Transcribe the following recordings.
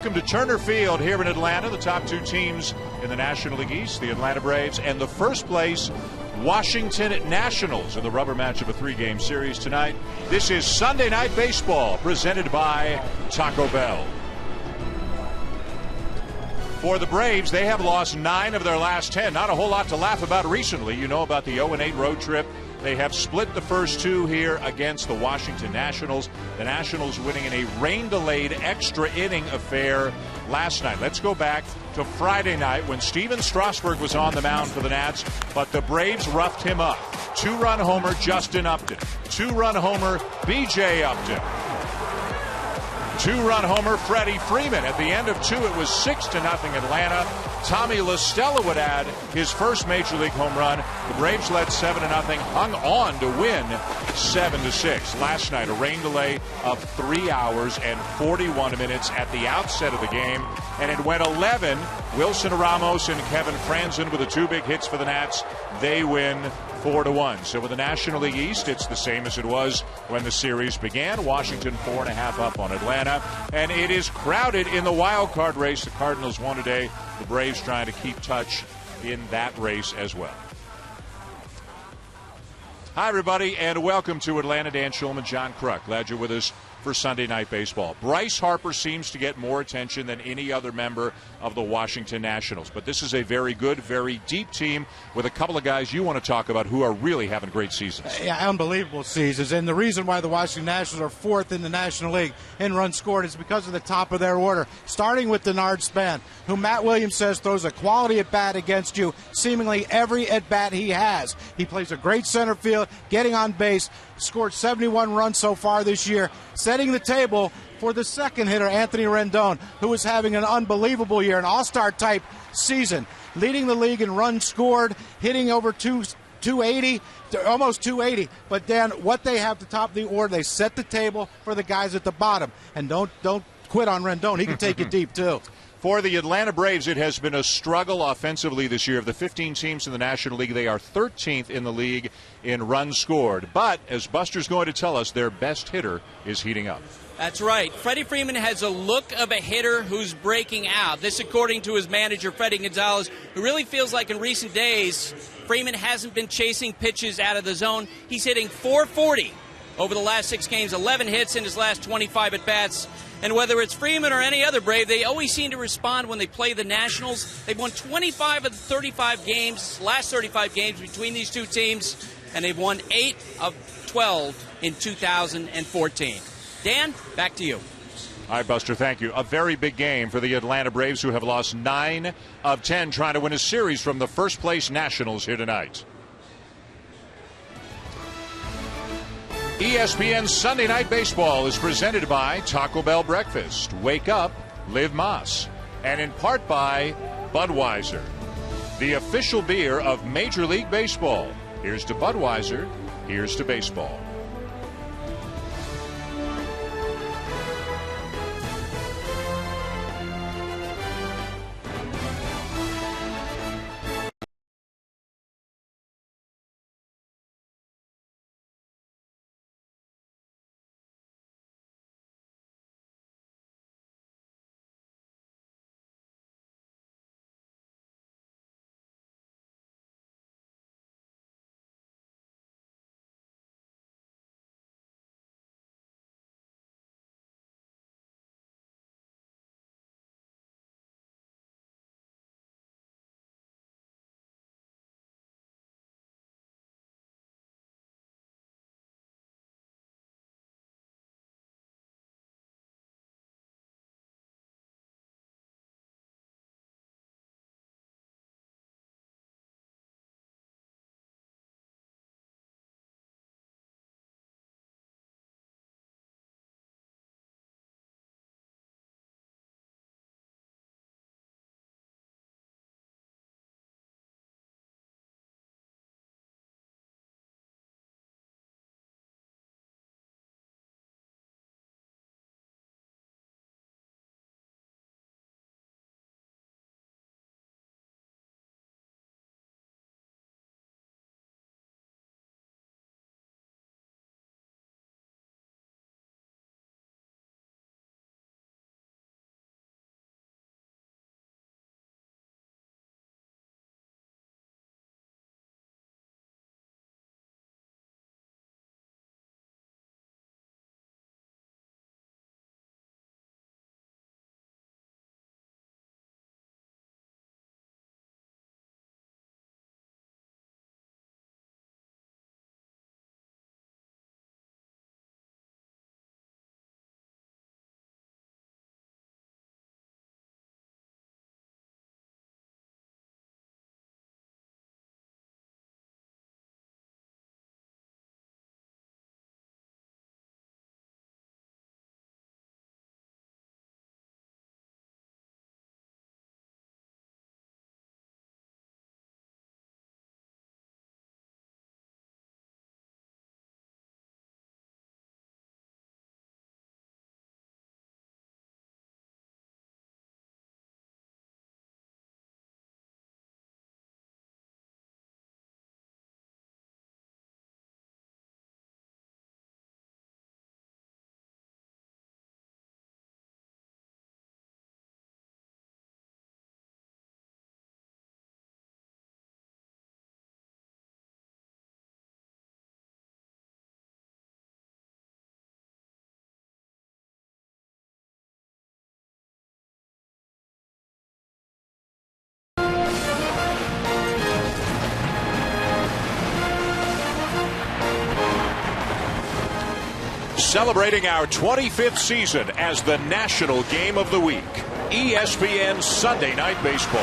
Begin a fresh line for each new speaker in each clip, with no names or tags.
Welcome to Turner Field here in Atlanta. The top two teams in the National League East, the Atlanta Braves, and the first place Washington Nationals in the rubber match of a three-game series tonight. This is Sunday Night Baseball, presented by Taco Bell. For the Braves, they have lost 9 of their last 10. Not a whole lot to laugh about recently. You know about the 0-8 road trip. They have split the first two here against the Washington Nationals. The Nationals winning in a rain-delayed extra inning affair last night. Let's go back to Friday night when Steven Strasburg was on the mound for the Nats, but the Braves roughed him up. 2-run homer, Justin Upton. 2-run homer, B.J. Upton. 2-run homer, Freddie Freeman. At the end of 2, it was 6-0 Atlanta. Tommy La Stella would add his first Major League home run. The Braves led 7-0, hung on to win 7-6. Last night, a rain delay of 3 hours and 41 minutes at the outset of the game, and it went 11. Wilson Ramos and Kevin Franzen with the 2 big hits for the Nats. They win 4-1. So with the National League East, it's the same as it was when the series began. Washington 4.5 up on Atlanta, and it is crowded in the wild card race. The Cardinals won today. The Braves trying to keep touch in that race as well. Hi, everybody, and welcome to Atlanta. Dan Schulman, John Kruk. Glad you're with us for Sunday Night Baseball. Bryce Harper seems to get more attention than any other member of the Washington Nationals. But this is a very good, very deep team with a couple of guys you want to talk about who are really having great seasons.
Yeah, unbelievable seasons. And the reason why the Washington Nationals are 4th in the National League in runs scored is because of the top of their order, starting with Denard Span, who Matt Williams says throws a quality at-bat against you seemingly every at-bat he has. He plays a great center field, getting on base, scored 71 runs so far this year, setting the table for the second hitter, Anthony Rendon, who is having an unbelievable year, an all-star type season, leading the league in runs scored, hitting over 280, almost 280. But Dan, what they have to top of the order, they set the table for the guys at the bottom. And don't quit on Rendon. He can take it deep too.
For the Atlanta Braves, it has been a struggle offensively this year. Of the 15 teams in the National League, they are 13th in the league in runs scored. But, as Buster's going to tell us, their best hitter is heating up.
That's right. Freddie Freeman has a look of a hitter who's breaking out. This according to his manager, Freddie Gonzalez, who really feels like in recent days, Freeman hasn't been chasing pitches out of the zone. He's hitting .440 over the last 6 games, 11 hits in his last 25 at-bats. And whether it's Freeman or any other Brave, they always seem to respond when they play the Nationals. They've won 25 of the 35 games, last 35 games between these two teams, and they've won 8 of 12 in 2014. Dan, back to you.
All right, Buster, thank you. A very big game for the Atlanta Braves, who have lost 9 of 10, trying to win a series from the first-place Nationals here tonight. ESPN Sunday Night Baseball is presented by Taco Bell Breakfast, Wake Up, Live Más, and in part by Budweiser, the official beer of Major League Baseball. Here's to Budweiser, here's to baseball. celebrating our 25th season as the national game of the week. ESPN Sunday Night Baseball.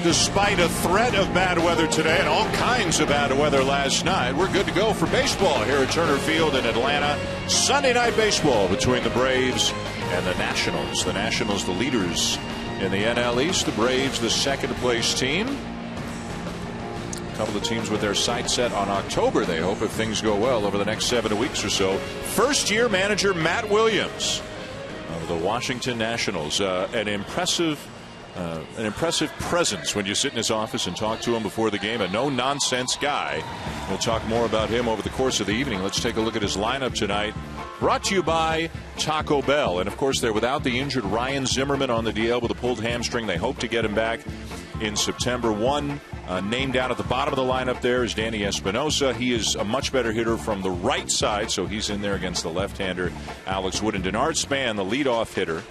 Despite a threat of bad weather today and all kinds of bad weather last night, we're good to go for baseball here at Turner Field in Atlanta. Sunday Night Baseball between the Braves and the Nationals. The Nationals, the leaders in the NL East. The Braves, the second-place team. A couple of teams with their sights set on October, they hope, if things go well over the next 7 weeks or so. First-year manager Matt Williams of the Washington Nationals. An impressive presence when you sit in his office and talk to him before the game. A no-nonsense guy. We'll talk more about him over the course of the evening. Let's take a look at his lineup tonight. Brought to you by Taco Bell. And, of course, they're without the injured Ryan Zimmerman on the DL with a pulled hamstring. They hope to get him back in September. One named down at the bottom of the lineup there is Danny Espinosa. He is a much better hitter from the right side, so he's in there against the left-hander Alex Wood. And Denard Span, the leadoff hitter,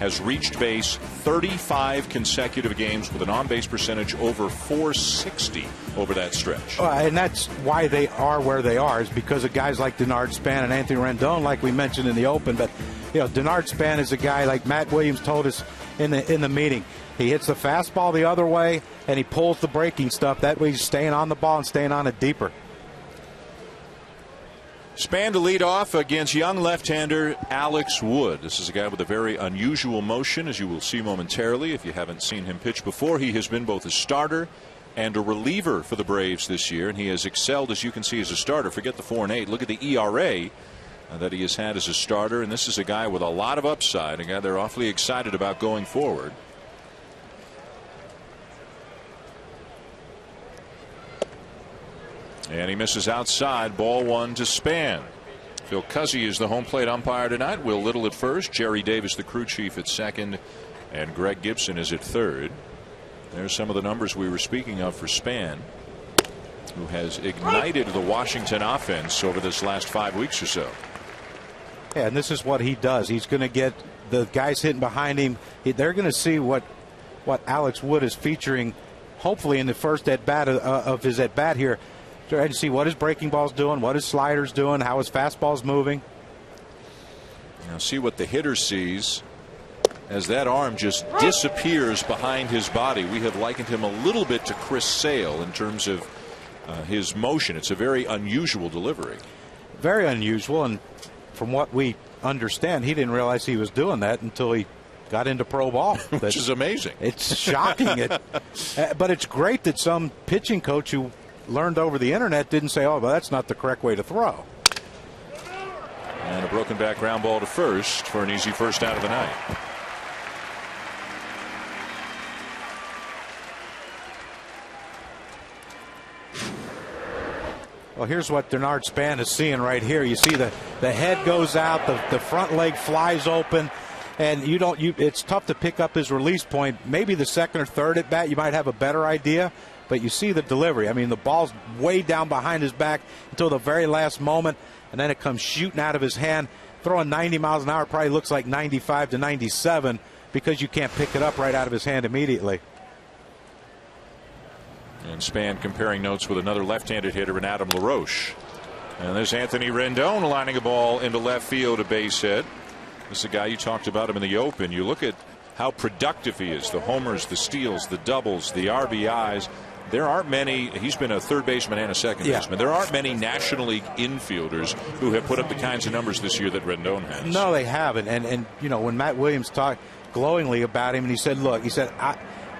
has reached base 35 consecutive games with an on-base percentage over .460 over that stretch.
And that's why they are where they are, is because of guys like Denard Span and Anthony Rendon, like we mentioned in the open. But Denard Span is a guy, like Matt Williams told us in the meeting. He hits the fastball the other way, and he pulls the breaking stuff. That way he's staying on the ball and staying on it deeper.
Span to lead off against young left-hander Alex Wood. This is a guy with a very unusual motion, as you will see momentarily. If you haven't seen him pitch before, he has been both a starter and a reliever for the Braves this year, and he has excelled, as you can see, as a starter. Forget the 4.8. Look at the ERA that he has had as a starter, and this is a guy with a lot of upside, a guy they're awfully excited about going forward. And he misses outside. Ball one to Span. Phil Cuzzy is the home plate umpire tonight. Will Little at first. Jerry Davis, the crew chief, at second. And Greg Gibson is at third. There's some of the numbers we were speaking of for Span, who has ignited the Washington offense over this last 5 weeks or so.
Yeah, and this is what he does. He's going to get the guys hitting behind him. They're going to see what Alex Wood is featuring, hopefully in the first at-bat of his at-bat here. Trying to see what his breaking ball's doing, what his slider's doing, how his fastball's moving.
Now see what the hitter sees as that arm just disappears behind his body. We have likened him a little bit to Chris Sale in terms of his motion. It's a very unusual delivery.
Very unusual, and from what we understand, he didn't realize he was doing that until he got into pro ball.
Which is amazing.
It's shocking. But it's great that some pitching coach who learned over the internet didn't say, oh, well, that's not the correct way to throw.
And a broken back ground ball to first for an easy first out of the night.
Well, here's what Denard Span is seeing right here. You see the head goes out, the front leg flies open, and it's tough to pick up his release point. Maybe the second or third at bat you might have a better idea. But you see the delivery. I mean, the ball's way down behind his back until the very last moment, and then it comes shooting out of his hand. Throwing 90 miles an hour probably looks like 95 to 97 because you can't pick it up right out of his hand immediately.
And Span comparing notes with another left-handed hitter in Adam LaRoche. And there's Anthony Rendon lining a ball into left field, a base hit. This is a guy, you talked about him in the open. You look at how productive he is. The homers, the steals, the doubles, the RBIs. There aren't many. He's been a third baseman and a second baseman. There aren't many National League infielders who have put up the kinds of numbers this year that Rendon has.
No, they haven't. And when Matt Williams talked glowingly about him, and he said,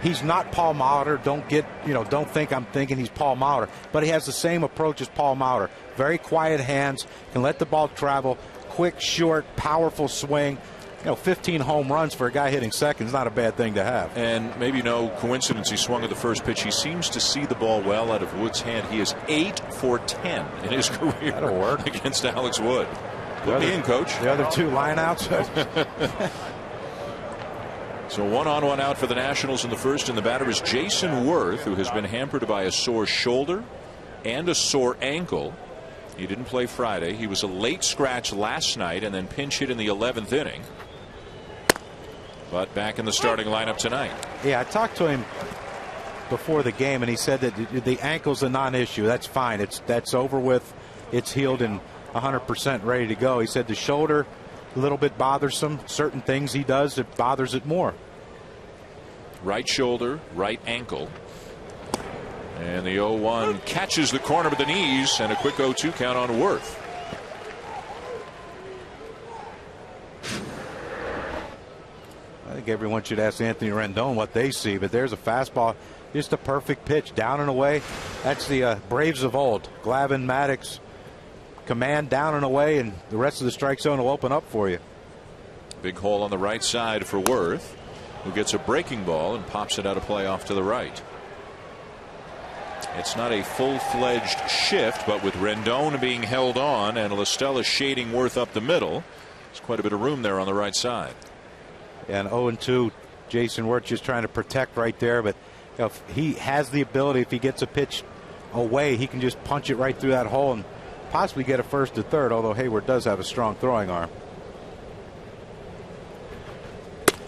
he's not Paul Molitor. Don't think I'm thinking he's Paul Molitor. But he has the same approach as Paul Molitor. Very quiet hands, can let the ball travel, quick, short, powerful swing. 15 home runs for a guy hitting second is not a bad thing to have.
And maybe no coincidence he swung at the first pitch. He seems to see the ball well out of Wood's hand. He is 8 for 10 in his career.
That'll work
against Alex Wood. Put me in, coach.
The other two lineouts.
So 1 on, 1 out for the Nationals in the first, and the batter is Jason Worth, who has been hampered by a sore shoulder and a sore ankle. He didn't play Friday. He was a late scratch last night and then pinch hit in the 11th inning. But back in the starting lineup tonight.
Yeah, I talked to him before the game, and he said that the ankle's a non-issue. That's fine. That's over with. It's healed and 100% ready to go. He said the shoulder, a little bit bothersome. Certain things he does, it bothers it more.
Right shoulder, right ankle. And the 0-1 catches the corner with the knees, and a quick 0-2 count on Worth.
I think everyone should ask Anthony Rendon what they see, but there's a fastball, just a perfect pitch, down and away. That's the Braves of old. Glavine, Maddox, command down and away, and the rest of the strike zone will open up for you.
Big hole on the right side for Worth, who gets a breaking ball and pops it out of play off to the right. It's not a full-fledged shift, but with Rendon being held on and La Stella shading Worth up the middle, there's quite a bit of room there on the right side.
And 0-2, Jason Worth just trying to protect right there, but if he has the ability, if he gets a pitch away, he can just punch it right through that hole and possibly get a first to third, although Hayward does have a strong throwing arm.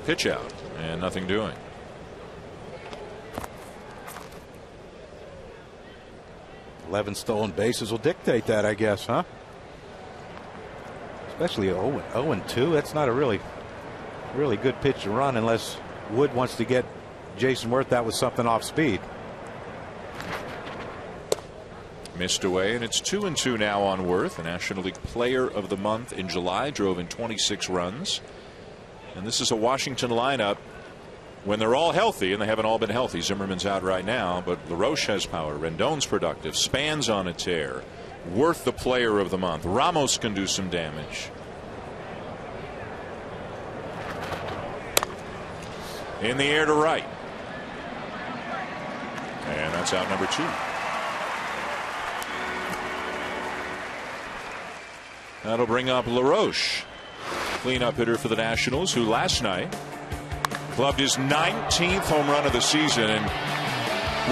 Pitch out, and nothing doing.
$11 stolen bases will dictate that, I guess, huh? Especially 0-2. That's not a really good pitch to run unless Wood wants to get Jason Worth out with something off speed.
Missed away, and it's 2-2 now on Worth. The National League Player of the Month in July, drove in 26 runs. And this is a Washington lineup when they're all healthy, and they haven't all been healthy. Zimmerman's out right now, but LaRoche has power. Rendon's productive. Span's on a tear. Worth the Player of the Month. Ramos can do some damage. In the air to right. And that's out number 2. That'll bring up LaRoche, cleanup hitter for the Nationals, who last night clubbed his 19th home run of the season. And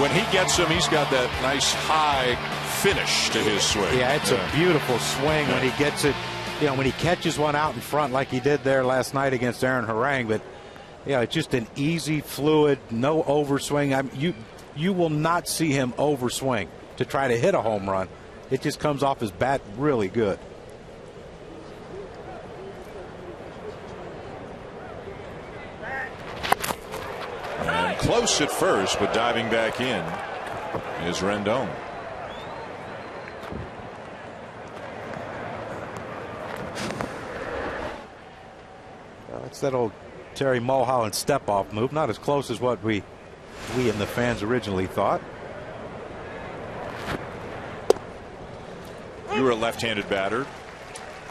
when he gets him, he's got that nice high finish to his swing.
Yeah, it's a beautiful swing when he gets it. You know, when he catches one out in front like he did there last night against Aaron Harang. But yeah, it's just an easy, fluid, no overswing. You will not see him overswing to try to hit a home run. It just comes off his bat really good.
And close at first, but diving back in is Rendon.
Well, it's that old Terry Mulholland step-off move. Not as close as what we and the fans originally thought.
You were a left-handed batter.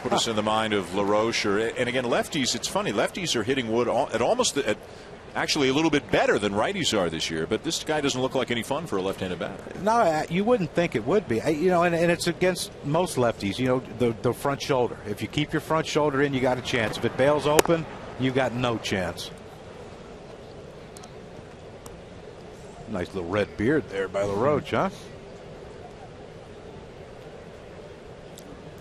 Put us in the mind of LaRoche. And again, lefties, it's funny. Lefties are hitting Wood at actually a little bit better than righties are this year. But this guy doesn't look like any fun for a left-handed batter.
No, you wouldn't think it would be. You know, and it's against most lefties. You know, the front shoulder. If you keep your front shoulder in, you got a chance. If it bails open, you've got no chance. Nice little red beard there by LaRoche, huh?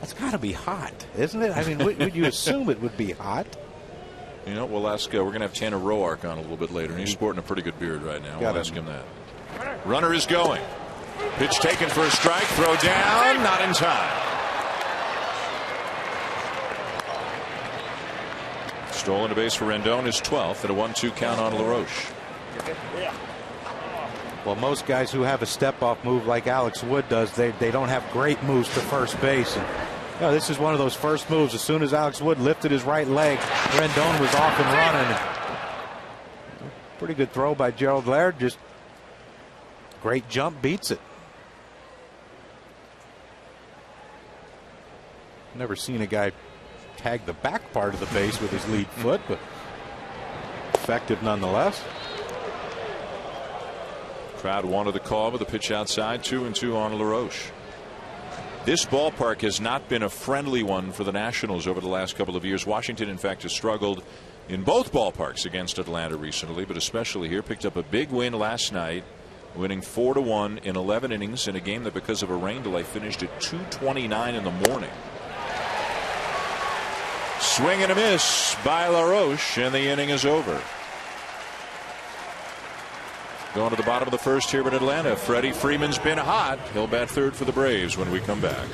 That's got to be hot, isn't it? I mean, would you assume it would be hot?
You know, we'll ask. We're going to have Tanner Roark on a little bit later, and he's sporting a pretty good beard right now. We'll ask him that. Runner is going. Pitch taken for a strike. Throw down. Not in time. Stolen a base for Rendon, his 12th, at a 1-2 count on LaRoche.
Well, most guys who have a step-off move like Alex Wood does, they don't have great moves to first base. And you know, this is one of those first moves. As soon as Alex Wood lifted his right leg, Rendon was off and running. Pretty good throw by Gerald Laird. Just great jump, beats it. Never seen a guy tag the back part of the base with his lead foot, but effective nonetheless.
Crowd wanted the call with a pitch outside. 2-2 on LaRoche. This ballpark has not been a friendly one for the Nationals over the last couple of years. Washington, in fact, has struggled in both ballparks against Atlanta recently, but especially here. Picked up a big win last night, winning 4-1 in 11 innings in a game that, because of a rain delay, finished at 2:29 in the morning. Swing and a miss by LaRoche, and the inning is over. Going to the bottom of the first here in Atlanta. Freddie Freeman's been hot. He'll bat third for the Braves when we come back.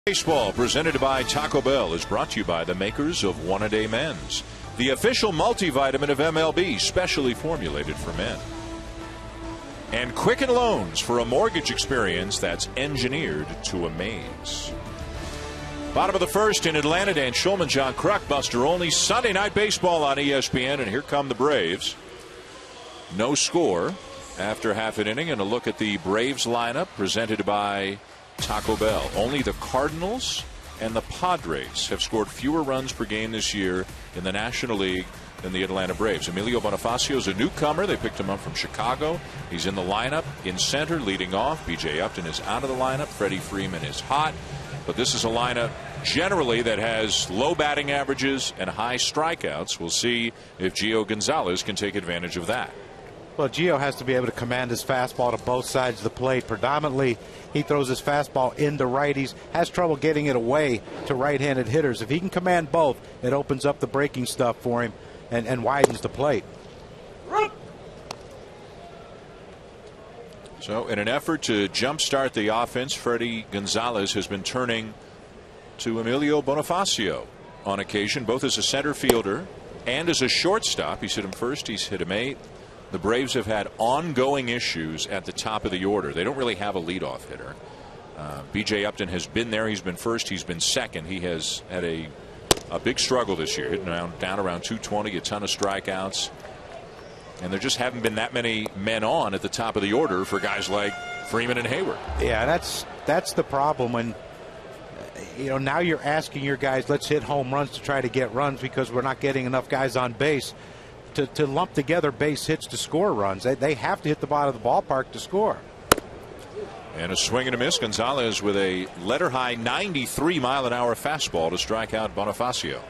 Baseball presented by Taco Bell is brought to you by the makers of One A Day Men's, the official multivitamin of MLB, specially formulated for men. And Quicken Loans for a mortgage experience that's engineered to amaze. Bottom of the first in Atlanta. Dan Schulman, John Kruk, Buster Olney. Sunday Night Baseball on ESPN, and here come the Braves. No score after half an inning, and a look at the Braves lineup presented by Taco Bell. Only the Cardinals and the Padres have scored fewer runs per game this year in the National League than the Atlanta Braves. Emilio Bonifacio is a newcomer. They picked him up from Chicago. He's in the lineup in center leading off. B.J. Upton is out of the lineup. Freddie Freeman is hot. But this is a lineup generally that has low batting averages and high strikeouts. We'll see if Gio Gonzalez can take advantage of that.
Well, Gio has to be able to command his fastball to both sides of the plate. Predominantly, he throws his fastball into righties, has trouble getting it away to right-handed hitters. If he can command both, it opens up the breaking stuff for him and widens the plate.
So in an effort to jumpstart the offense, Freddie Gonzalez has been turning to Emilio Bonifacio on occasion, both as a center fielder and as a shortstop. He's hit him first, he's hit him eighth. The Braves have had ongoing issues at the top of the order. They don't really have a leadoff hitter. B.J. Upton has been there. He's been first. He's been second. He has had a big struggle this year, hitting down around 220, a ton of strikeouts. And there just haven't been that many men on at the top of the order for guys like Freeman and Hayward.
Yeah, that's the problem when, now you're asking your guys, let's hit home runs to try to get runs because we're not getting enough guys on base. To lump together base hits to score runs. They have to hit the bottom of the ballpark to score.
And a swing and a miss. Gonzalez with a letter high 93-mile-an-hour fastball to strike out Bonifacio.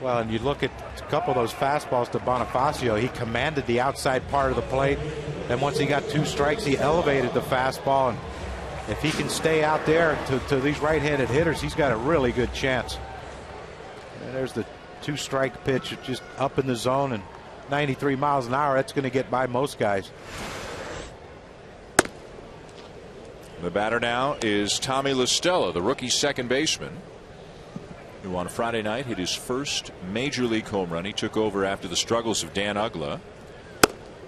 Well, and you look at a couple of those fastballs to Bonifacio, he commanded the outside part of the plate. And once he got two strikes, he elevated the fastball. And if he can stay out there to these right-handed hitters, he's got a really good chance. And there's the two-strike pitch, just up in the zone, and 93 miles an hour. That's going to get by most guys.
The batter now is Tommy La Stella, the rookie second baseman, who on Friday night hit his first major league home run. He took over after the struggles of Dan Uggla.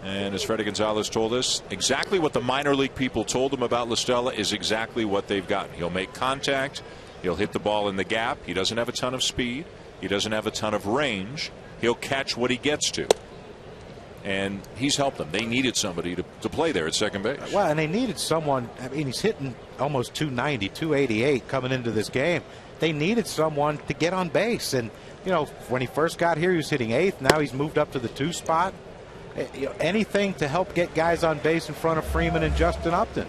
And as Freddie Gonzalez told us, exactly what the minor league people told him about La Stella is exactly what they've gotten. He'll make contact. He'll hit the ball in the gap. He doesn't have a ton of speed. He doesn't have a ton of range. He'll catch what he gets to. And he's helped them. They needed somebody to play there at second base.
Well, and they needed someone. I mean, he's hitting almost 290, 288 coming into this game. They needed someone to get on base. And, when he first got here, he was hitting eighth. Now he's moved up to the 2 spot. Anything to help get guys on base in front of Freeman and Justin Upton.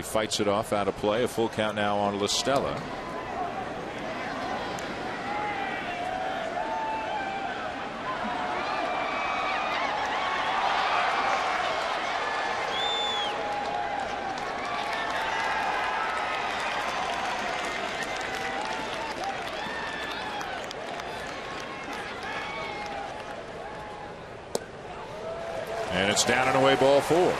fights it off out of play. A full count now on Listella. And it's down and away, ball 4.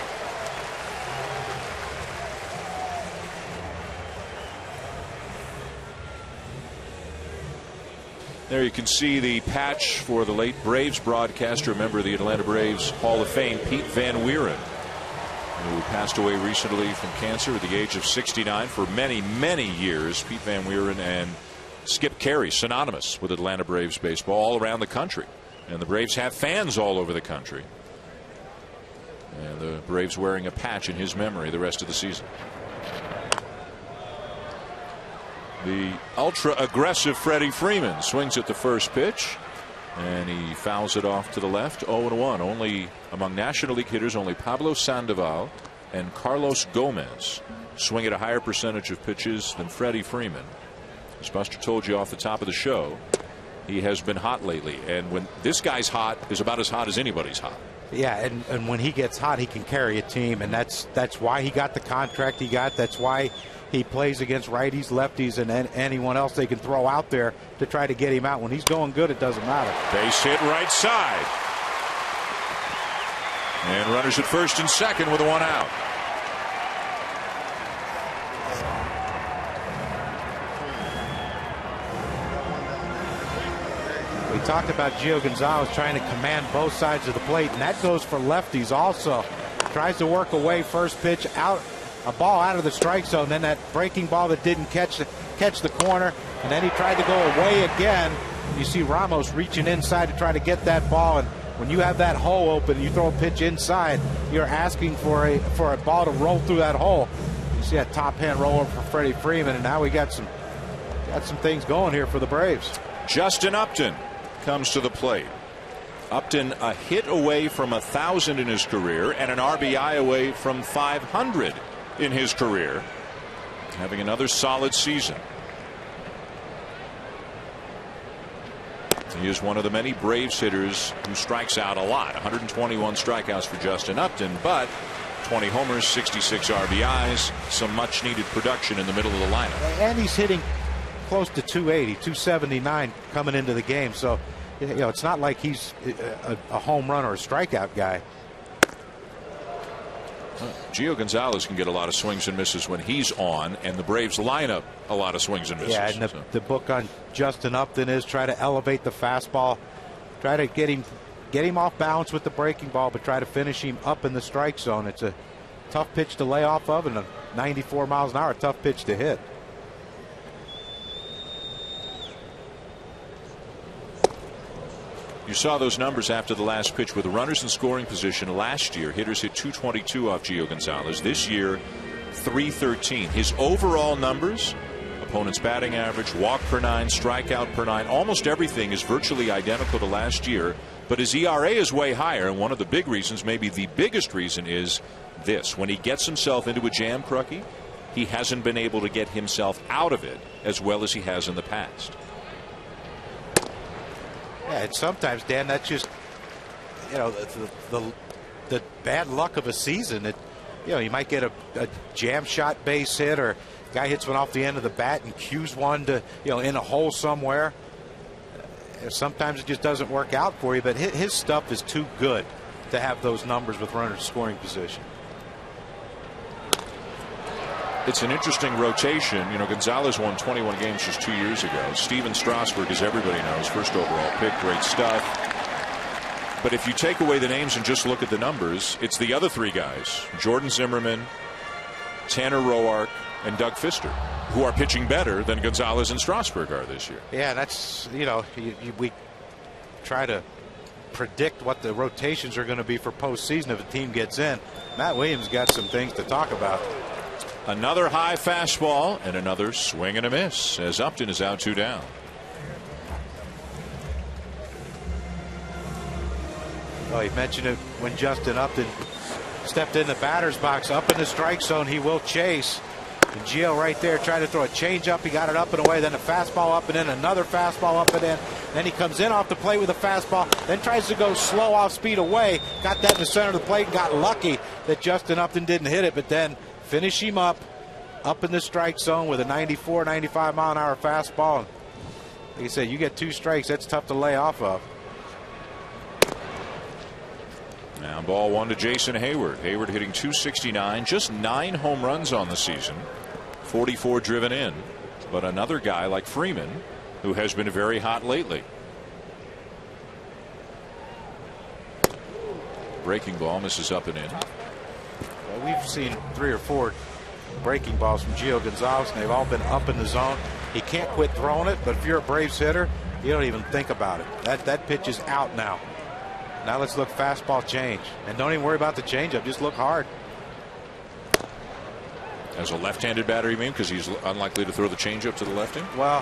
There you can see the patch for the late Braves broadcaster, a member of the Atlanta Braves Hall of Fame, Pete Van Wieren, who passed away recently from cancer at the age of 69. For many, many years, Pete Van Wieren and Skip Carey, synonymous with Atlanta Braves baseball all around the country. And the Braves have fans all over the country. And the Braves wearing a patch in his memory the rest of the season. The ultra-aggressive Freddie Freeman swings at the first pitch, and he fouls it off to the left. 0-1. Only among National League hitters, only Pablo Sandoval and Carlos Gomez swing at a higher percentage of pitches than Freddie Freeman. As Buster told you off the top of the show, he has been hot lately, and when this guy's hot, is about as hot as anybody's hot.
Yeah, and when he gets hot, he can carry a team, and that's why he got the contract he got. That's why he plays against righties, lefties, and anyone else they can throw out there to try to get him out. When he's going good, it doesn't matter.
Base hit right side. And runners at first and second with 1 out.
We talked about Gio Gonzalez trying to command both sides of the plate, and that goes for lefties also. Tries to work away, first pitch, out, a ball out of the strike zone, then that breaking ball that didn't catch the corner, and then he tried to go away again. You see Ramos reaching inside to try to get that ball, and when you have that hole open and you throw a pitch inside, you're asking for a ball to roll through that hole. You see that top hand roll over for Freddie Freeman, and now we got some things going here for the Braves.
Justin Upton comes to the plate. Upton a hit away from 1,000 in his career and an RBI away from 500 in his career. Having another solid season. He is one of the many Braves hitters who strikes out a lot. 121 strikeouts for Justin Upton, but 20 homers, 66 RBIs, some much needed production in the middle of the lineup.
And he's hitting close to 280, 279 coming into the game. So, you know, it's not like he's a home run or a strikeout guy.
Gio Gonzalez can get a lot of swings and misses when he's on, and the Braves line up a lot of swings and misses.
Yeah, and the book on Justin Upton is try to elevate the fastball, try to get him off balance with the breaking ball, but try to finish him up in the strike zone. It's a tough pitch to lay off of, and a 94 miles an hour, tough pitch to hit.
You saw those numbers after the last pitch with runners in scoring position. Last year, hitters hit 222 off Gio Gonzalez. This year, 313. His overall numbers, opponent's batting average, walk per 9, strikeout per 9, almost everything is virtually identical to last year. But his ERA is way higher, and one of the big reasons, maybe the biggest reason, is this. When he gets himself into a jam, Crucky, he hasn't been able to get himself out of it as well as he has in the past.
Yeah, and sometimes, Dan, that's just, you know, the bad luck of a season. You know, you might get a jam shot base hit, or guy hits one off the end of the bat and cues one to, you know, in a hole somewhere. Sometimes it just doesn't work out for you, but his stuff is too good to have those numbers with runners scoring position.
It's an interesting rotation. You know, Gonzalez won 21 games just 2 years ago. Steven Strasburg, as everybody knows, first overall pick, great stuff. But if you take away the names and just look at the numbers, it's the other three guys, Jordan Zimmerman, Tanner Roark, and Doug Fister, who are pitching better than Gonzalez and Strasburg are this year.
Yeah, that's, you know, we try to predict what the rotations are going to be for postseason if a team gets in. Matt Williams got some things to talk about.
Another high fastball and another swing and a miss as Upton is out 2 down.
Oh, he mentioned it when Justin Upton stepped in the batter's box, up in the strike zone. He will chase. And Gio right there trying to throw a changeup. He got it up and away. Then a fastball up and in, another fastball up and in. Then he comes in off the plate with a fastball. Then tries to go slow off speed away. Got that in the center of the plate and got lucky that Justin Upton didn't hit it. But then finish him up in the strike zone with a 94, 95 mile an hour fastball. Like I said, you get 2 strikes. That's tough to lay off of.
Now ball 1 to Jason Hayward. Hayward hitting .269, just 9 home runs on the season, 44 driven in. But another guy like Freeman, who has been very hot lately. Breaking ball misses up and in.
Well, we've seen 3 or 4 breaking balls from Gio Gonzalez, and they've all been up in the zone. He can't quit throwing it, but if you're a Braves hitter, you don't even think about it. That pitch is out now. Now let's look fastball change. And don't even worry about the changeup. Just look hard.
As a left-handed batter, you mean? Because he's unlikely to throw the changeup to the lefty?
Well,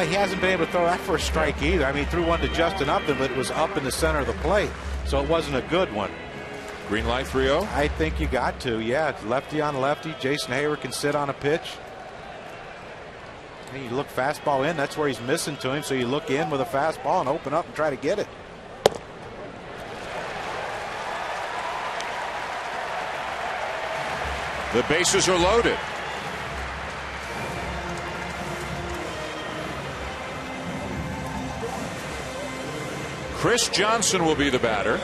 he hasn't been able to throw that for a strike either. I mean, he threw one to Justin Upton, but it was up in the center of the plate. So it wasn't a good one.
Green light 3-0?
I think you got to, yeah. Lefty on lefty. Jason Hayward can sit on a pitch. And you look fastball in. That's where he's missing to him. So you look in with a fastball and open up and try to get it.
The bases are loaded. Chris Johnson will be the batter.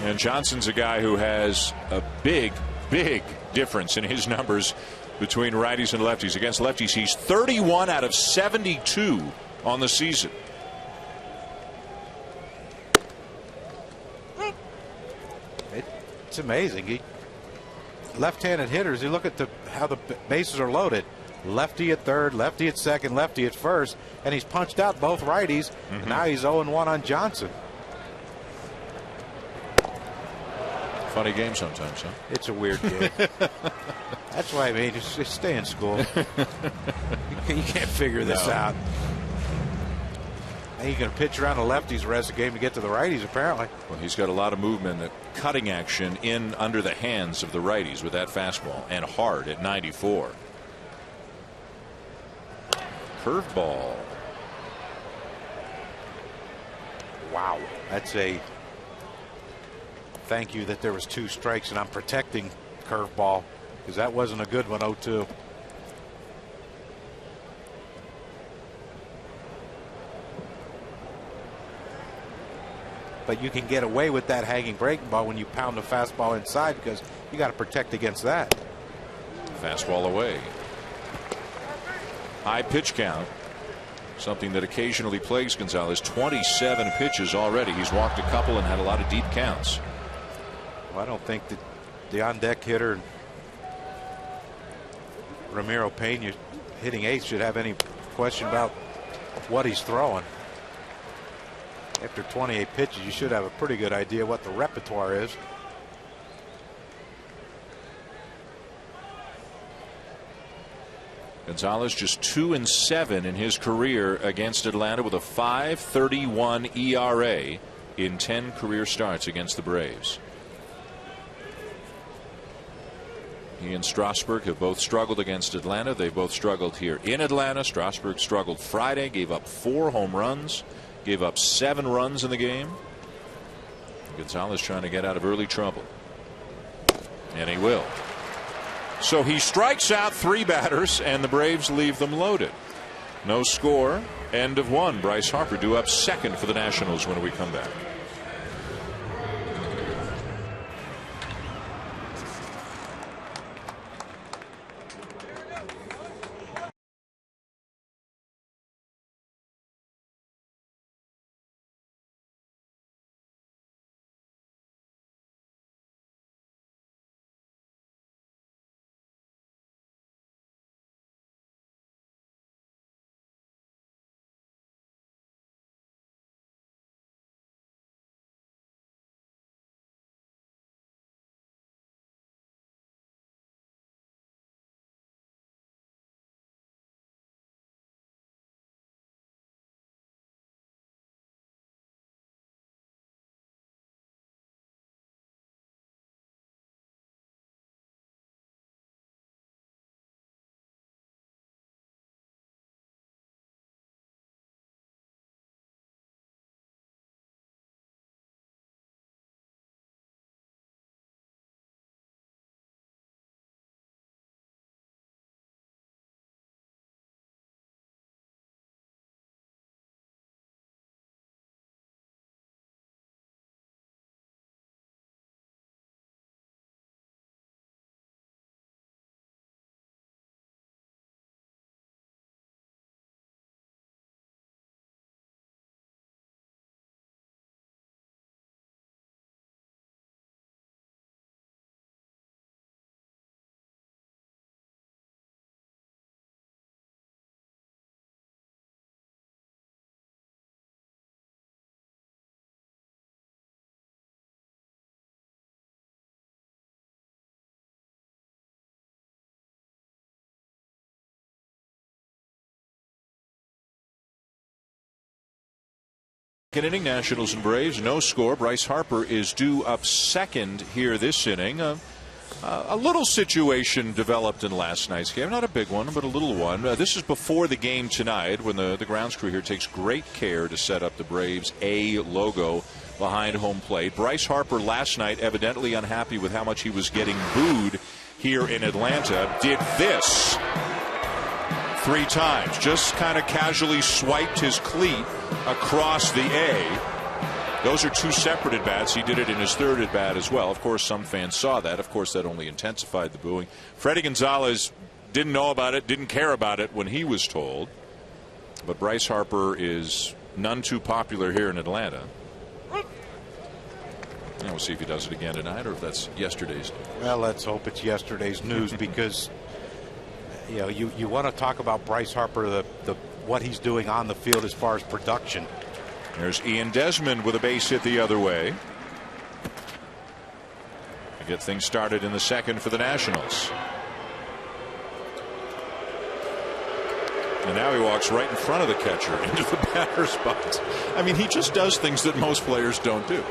And Johnson's a guy who has a big difference in his numbers between righties and lefties. Against lefties, he's 31 out of 72 on the season.
It's amazing. Left-handed hitters, you look at how the bases are loaded. Lefty at third, lefty at second, lefty at first, and he's punched out both righties. And now he's 0-1 on Johnson.
Funny game sometimes, huh?
It's a weird game. That's why I mean, just stay in school. You can't figure this out. And he's going to pitch around the lefties the rest of the game to get to the righties, apparently.
Well, he's got a lot of movement, cutting action in under the hands of the righties with that fastball, and hard at 94. Curveball.
Wow. That's a thank you that there was 2 strikes, and I'm protecting curveball because that wasn't a good one. 0-2. But you can get away with that hanging breaking ball when you pound the fastball inside because you got to protect against that.
Fastball away. High pitch count, something that occasionally plagues Gonzalez. 27 pitches already. He's walked a couple and had a lot of deep counts.
Well, I don't think that the on-deck hitter Ramiro Pena hitting 8th should have any question about what he's throwing. After 28 pitches, you should have a pretty good idea what the repertoire is.
Gonzalez just 2-7 in his career against Atlanta with a 5.31 ERA in 10 career starts against the Braves. He and Strasburg have both struggled against Atlanta. They've both struggled here in Atlanta. Strasburg struggled Friday, gave up 4 home runs, gave up 7 runs in the game. Gonzalez trying to get out of early trouble. And he will. So he strikes out 3 batters, and the Braves leave them loaded. No score. End of 1. Bryce Harper due up second for the Nationals when we come back. Second inning, Nationals and Braves, no score. Bryce Harper is due up second here this inning. A little situation developed in last night's game. Not a big one, but a little one. This is before the game tonight when the grounds crew here takes great care to set up the Braves A logo behind home plate. Bryce Harper last night, evidently unhappy with how much he was getting booed here in Atlanta, did this 3 times. Just kind of casually swiped his cleat across the A. Those are 2 separate at-bats. He did it in his 3rd at-bat as well. Of course, some fans saw that. Of course, that only intensified the booing. Freddie Gonzalez didn't know about it, didn't care about it when he was told. But Bryce Harper is none too popular here in Atlanta. And we'll see if he does it again tonight or if that's yesterday's.
Well, let's hope it's yesterday's news because you know you want to talk about Bryce Harper, what he's doing on the field as far as production.
There's Ian Desmond with a base hit the other way to get things started in the second for the Nationals. And now he walks right in front of the catcher into the batter's box. I mean, he just does things that most players don't do.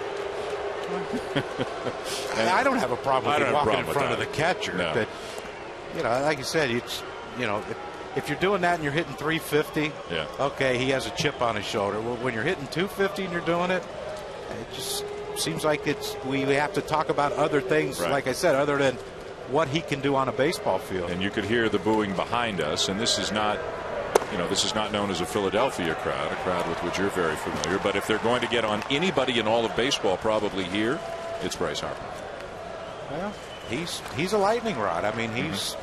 I don't have a problem with walking in front of the catcher.
No.
But, you know, like you said, if you're doing that and you're hitting 350,
yeah.
Okay, he has a chip on his shoulder. Well, when you're hitting 250 and you're doing it, it just seems like we have to talk about other things, right. Like I said, other than what he can do on a baseball field.
And you could hear the booing behind us, and this is not, this is not known as a Philadelphia crowd, a crowd with which you're very familiar. But if they're going to get on anybody in all of baseball, probably here, it's Bryce Harper.
Well, he's a lightning rod. I mean, he's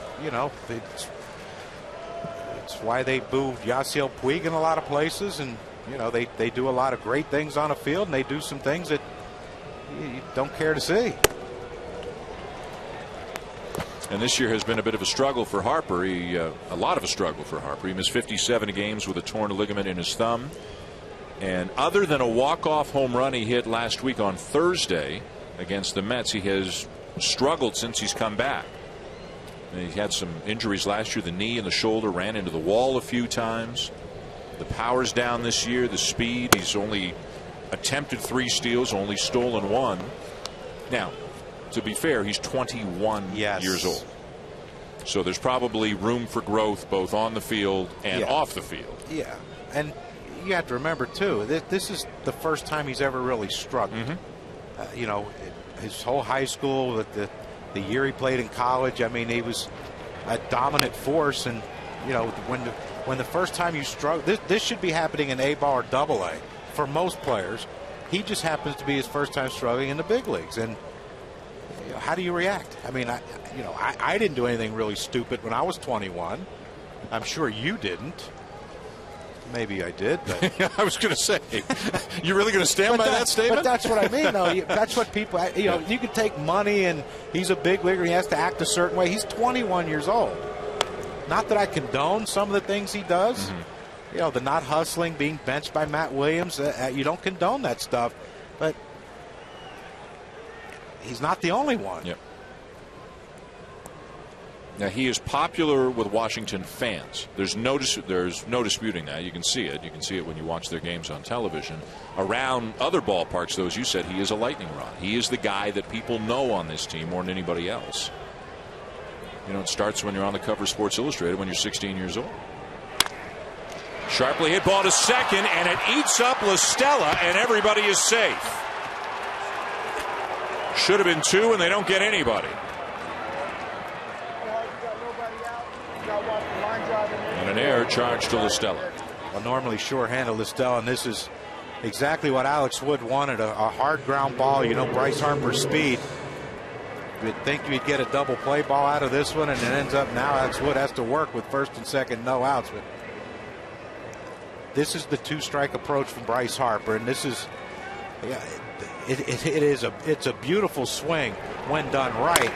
it's why they boo Yasiel Puig in a lot of places, and they do a lot of great things on a field, and they do some things that you don't care to see.
And this year has been a bit of a struggle for Harper. A lot of a struggle for Harper. He missed 57 games with a torn ligament in his thumb. And other than a walk-off home run he hit last week on Thursday against the Mets, he has struggled since he's come back. And he had some injuries last year. The knee and the shoulder, ran into the wall a few times. The power's down this year, the speed. He's only attempted 3 steals, only stolen 1. Now, to be fair, he's 21 years old. So there's probably room for growth both on the field and off the field. Yeah.
And you have to remember, too, this is the first time he's ever really struggled. Mm-hmm. His whole high school, the year he played in college, I mean, he was a dominant force. And, when the first time you struggle, this should be happening in A-ball or AA for most players. He just happens to be his first time struggling in the big leagues. And how do you react? I mean, I didn't do anything really stupid when I was 21. I'm sure you didn't. Maybe I did. But
I was going to say, you really going to stand by that statement?
But that's what I mean. No, that's what people. You can take money, and he's a big leaguer. He has to act a certain way. He's 21 years old. Not that I condone some of the things he does. Mm-hmm. The not hustling, being benched by Matt Williams. You don't condone that stuff, but he's not the only one.
Yep. Now, he is popular with Washington fans. There's no disputing that. You can see it. You can see it when you watch their games on television. Around other ballparks, though, as you said, he is a lightning rod. He is the guy that people know on this team more than anybody else. It starts when you're on the cover of Sports Illustrated when you're 16 years old. Sharply hit ball to second, and it eats up La Stella, and everybody is safe. Should have been 2, and they don't get anybody. And an error charged to La Stella.
Well, normally sure-handed La Stella, and this is exactly what Alex Wood wanted, a hard ground ball. Bryce Harper's speed. You'd think you'd get a double play ball out of this one, and it ends up now Alex Wood has to work with first and second, no outs. But this is the 2-strike approach from Bryce Harper, and this is, it's a beautiful swing when done right.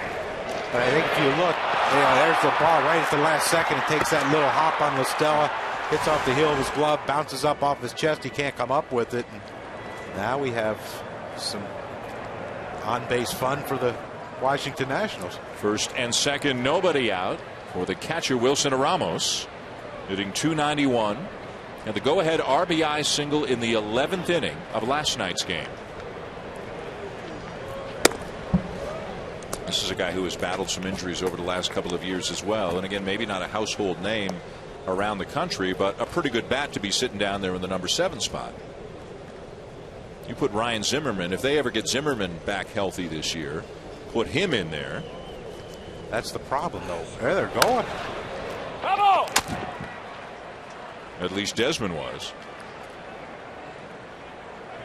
But I think if you look, there's the ball right at the last second. It takes that little hop on La Stella, hits off the heel of his glove, bounces up off his chest. He can't come up with it. And now we have some on-base fun for the Washington Nationals.
First and second, nobody out for the catcher Wilson Ramos, hitting .291. And the go-ahead RBI single in the 11th inning of last night's game. This is a guy who has battled some injuries over the last couple of years as well. And again, maybe not a household name around the country, but a pretty good bat to be sitting down there in the number 7 spot. You put Ryan Zimmerman, if they ever get Zimmerman back healthy this year, put him in there.
That's the problem, though. There they're going.
Come on! At least Desmond was.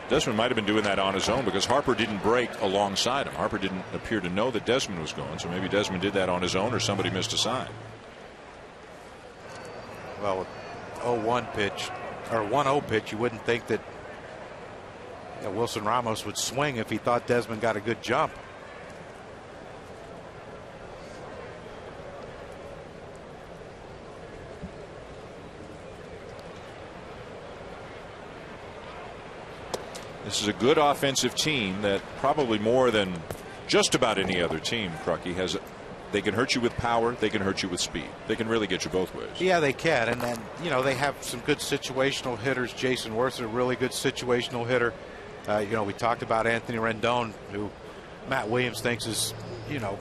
Desmond might have been doing that on his own because Harper didn't break alongside him. Harper didn't appear to know that Desmond was going, so maybe Desmond did that on his own or somebody missed a sign.
Well, 0-1 pitch or 1-0 pitch, you wouldn't think that Wilson Ramos would swing if he thought Desmond got a good jump.
This is a good offensive team that probably more than just about any other team, Crucky, has. They can hurt you with power. They can hurt you with speed. They can really get you both ways.
Yeah, they can. And then, they have some good situational hitters. Jason Worth's a really good situational hitter. We talked about Anthony Rendon, who Matt Williams thinks is, of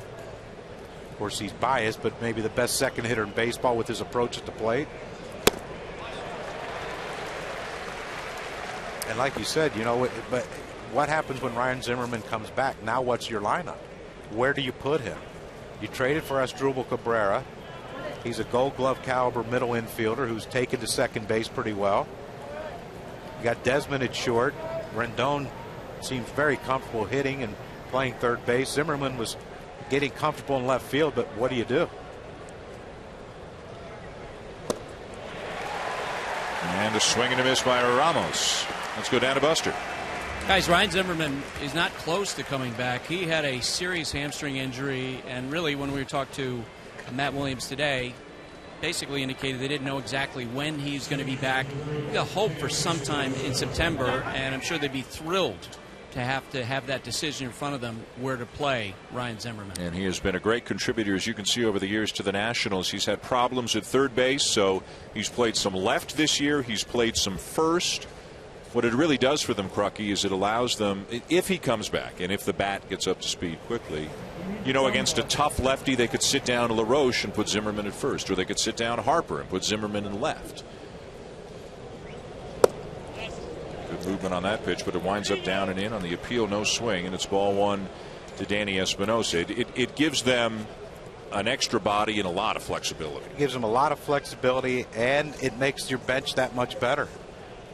course he's biased, but maybe the best second hitter in baseball with his approach at the plate. And like you said, but what happens when Ryan Zimmerman comes back? Now what's your lineup? Where do you put him? You traded for Asdrubal Cabrera. He's a Gold Glove caliber middle infielder who's taken to second base pretty well. You got Desmond at short. Rendon seems very comfortable hitting and playing third base. Zimmerman was getting comfortable in left field, but what do you do?
And a swing and a miss by Ramos. Let's go down to Buster.
Guys, Ryan Zimmerman is not close to coming back. He had a serious hamstring injury, and really when we talked to Matt Williams today, basically indicated they didn't know exactly when he's going to be back. They'll hope for sometime in September, and I'm sure they'd be thrilled to have that decision in front of them where to play Ryan Zimmerman.
And he has been a great contributor, as you can see, over the years to the Nationals. He's had problems at third base, so he's played some left this year. He's played some first. What it really does for them, Crucky, is it allows them, if he comes back and if the bat gets up to speed quickly, against a tough lefty, they could sit down LaRoche and put Zimmerman at first, or they could sit down Harper and put Zimmerman in left. Good movement on that pitch, but it winds up down and in on the appeal. No swing, and it's ball one to Danny Espinosa. It gives them an extra body and a lot of flexibility.
It gives them a lot of flexibility, and it makes your bench that much better.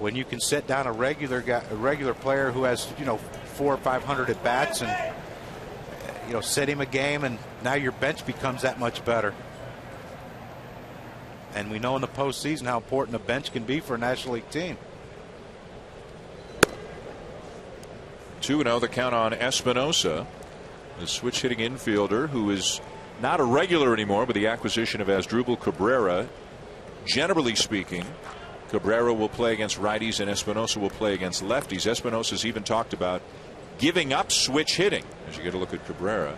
When you can sit down a regular player who has 400 or 500 at bats and sit him a game, and now your bench becomes that much better. And we know in the postseason how important a bench can be for a National League team.
2-0 the count on Espinosa, the switch hitting infielder who is not a regular anymore, but the acquisition of Asdrubal Cabrera. Generally speaking, Cabrera will play against righties and Espinosa will play against lefties. Espinosa's even talked about giving up switch hitting, as you get a look at Cabrera,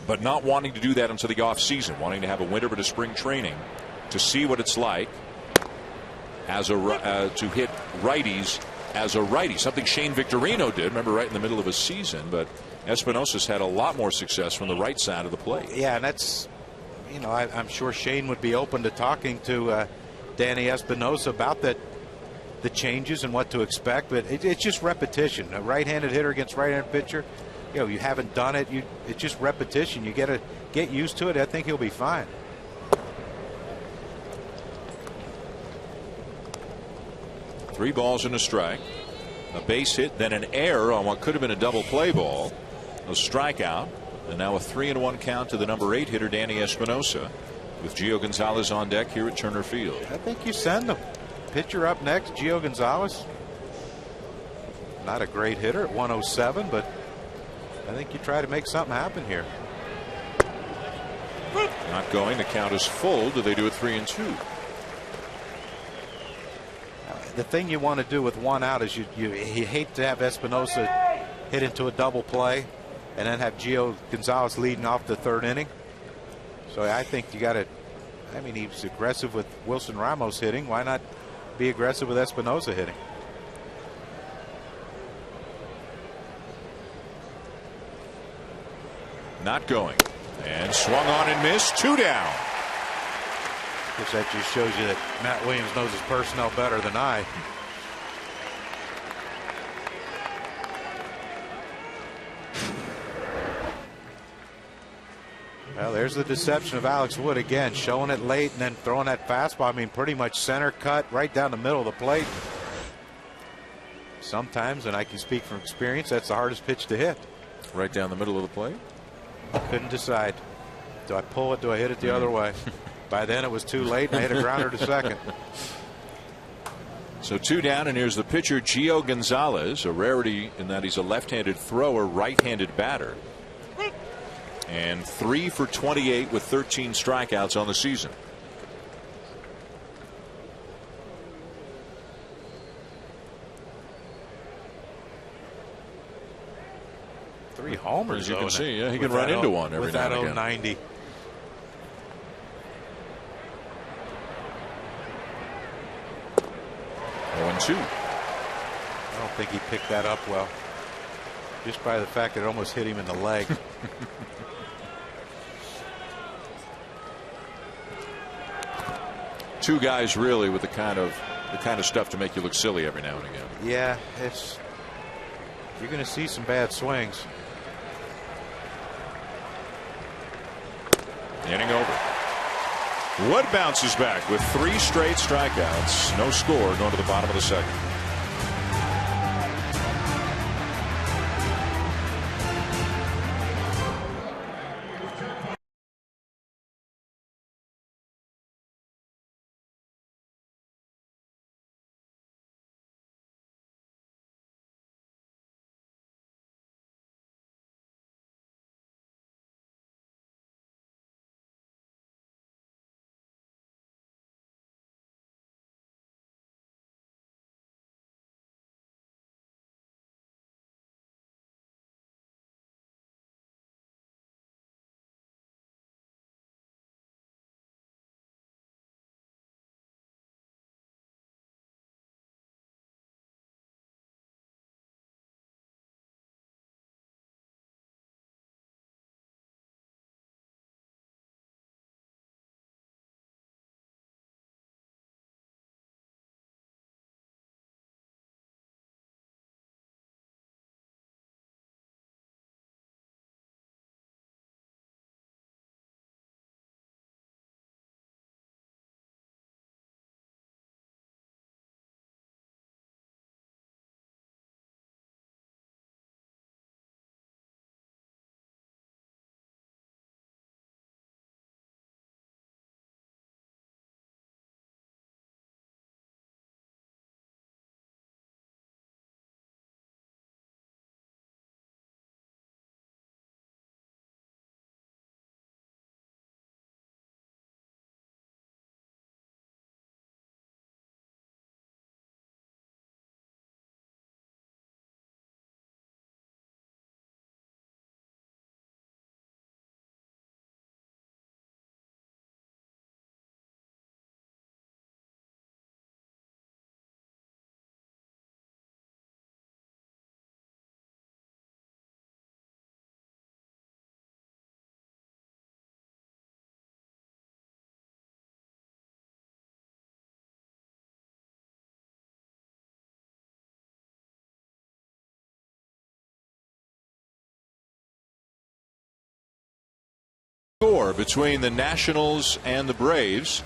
but not wanting to do that until the offseason, wanting to have a winter but a spring training to see what it's like as to hit righties as a righty, something Shane Victorino did, remember, right in the middle of a season. But Espinosa's had a lot more success from the right side of the plate.
Yeah, and that's, I'm sure Shane would be open to talking to Danny Espinosa about the changes and what to expect, but it's just repetition. A right-handed hitter against right-handed pitcher, you haven't done it. It's just repetition. You got to get used to it. I think he'll be fine.
Three balls and a strike, a base hit, then an error on what could have been a double play ball, a strikeout, and now a 3-1 count to the number 8 hitter Danny Espinosa, with Gio Gonzalez on deck here at Turner Field.
I think you send him. Pitcher up next, Gio Gonzalez. Not a great hitter at 107, but I think you try to make something happen here.
Not going. The count is full. Do they do it 3-2?
The thing you want to do with one out is you hate to have Espinosa hit into a double play and then have Gio Gonzalez leading off the third inning. So I think you got to, he was aggressive with Wilson Ramos hitting. Why not be aggressive with Espinosa hitting.
Not going. And swung on and missed. 2 down.
Guess that just shows you that Matt Williams knows his personnel better than I. Well, there's the deception of Alex Wood again, showing it late and then throwing that fastball. I mean, pretty much center cut right down the middle of the plate. Sometimes, and I can speak from experience, that's the hardest pitch to hit.
Right down the middle of the plate?
Couldn't decide. Do I pull it? Do I hit it the other way? By then it was too late, and I hit a grounder to second.
So 2 down, and here's the pitcher, Gio Gonzalez, a rarity in that he's a left-handed thrower, right-handed batter. And 3 for 28 with 13 strikeouts on the season.
Three homers,
as you can see. Yeah, he can run into one every now and again.
90.
Oh, 2.
I don't think he picked that up well. Just by the fact that it almost hit him in the leg.
Two guys really with the kind of stuff to make you look silly every now and again.
Yeah, you're going to see some bad swings.
Inning over. Wood bounces back with 3 straight strikeouts. No score going to the bottom of the second. Score between the Nationals and the Braves.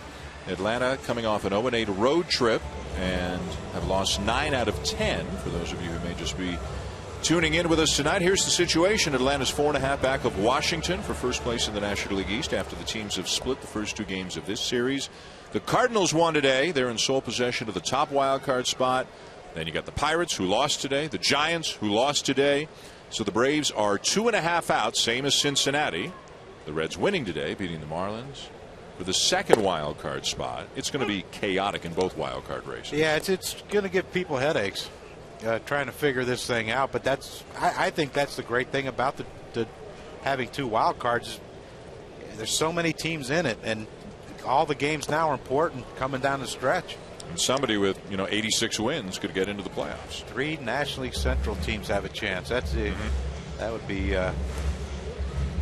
Atlanta coming off an 0-8 road trip and have lost 9 out of 10. For those of you who may just be tuning in with us tonight, here's the situation. Atlanta's 4.5 back of Washington for first place in the National League East after the teams have split the first 2 games of this series. The Cardinals won today. They're in sole possession of the top wild card spot. Then you got the Pirates, who lost today, the Giants, who lost today. So the Braves are 2.5 out, same as Cincinnati. The Reds winning today, beating the Marlins for the second wild card spot. It's going to be chaotic in both wild card races.
Yeah, it's going to give people headaches trying to figure this thing out. But I think that's the great thing about the having 2 wild cards. There's so many teams in it, and all the games now are important coming down the stretch.
And somebody with 86 wins could get into the playoffs.
3 National League Central teams have a chance. That would be an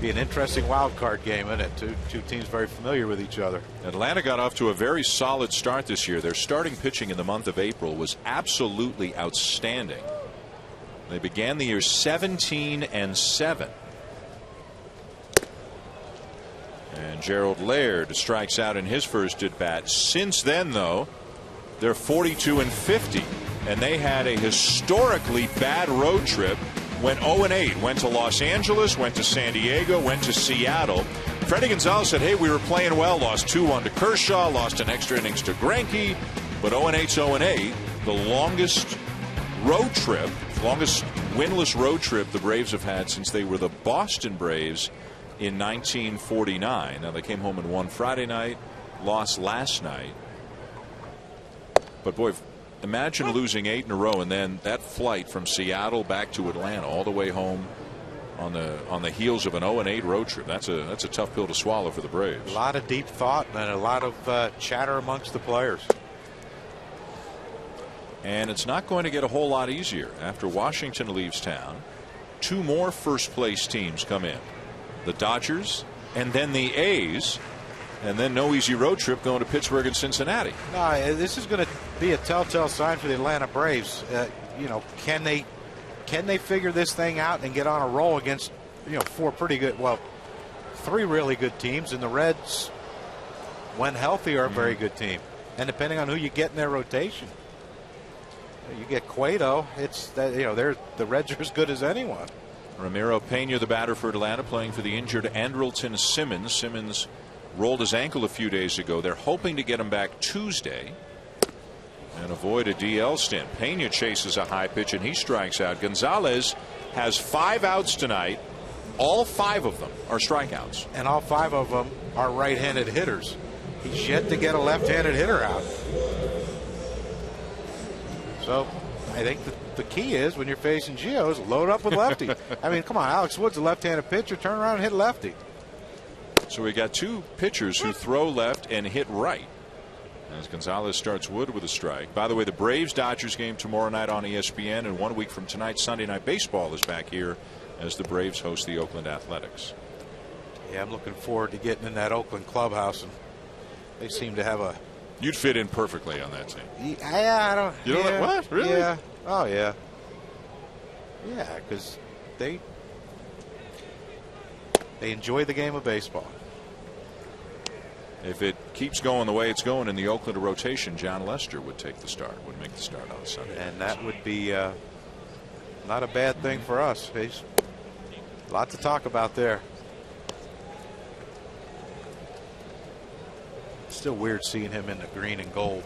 interesting wild card game, isn't it? Two teams very familiar with each other.
Atlanta got off to a very solid start this year. Their starting pitching in the month of April was absolutely outstanding. They began the year 17-7. And Gerald Laird strikes out in his first at bat. Since then, though, they're 42-50, and they had a historically bad road trip. Went 0-8, went to Los Angeles, went to San Diego, went to Seattle. Freddie Gonzalez said, hey, we were playing well, lost 2-1 to Kershaw, lost an extra innings to Greinke, but 0-8's 0-8, the longest road trip, longest winless road trip the Braves have had since they were the Boston Braves in 1949. Now, they came home and won Friday night, lost last night. But, boy, imagine losing 8 in a row and then that flight from Seattle back to Atlanta all the way home on the heels of an 0-8 road trip. That's a tough pill to swallow for the Braves. A
lot of deep thought and a lot of chatter amongst the players.
And it's not going to get a whole lot easier. After Washington leaves town, 2 more first-place teams come in. The Dodgers and then the A's. And then no easy road trip going to Pittsburgh and Cincinnati.
No, this is going to be a telltale sign for the Atlanta Braves. Can they figure this thing out and get on a roll against 4 pretty good, 3 really good teams, and the Reds, when healthy, are a very good team. And depending on who you get in their rotation, you get Cueto. The Reds are as good as anyone.
Ramiro Pena, the batter for Atlanta, playing for the injured Andrelton Simmons. Simmons rolled his ankle a few days ago. They're hoping to get him back Tuesday and avoid a DL stint. Pena chases a high pitch and he strikes out. Gonzalez has 5 outs tonight. All 5 of them are strikeouts.
And all 5 of them are right-handed hitters. He's yet to get a left-handed hitter out. So I think the key is when you're facing Geos, load up with lefty. I mean, come on, Alex Wood's a left-handed pitcher. Turn around and hit lefty.
So we got 2 pitchers who throw left and hit right. As Gonzalez starts Wood with a strike. By the way, the Braves-Dodgers game tomorrow night on ESPN, and 1 week from tonight, Sunday Night Baseball is back here as the Braves host the Oakland Athletics.
Yeah, I'm looking forward to getting in that Oakland clubhouse, and they seem to have a.
You'd fit in perfectly on that team.
Yeah, I don't.
You don't what? Really?
Yeah. Oh yeah. Yeah, because they enjoy the game of baseball.
If it keeps going the way it's going in the Oakland rotation, John Lester would make the start on Sunday.
And that would be not a bad thing for us. There's a lot to talk about there. Still weird seeing him in the green and gold,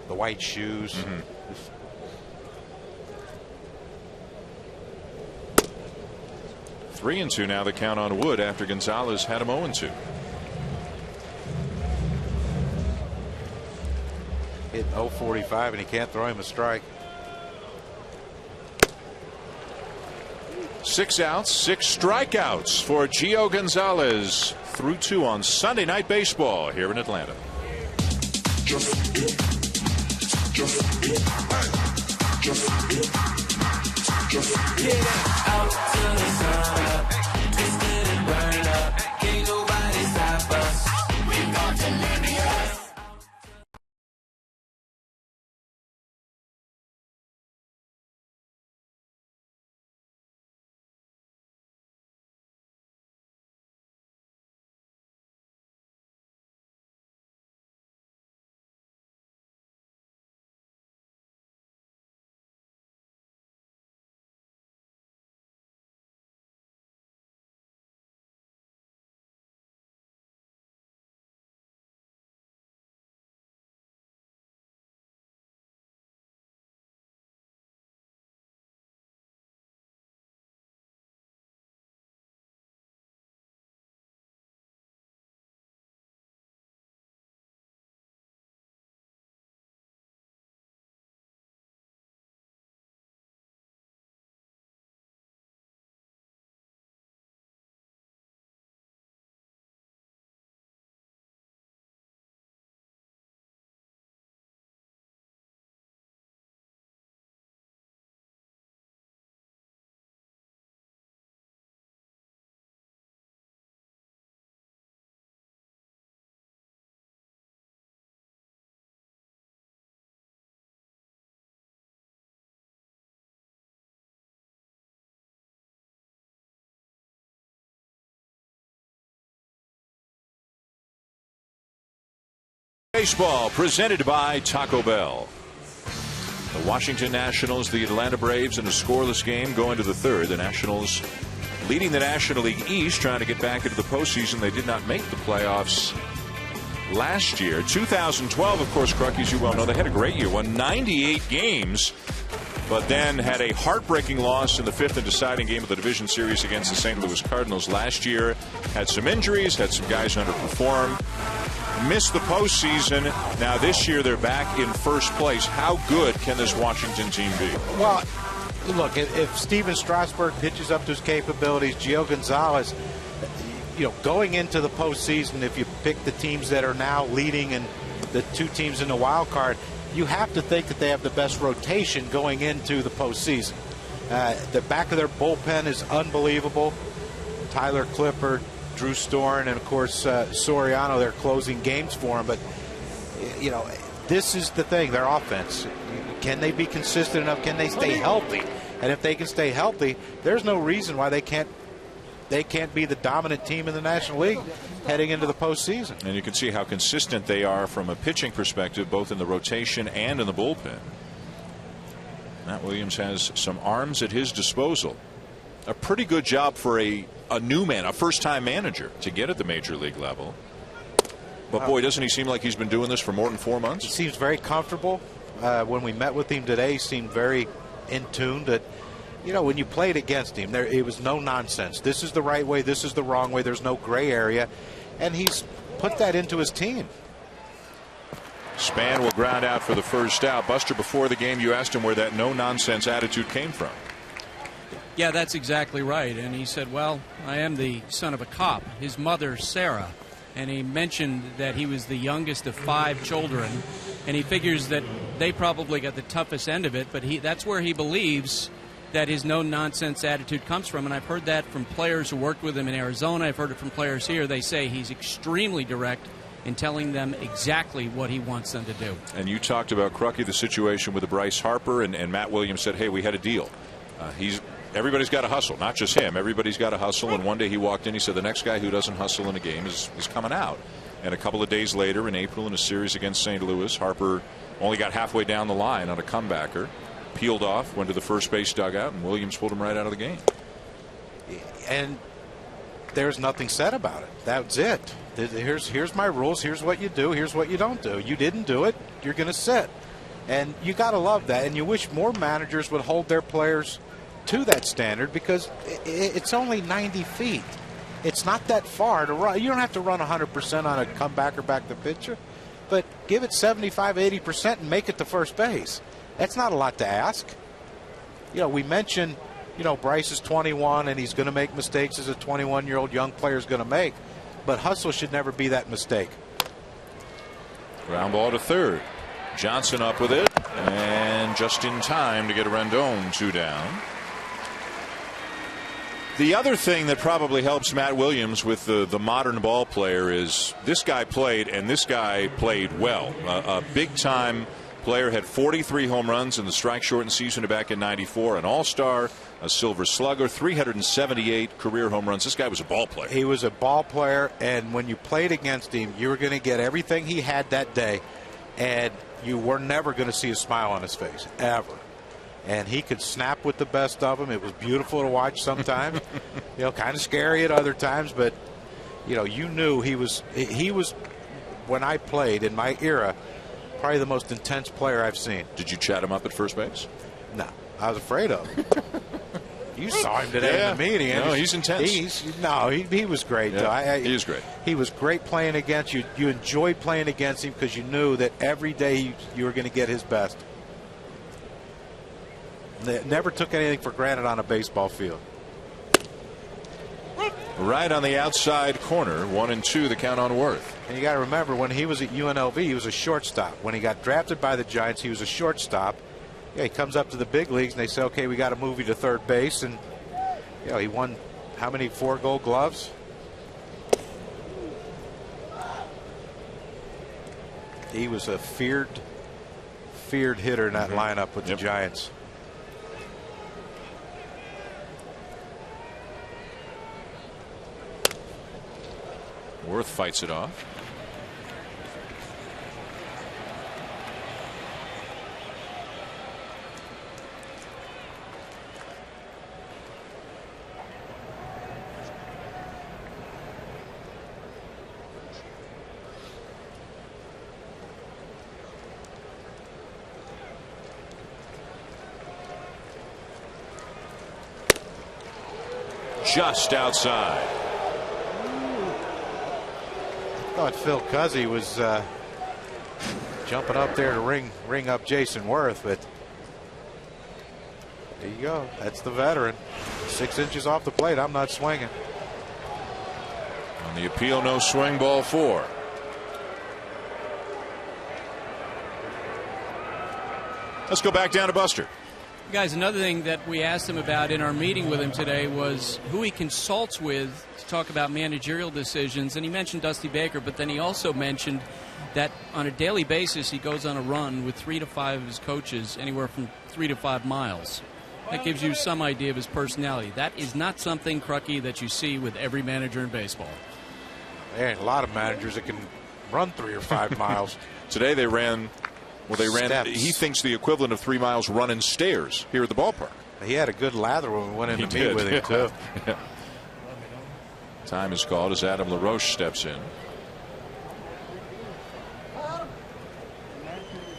the white shoes.
3-2 now the count on Wood after Gonzalez had him 0-2.
Hit 0-45 and he can't throw him a strike.
6 outs, 6 strikeouts for Gio Gonzalez through 2 on Sunday Night Baseball here in Atlanta.
Out to the sun, twisted and burned up. Can't nobody stop us. We've got to live the earth.
Baseball presented by Taco Bell. The Washington Nationals, the Atlanta Braves in a scoreless game going to the third. The Nationals leading the National League East, trying to get back into the postseason. They did not make the playoffs last year. 2012, of course, Rockies, you well know, they had a great year, won 98 games, but then had a heartbreaking loss in the fifth and deciding game of the division series against the St. Louis Cardinals last year. Had some injuries, had some guys underperform, missed the postseason. Now this year they're back in first place. How good can this Washington team be?
Well, look, if Steven Strasburg pitches up to his capabilities, Gio Gonzalez, going into the postseason, if you pick the teams that are now leading and the two teams in the wild card, you have to think that they have the best rotation going into the postseason. The back of their bullpen is unbelievable. Tyler Clippard, Drew Storen, and of course Soriano, they're closing games for him. But this is the thing, their offense. Can they be consistent enough? Can they stay healthy? And if they can stay healthy, there's no reason why they can't be the dominant team in the National League heading into the postseason.
And you can see how consistent they are from a pitching perspective, both in the rotation and in the bullpen. Matt Williams has some arms at his disposal. A pretty good job for a new man, a first-time manager, to get at the major league level. But boy, doesn't he seem like he's been doing this for more than 4 months?
He seems very comfortable. When we met with him today, he seemed very in tune that, when you played against him, it was no nonsense. This is the right way, this is the wrong way. There's no gray area. And he's put that into his team.
Span will ground out for the first out. Buster, before the game, you asked him where that no-nonsense attitude came from.
Yeah, that's exactly right. And he said, well, I am the son of a cop. His mother, Sarah. And he mentioned that he was the youngest of 5 children. And he figures that they probably got the toughest end of it. But that's where he believes that his no-nonsense attitude comes from. And I've heard that from players who worked with him in Arizona. I've heard it from players here. They say he's extremely direct in telling them exactly what he wants them to do.
And you talked about, Crucky, the situation with the Bryce Harper. And Matt Williams said, hey, we had a deal. Everybody's got to hustle, not just him. Everybody's got to hustle. And one day he walked in, he said, the next guy who doesn't hustle in a game is coming out. And a couple of days later, in April, in a series against St. Louis, Harper only got halfway down the line on a comebacker, peeled off, went to the first base dugout, and Williams pulled him right out of the game.
And there's nothing said about it. That's it. Here's my rules. Here's what you do. Here's what you don't do. You didn't do it. You're going to sit. And you got to love that. And you wish more managers would hold their players to that standard, because it's only 90 feet. It's not that far to run. You don't have to run 100% on a comeback or back the pitcher, but give it 75, 80% and make it to first base. That's not a lot to ask. We mentioned, Bryce is 21 and he's going to make mistakes as a 21-year-old young player is going to make, but hustle should never be that mistake.
Ground ball to third. Johnson up with it, and just in time to get a Rendon 2 down. The other thing that probably helps Matt Williams with the modern ball player is this guy played, and this guy played well. A big-time player, had 43 home runs in the strike-shortened season back in '94, an all-star, a Silver Slugger, 378 career home runs. This guy was a ball player.
He was a ball player, and when you played against him, you were going to get everything he had that day, and you were never going to see a smile on his face, ever. And he could snap with the best of them. It was beautiful to watch sometimes. Kind of scary at other times, but you knew he was when I played in my era, probably the most intense player I've seen.
Did you chat him up at first base?
No, I was afraid of him. You saw him today in the meeting.
No, he's intense.
He was great.
Yeah, he was great.
He was great playing against you. You enjoyed playing against him because you knew that every day you were going to get his best. Never took anything for granted on a baseball field.
Right on the outside corner, 1-2 the count on Worth.
And you got to remember, when he was at UNLV, he was a shortstop. When he got drafted by the Giants, he was a shortstop. He comes up to the big leagues and they say, okay, we got to move you to third base. And he won how many 4 Gold Gloves? He was a feared hitter in that lineup with the Giants.
Worth fights it off. just outside.
I thought Phil Cuzzy was jumping up there to ring up Jason Worth, but there you go. That's the veteran. 6 inches off the plate. I'm not swinging.
On the appeal, no swing, ball 4. Let's go back down to Buster.
Guys, another thing that we asked him about in our meeting with him today was who he consults with to talk about managerial decisions. And he mentioned Dusty Baker, but then he also mentioned that on a daily basis he goes on a run with 3 to 5 of his coaches, anywhere from 3 to 5 miles. That gives you some idea of his personality. That is not something, Crucky, that you see with every manager in baseball.
There ain't a lot of managers that can run 3 or 5 miles.
Today they ran. Well, they ran.
Steps.
He thinks the equivalent of 3 miles running stairs here at the ballpark.
He had a good lather when we went in
He
to meet
did.
with him, too.
Yeah. Time is called as Adam LaRoche steps in.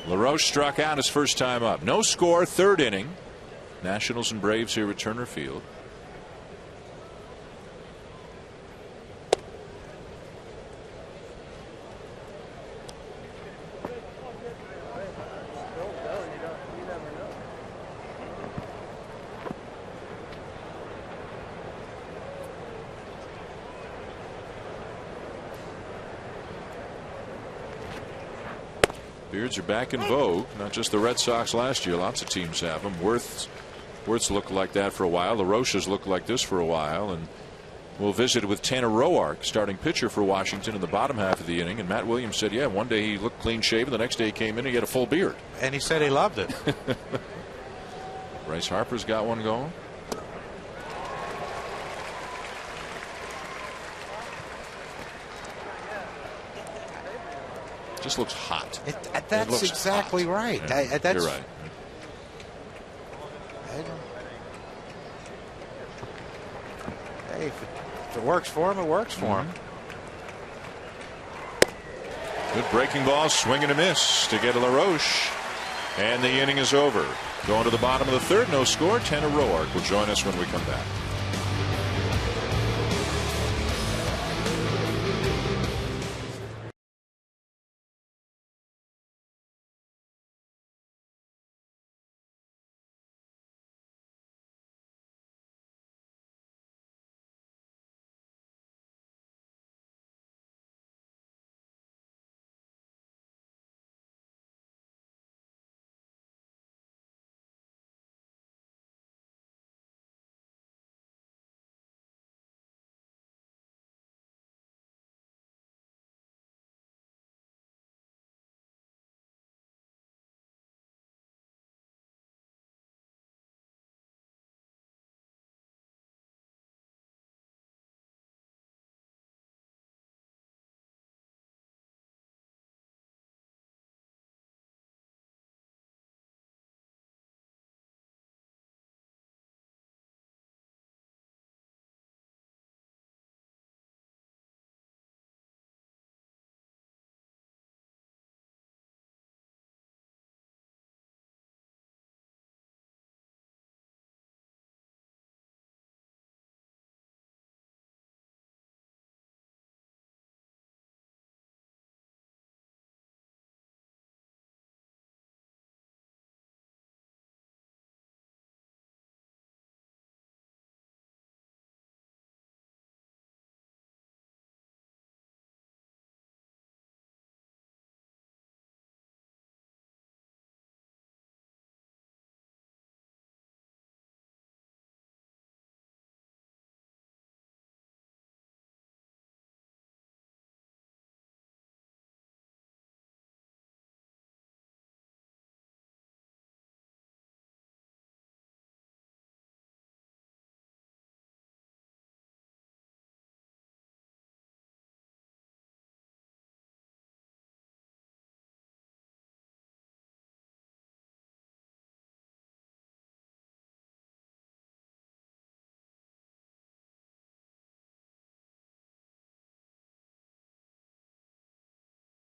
LaRoche struck out his first time up. No score, 3rd inning. Nationals and Braves here at Turner Field. Beards are back in vogue. Not just the Red Sox last year. Lots of teams have them. Worth's looked like that for a while. LaRoche's looked like this for a while. And we'll visit with Tanner Roark, starting pitcher for Washington in the bottom half of the inning. And Matt Williams said, yeah, one day he looked clean shaven. The next day he came in and he had a full beard.
And he said he loved it.
Bryce Harper's got one going. Just looks hot.
That's
looks
exactly
hot.
right.
Yeah,
That's,
you're right.
Hey, if it works for him, it works for him.
Good breaking ball, swing and a miss to get a LaRoche. And the inning is over. Going to the bottom of the 3rd, no score. Tanner Roark will join us when we come back.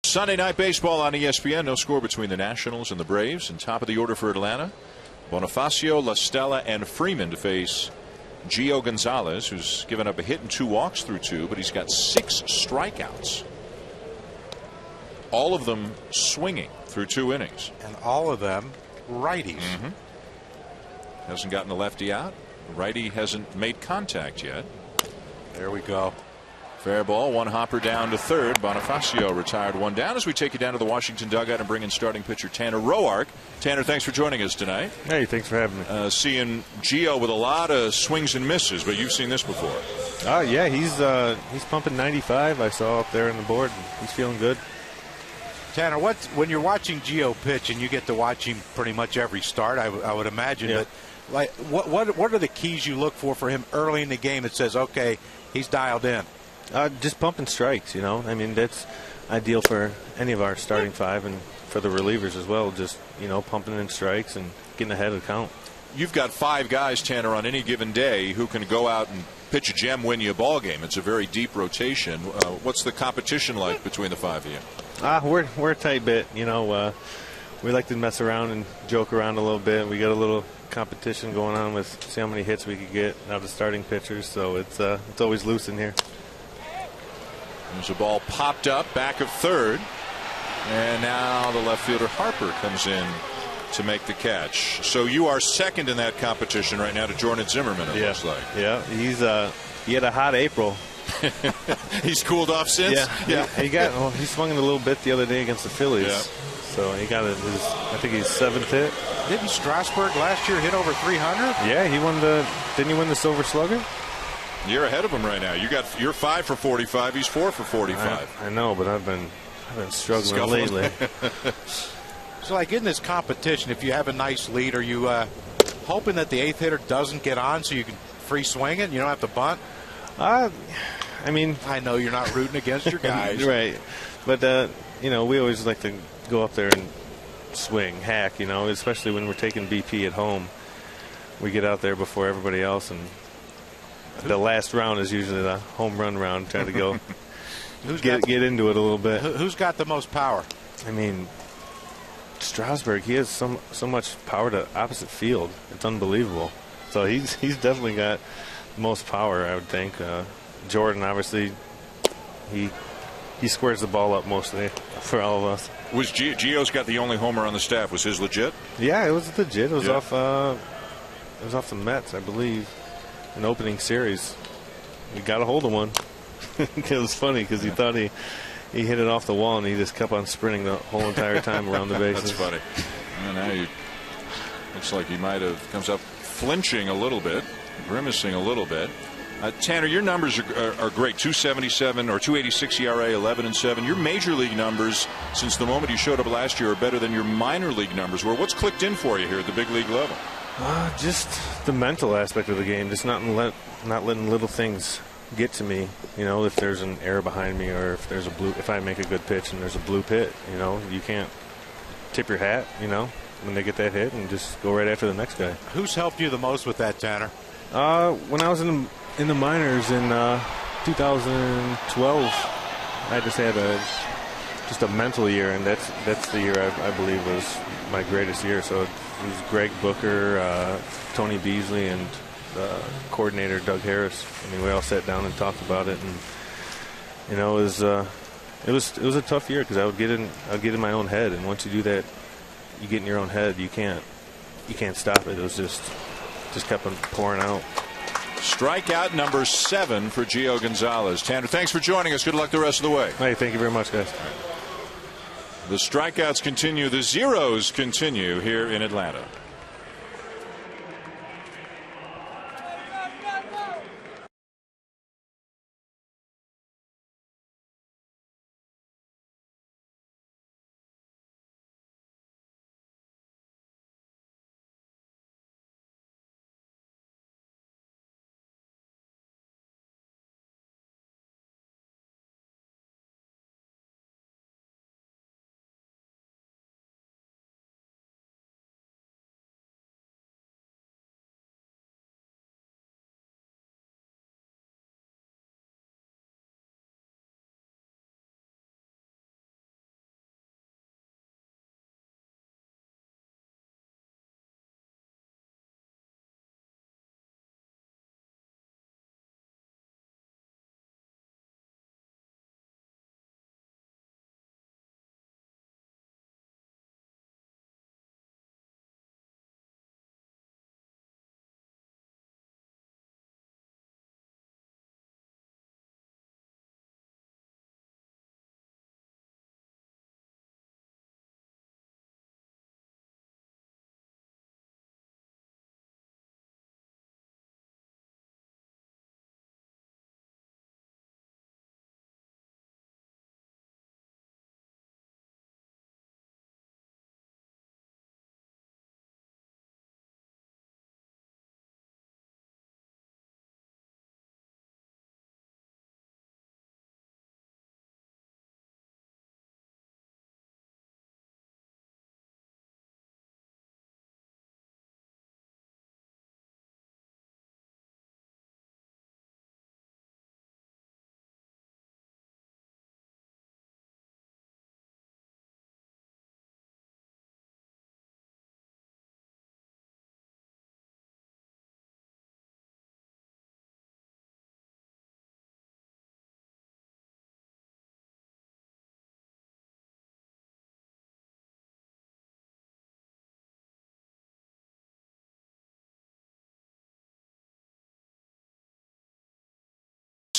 Sunday Night Baseball on ESPN. No score between the Nationals and the Braves. And top of the order for Atlanta, Bonifacio, La Stella, and Freeman to face Gio Gonzalez, who's given up a hit and 2 walks through 2, but he's got 6 strikeouts. All of them swinging through 2 innings.
And all of them righties.
Hasn't gotten a lefty out. The righty hasn't made contact yet.
There we go.
Fair ball, 1 hopper down to third. Bonifacio retired 1 down as we take you down to the Washington dugout and bring in starting pitcher Tanner Roark. Tanner, thanks for joining us tonight.
Hey, thanks for having me.
Seeing Gio with a lot of swings and misses, but you've seen this before.
Yeah, he's pumping 95. I saw up there on the board. He's feeling good.
Tanner, when you're watching Gio pitch, and you get to watch him pretty much every start, I would imagine.
Yeah.
But like, what are the keys you look for him early in the game that says, okay, he's dialed in?
Just pumping strikes, I mean, that's ideal for any of our starting 5 and for the relievers as well. Just, pumping in strikes and getting ahead of the count.
You've got 5 guys, Tanner, on any given day who can go out and pitch a gem, win you a ball game. It's a very deep rotation. What's the competition like between the 5 of you?
We're a tight bit. We like to mess around and joke around a little bit. We got a little competition going on with see how many hits we could get out of starting pitchers. So it's always loose in here.
There's a ball popped up back of third, and now the left fielder Harper comes in to make the catch. So you are second in that competition right now to Jordan Zimmerman, it looks like.
Yeah, he had a hot April.
He's cooled off since.
Yeah. He swung in a little bit the other day against the Phillies.
Yeah.
So he got I think his 7th hit.
Didn't Strasburg last year hit over 300?
Yeah, didn't he win the Silver Slugger?
You're ahead of him right now. You're 5 for 45. He's 4 for 45.
I know, but I've been struggling lately.
So, like in this competition, if you have a nice lead, are you hoping that the 8th hitter doesn't get on so you can free swing it and you don't have to bunt?
I mean,
I know you're not rooting against your guys.
Right. But, we always like to go up there and swing, hack, especially when we're taking BP at home. We get out there before everybody else, and the last round is usually the home run round, trying to go get into it a little bit.
Who's got the most power?
I mean, Strasburg, he has so much power to opposite field. It's unbelievable. So he's definitely got the most power, I would think. Jordan, obviously, he squares the ball up mostly for all of us.
Was Gio's got the only homer on the staff? Was his legit?
Yeah, it was legit. It was off the Mets, I believe. An opening series. He got a hold of one. It was funny because he thought he hit it off the wall and he just kept on sprinting the whole entire time around the bases.
That's funny. And now looks like he might have comes up flinching a little bit, grimacing a little bit. Tanner, your numbers are great. 277 or 286 ERA, 11-7. Your major league numbers since the moment you showed up last year are better than your minor league numbers were. What's clicked in for you here at the big league level?
Just the mental aspect of the game. Just not letting little things get to me. If there's an error behind me, or if I make a good pitch and there's a blue pit, you can't tip your hat, when they get that hit and just go right after the next guy.
Who's helped you the most with that, Tanner?
When I was in the minors in 2012, I just had a mental year, and that's the year I believe was my greatest year. So it was Greg Booker, Tony Beasley, and coordinator Doug Harris. I mean, we all sat down and talked about it, and it was a tough year because I'd get in my own head, and once you do that, you get in your own head. You can't stop it. It was just kept on pouring out.
Strikeout number 7 for Gio Gonzalez. Tanner, thanks for joining us. Good luck the rest of the way.
Hey, thank you very much, guys.
The strikeouts continue. The zeros continue here in Atlanta.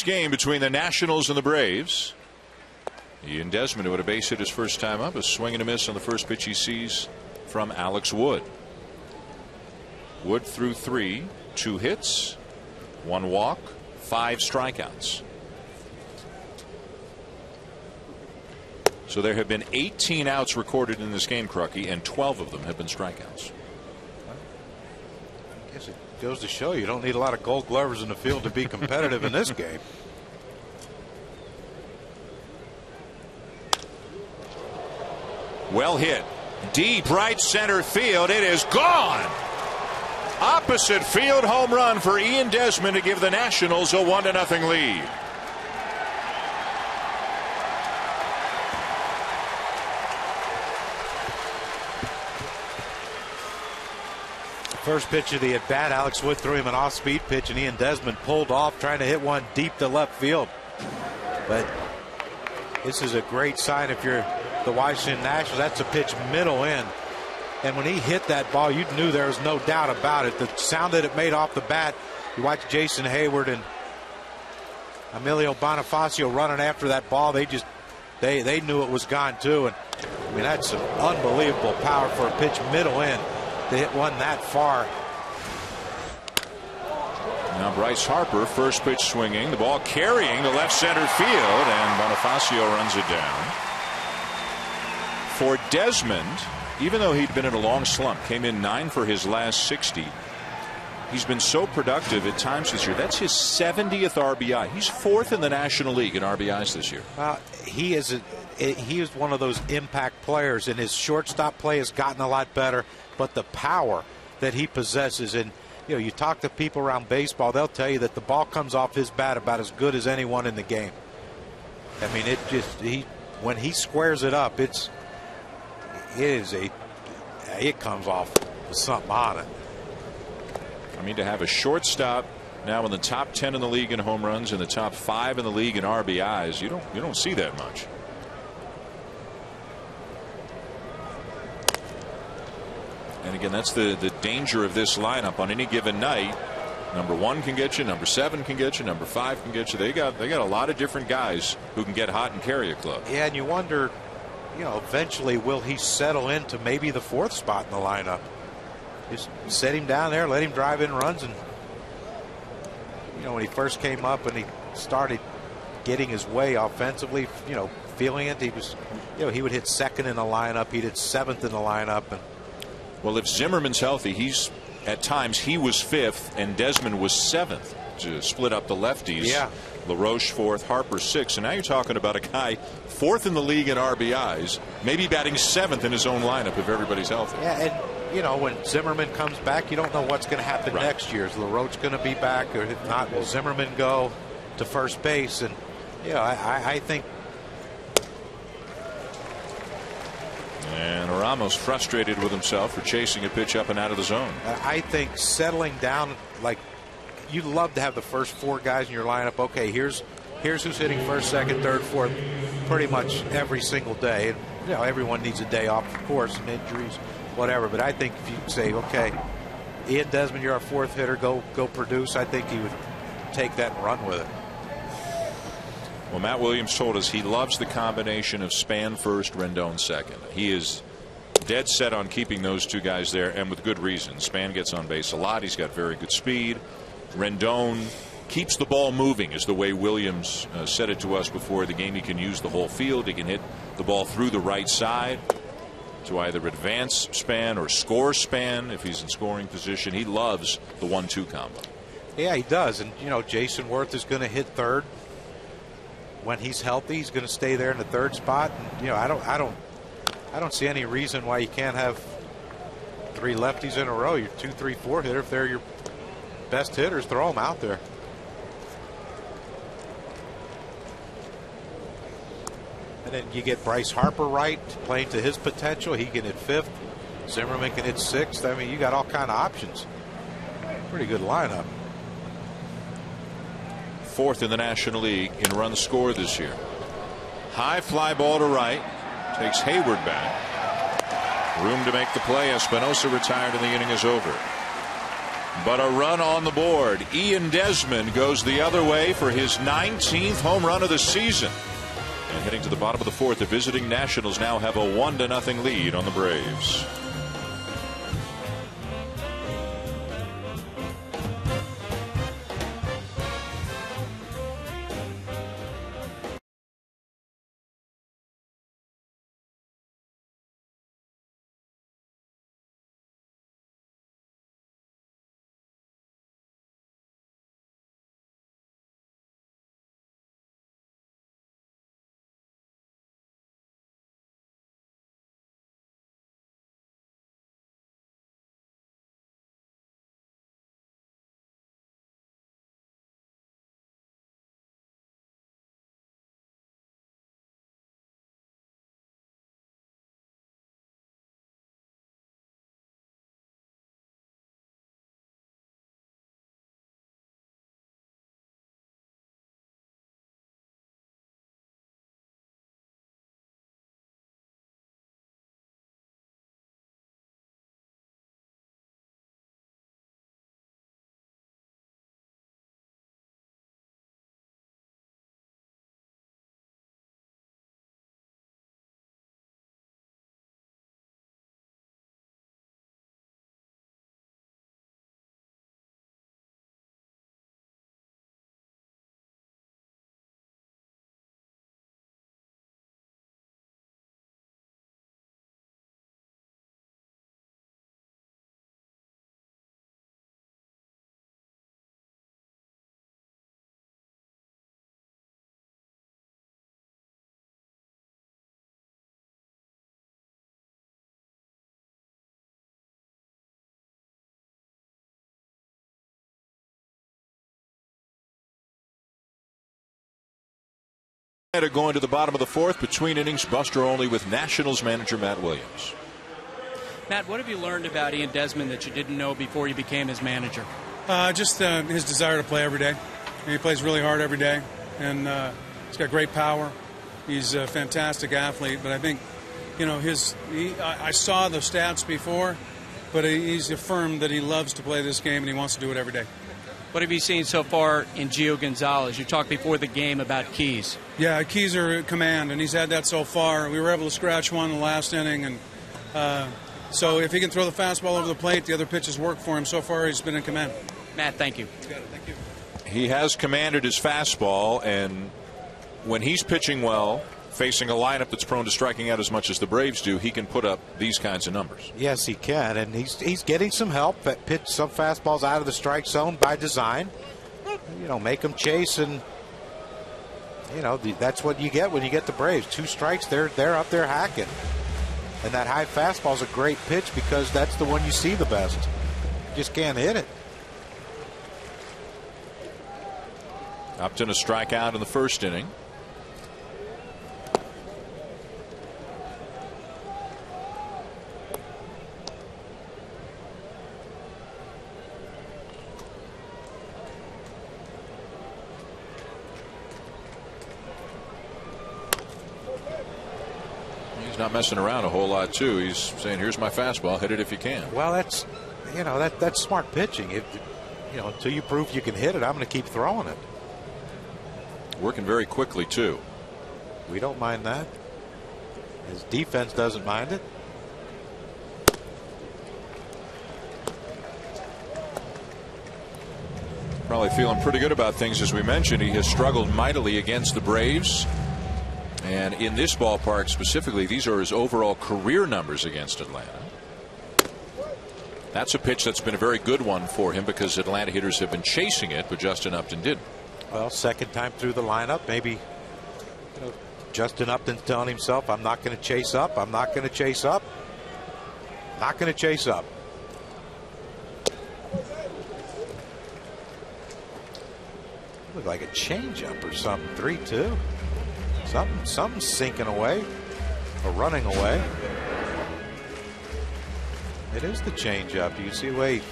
game between the Nationals and the Braves. Ian Desmond, who had a base hit his first time up, a swing and a miss on the first pitch he sees from Alex Wood. Wood threw 3, 2 hits, 1 walk, 5 strikeouts. So there have been 18 outs recorded in this game, Crucky, and 12 of them have been strikeouts.
I guess it goes to show you don't need a lot of gold glovers in the field to be competitive in this game.
Well hit. Deep right center field. It is gone. Opposite field home run for Ian Desmond to give the Nationals a 1-0 lead.
First pitch of the at-bat, Alex Wood threw him an off-speed pitch, and Ian Desmond pulled off trying to hit one deep to left field. But this is a great sign if you're the Washington Nationals. That's a pitch middle in. And when he hit that ball, you knew there was no doubt about it. The sound that it made off the bat, you watch Jason Hayward and Emilio Bonifacio running after that ball. They knew it was gone too. And I mean, that's some unbelievable power for a pitch middle in to hit one that far.
Now Bryce Harper, first pitch swinging, the ball carrying the left center field, and Bonifacio runs it down. For Desmond, even though he'd been in a long slump, came in 9 for his last 60. He's been so productive at times this year. That's his 70th RBI. He's 4th in the National League in RBIs this year.
He is one of those impact players, and his shortstop play has gotten a lot better. But the power that he possesses, and you talk to people around baseball, they'll tell you that the ball comes off his bat about as good as anyone in the game. I mean, when he squares it up, it comes off with something on it.
I mean, to have a shortstop now in the top 10 in the league in home runs and the top 5 in the league in RBIs, you don't see that much. And again, that's the danger of this lineup on any given night. Number 1 can get you, number 7 can get you, number 5 can get you. They got a lot of different guys who can get hot and carry a club.
Yeah, and you wonder, eventually will he settle into maybe the 4th spot in the lineup? Just set him down there, let him drive in runs, and when he first came up and he started getting his way offensively, feeling it, he was, he would hit 2nd in the lineup, he'd hit 7th in the lineup, and
well, if Zimmerman's healthy, at times he was 5th and Desmond was 7th to split up the lefties.
Yeah.
LaRoche 4th, Harper 6th, and now you're talking about a guy 4th in the league in RBIs, maybe batting 7th in his own lineup if everybody's healthy.
Yeah, and when Zimmerman comes back, you don't know what's going to happen next year. Is LaRoche going to be back, or if not, will Zimmerman go to first base? And I think.
And Ramos frustrated with himself for chasing a pitch up and out of the zone.
I think settling down, like, you'd love to have the first 4 guys in your lineup. Okay, here's who's hitting first, second, third, fourth, pretty much every single day. And, everyone needs a day off, of course, and injuries, whatever. But I think if you say, okay, Ian Desmond, you're our 4th hitter, go produce, I think he would take that and run with it.
Well, Matt Williams told us he loves the combination of Span first, Rendon second. He is dead set on keeping those 2 guys there, and with good reason. Span gets on base a lot. He's got very good speed. Rendon keeps the ball moving, is the way Williams said it to us before the game. He can use the whole field. He can hit the ball through the right side to either advance Span or score Span if he's in scoring position. He loves the 1-2 combo.
Yeah, he does. And, Jason Worth is going to hit third. When he's healthy, he's going to stay there in the 3rd spot. And, I don't see any reason why you can't have 3 lefties in a row. Your 2, 3, 4 hitter. If they're your best hitters, throw them out there. And then you get Bryce Harper playing to his potential. He can hit 5th. Zimmerman can hit 6th. I mean, you got all kind of options. Pretty good lineup.
4th in the National League in runs scored this year. High fly ball to right. Takes Hayward back. Room to make the play. Espinosa retired and the inning is over. but a run on the board. Ian Desmond goes the other way for his 19th home run of the season. And heading to the bottom of the fourth, the visiting Nationals now have a 1-0 lead on the Braves. Going to the bottom of the fourth, between innings, Buster Olney with Nationals manager Matt Williams.
Matt, what have you learned about Ian Desmond that you didn't know before you became his manager?
Just his desire to play every day. He plays really hard every day, and he's got great power. He's a fantastic athlete, but I think, you know, I saw the stats before, but he's affirmed that he loves to play this game and he wants to do it every day.
What have you seen so far in Gio Gonzalez? You talked before the game about keys.
Yeah, keys are command, and he's had that so far. We were able to scratch one in the last inning, and so if he can throw the fastball over the plate, the other pitches work for him. So far, he's been in command.
Matt, thank you.
You got it. Thank you.
He has commanded his fastball, and when he's pitching well, facing a lineup that's prone to striking out as much as the Braves do, he can put up these kinds of numbers.
Yes, he can, and he's getting some help. That pitch some fastballs out of the strike zone by design. You know, make them chase, and you know that's what you get when you get the Braves. 2 strikes, they're up there hacking, and that high fastball is a great pitch because that's the one you see the best. You just can't hit it.
Upton a strikeout in the first inning. He's not messing around a whole lot too. He's saying, here's my fastball, hit it if you can.
Well, that's, you know, that's smart pitching. You know, until you prove you can hit it, I'm going to keep throwing it.
Working very quickly too.
We don't mind that. His defense doesn't mind it.
Probably feeling pretty good about things. As we mentioned, he has struggled mightily against the Braves. And in this ballpark specifically, these are his overall career numbers against Atlanta. That's a pitch that's been a very good one for him because Atlanta hitters have been chasing it, but Justin Upton didn't.
Well, second time through the lineup, maybe, you know, Justin Upton's telling himself, I'm not going to chase up. I'm not going to chase up. Not going to chase up. Look like a changeup or something. 3-2. Something's sinking away or running away. It is the changeup. You see the way he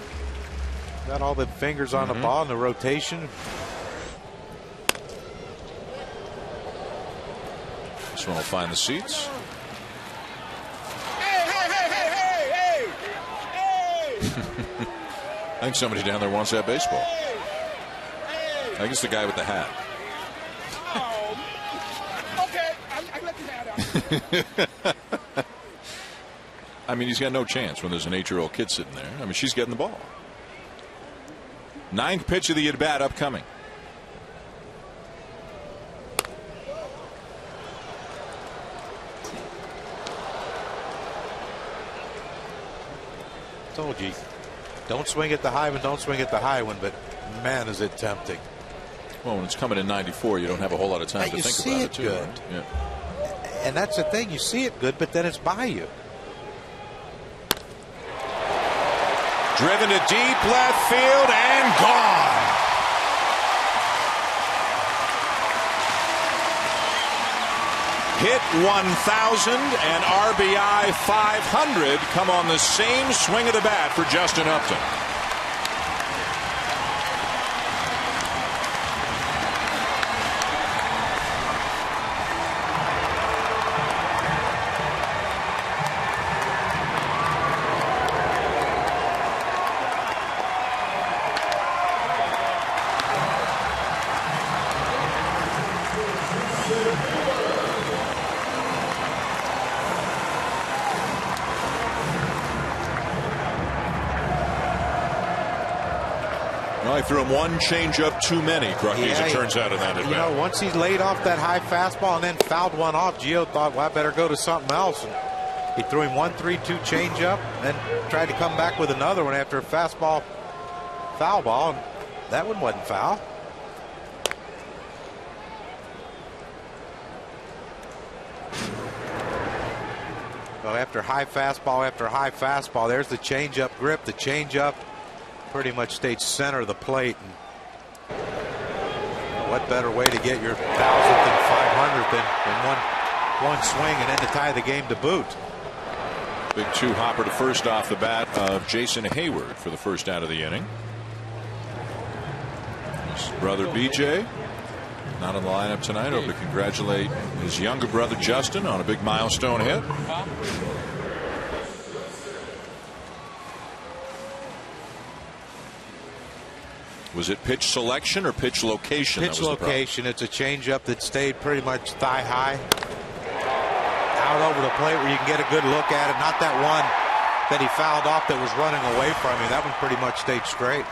got all the fingers on the ball in the rotation.
This one will find the seats. I think somebody down there wants that baseball. I think it's the guy with the hat.
Okay, I let you have that.
I mean, he's got no chance when there's an 8-year-old kid sitting there. I mean, she's getting the ball. 9th pitch of the at-bat upcoming.
Told you, don't swing at the high one, don't swing at the high one, but man, is it tempting.
Well, when it's coming in 94, you don't have a whole lot of time to think about it, too.
Good.
Right? Yeah.
And that's the thing, you see it good, but then it's by you.
Driven to deep left field and gone. Hit 1,000 and RBI 500 come on the same swing of the bat for Justin Upton. Threw him one changeup too many, Rockies, it turns out in that at bat.
Once he laid off that high fastball and then fouled one off, Gio thought, well, I better go to something else. And he threw him 1-3-2 changeup and then tried to come back with another one after a fastball foul ball. And that one wasn't foul. Well, after high fastball, there's the changeup grip, the changeup. Pretty much stayed center of the plate. And what better way to get your 1,000th and 500th than one swing and then to tie the game to boot.
Big 2-hopper to first off the bat of Jason Hayward for the first out of the inning. His brother BJ not in the lineup tonight. Hope to congratulate his younger brother Justin on a big milestone hit. Was it pitch selection or pitch location?
Pitch location. It's a changeup that stayed pretty much thigh high. Out over the plate where you can get a good look at it. Not that one that he fouled off that was running away from him. That one pretty much stayed straight.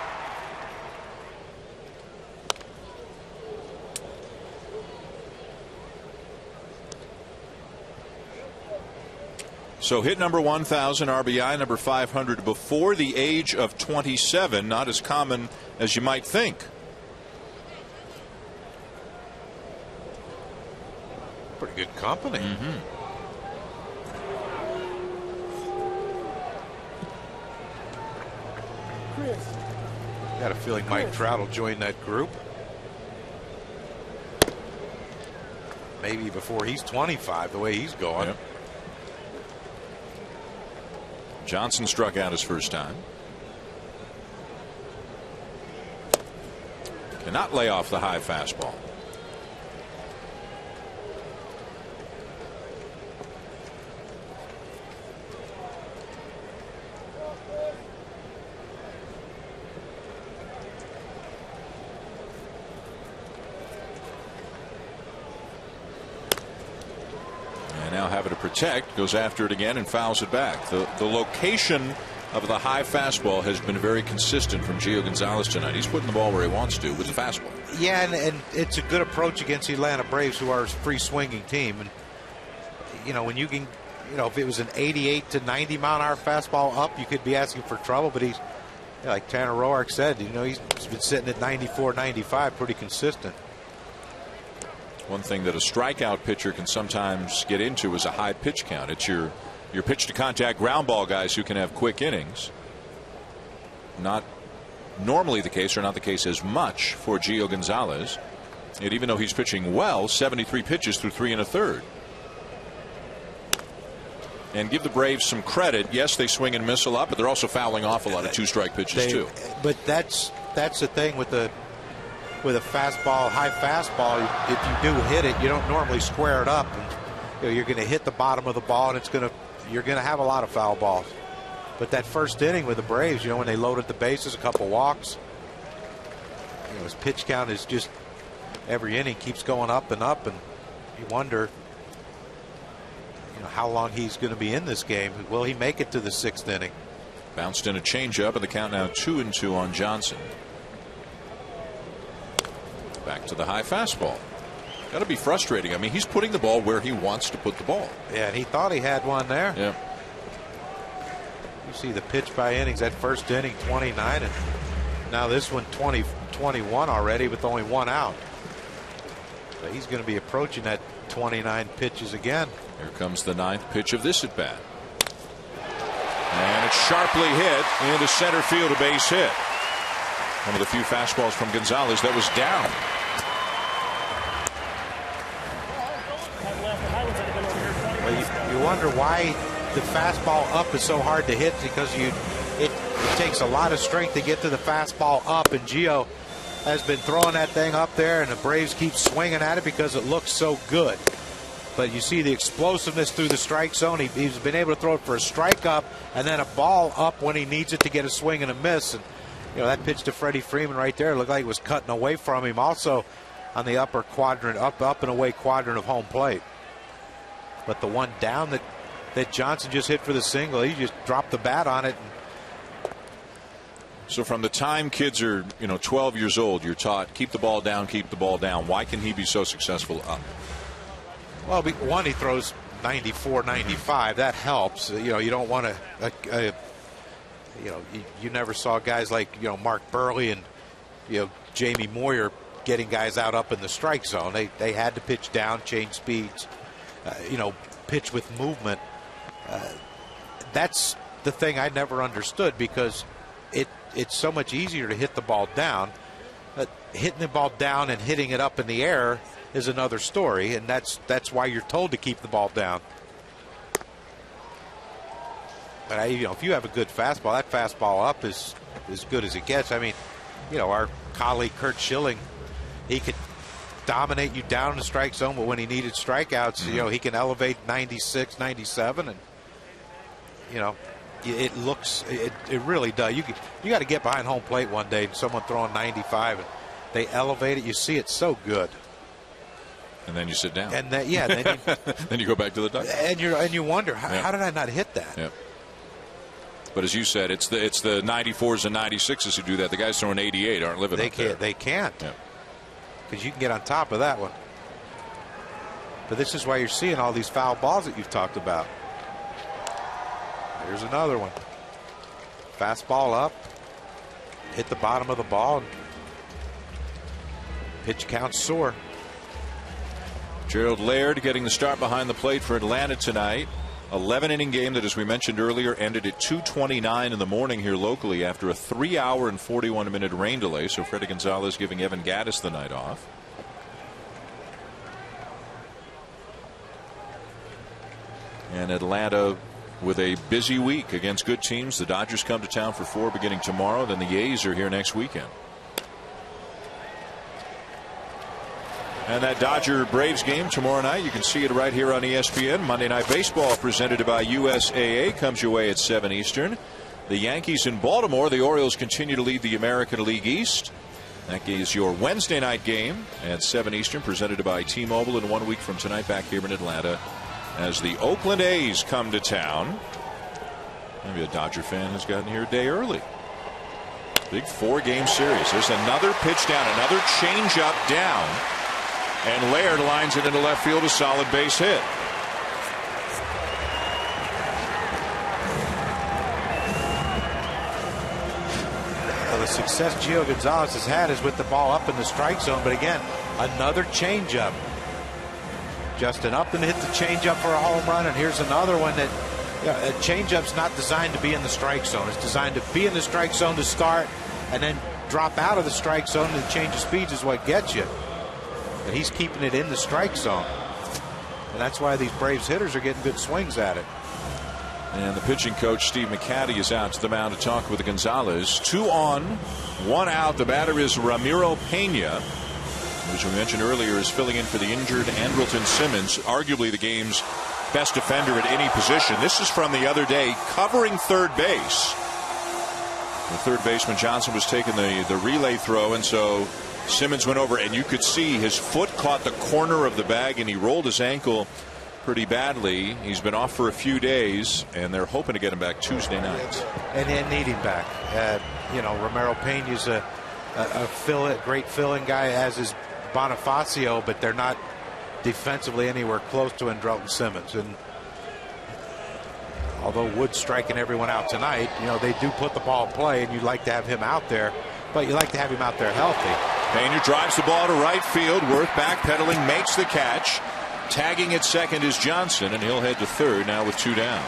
So hit number 1,000, RBI number 500 before the age of 27. Not as common as you might think.
Pretty good company. Got a feeling Mike Trout will join that group. Maybe before he's 25, the way he's going.
Yep. Johnson struck out his first time. Cannot lay off the high fastball. Now having to protect, goes after it again and fouls it back. The location of the high fastball has been very consistent from Gio Gonzalez tonight. He's putting the ball where he wants to with the fastball.
Yeah, and it's a good approach against the Atlanta Braves, who are a free swinging team. And when you can, if it was an 88 to 90 mile an hour fastball up, you could be asking for trouble. But he's, like Tanner Roark said, he's been sitting at 94, 95, pretty consistent.
One thing that a strikeout pitcher can sometimes get into is a high pitch count. It's your pitch to contact ground ball guys who can have quick innings. Not normally the case, or not the case as much for Gio Gonzalez. And even though he's pitching well, 73 pitches through 3 1/3. And give the Braves some credit. Yes, they swing and miss a lot, but they're also fouling off a lot of 2-strike pitches too.
But that's the thing with a fastball, high fastball. If you do hit it, you don't normally square it up, and you're going to hit the bottom of the ball, and you're going to have a lot of foul balls. But that first inning with the Braves, when they loaded the bases, a couple walks, his pitch count is just every inning keeps going up, and you wonder, how long he's going to be in this game. Will he make it to the 6th inning?
Bounced in a changeup, and the count now 2-2 on Johnson. Back to the high fastball. Got to be frustrating. I mean, he's putting the ball where he wants to put the ball.
Yeah, and he thought he had one there.
Yeah.
You see the pitch by innings. That first inning, 29, and now this one, 21 already with only 1 out. So he's going to be approaching that 29 pitches again.
Here comes the 9th pitch of this at bat. And it's sharply hit into center field, a base hit. One of the few fastballs from Gonzalez that was down.
Well, you wonder why the fastball up is so hard to hit, because it takes a lot of strength to get to the fastball up, and Gio has been throwing that thing up there, and the Braves keep swinging at it because it looks so good. But you see the explosiveness through the strike zone. He's been able to throw it for a strike up and then a ball up when he needs it to get a swing and a miss. And that pitch to Freddie Freeman right there looked like it was cutting away from him, also on the upper quadrant, up and away quadrant of home plate. But the one down that Johnson just hit for the single, he just dropped the bat on it.
So from the time kids are 12 years old, you're taught keep the ball down, keep the ball down. Why can he be so successful up?
Well, one, he throws 94, 95. That helps. You don't want to. You never saw guys like Mark Burley and Jamie Moyer getting guys out up in the strike zone. They had to pitch down, change speeds, pitch with movement. That's the thing I never understood, because it's so much easier to hit the ball down. Hitting the ball down and hitting it up in the air is another story, and that's why you're told to keep the ball down. But if you have a good fastball, that fastball up is as good as it gets. I mean, our colleague Kurt Schilling, he could dominate you down in the strike zone, but when he needed strikeouts, he can elevate 96, 97, and it really does. You got to get behind home plate one day, someone throwing 95, and they elevate it. You see it so good.
And then you sit down.
And then
then you go back to the dugout.
And you wonder, how did I not hit that?
Yeah. But as you said, it's the 94s and 96s who do that. The guys throwing 88 aren't living up there.
They can't.
Yeah.
Because you can get on top of that one. But this is why you're seeing all these foul balls that you've talked about. Here's another one. Fastball up. Hit the bottom of the ball. And pitch count sore.
Gerald Laird getting the start behind the plate for Atlanta tonight. 11-inning game that, as we mentioned earlier, ended at 2:29 in the morning here locally after a 3-hour and 41-minute rain delay. So Freddie Gonzalez giving Evan Gattis the night off. And Atlanta with a busy week against good teams. The Dodgers come to town for 4 beginning tomorrow. Then the A's are here next weekend. And that Dodger-Braves game tomorrow night, you can see it right here on ESPN. Monday Night Baseball presented by USAA comes your way at 7 Eastern. The Yankees in Baltimore. The Orioles continue to lead the American League East. That is your Wednesday night game at 7 Eastern, presented by T-Mobile. And 1 week from tonight, back here in Atlanta, as the Oakland A's come to town. Maybe a Dodger fan has gotten here a day early. Big 4-game series. There's another pitch down, another changeup down. And Laird lines it into left field, a solid base hit.
Well, the success Gio Gonzalez has had is with the ball up in the strike zone. But again, another changeup. Justin Upton hit the changeup for a home run, and here's another one that a changeup's not designed to be in the strike zone. It's designed to be in the strike zone to start, and then drop out of the strike zone, and the change of speeds is what gets you. But he's keeping it in the strike zone. And that's why these Braves hitters are getting good swings at it.
And the pitching coach, Steve McCatty, is out to the mound to talk with Gonzalez. 2 on, 1 out. The batter is Ramiro Pena, who, as we mentioned earlier, is filling in for the injured Andrelton Simmons. Arguably the game's best defender at any position. This is from the other day, covering third base. The third baseman Johnson was taking the relay throw, and so Simmons went over, and you could see his foot caught the corner of the bag, and he rolled his ankle pretty badly. He's been off for a few days, and they're hoping to get him back Tuesday night.
And need him back. Romero Pena's a great filling guy, as is Bonifacio, but they're not defensively anywhere close to Andrelton Simmons. And although Wood's striking everyone out tonight, they do put the ball in play, and you'd like to have him out there, but you like to have him out there healthy.
Pena drives the ball to right field. Worth backpedaling, makes the catch. Tagging at second is Johnson, and he'll head to third now with 2 down.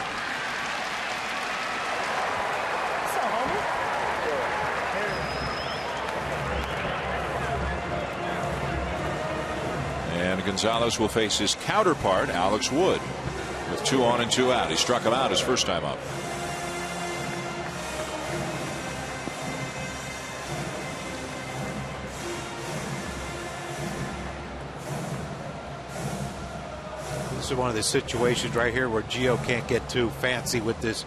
And Gonzalez will face his counterpart, Alex Wood, with 2 on and 2 out. He struck him out his first time up.
This is one of the situations right here where Gio can't get too fancy with this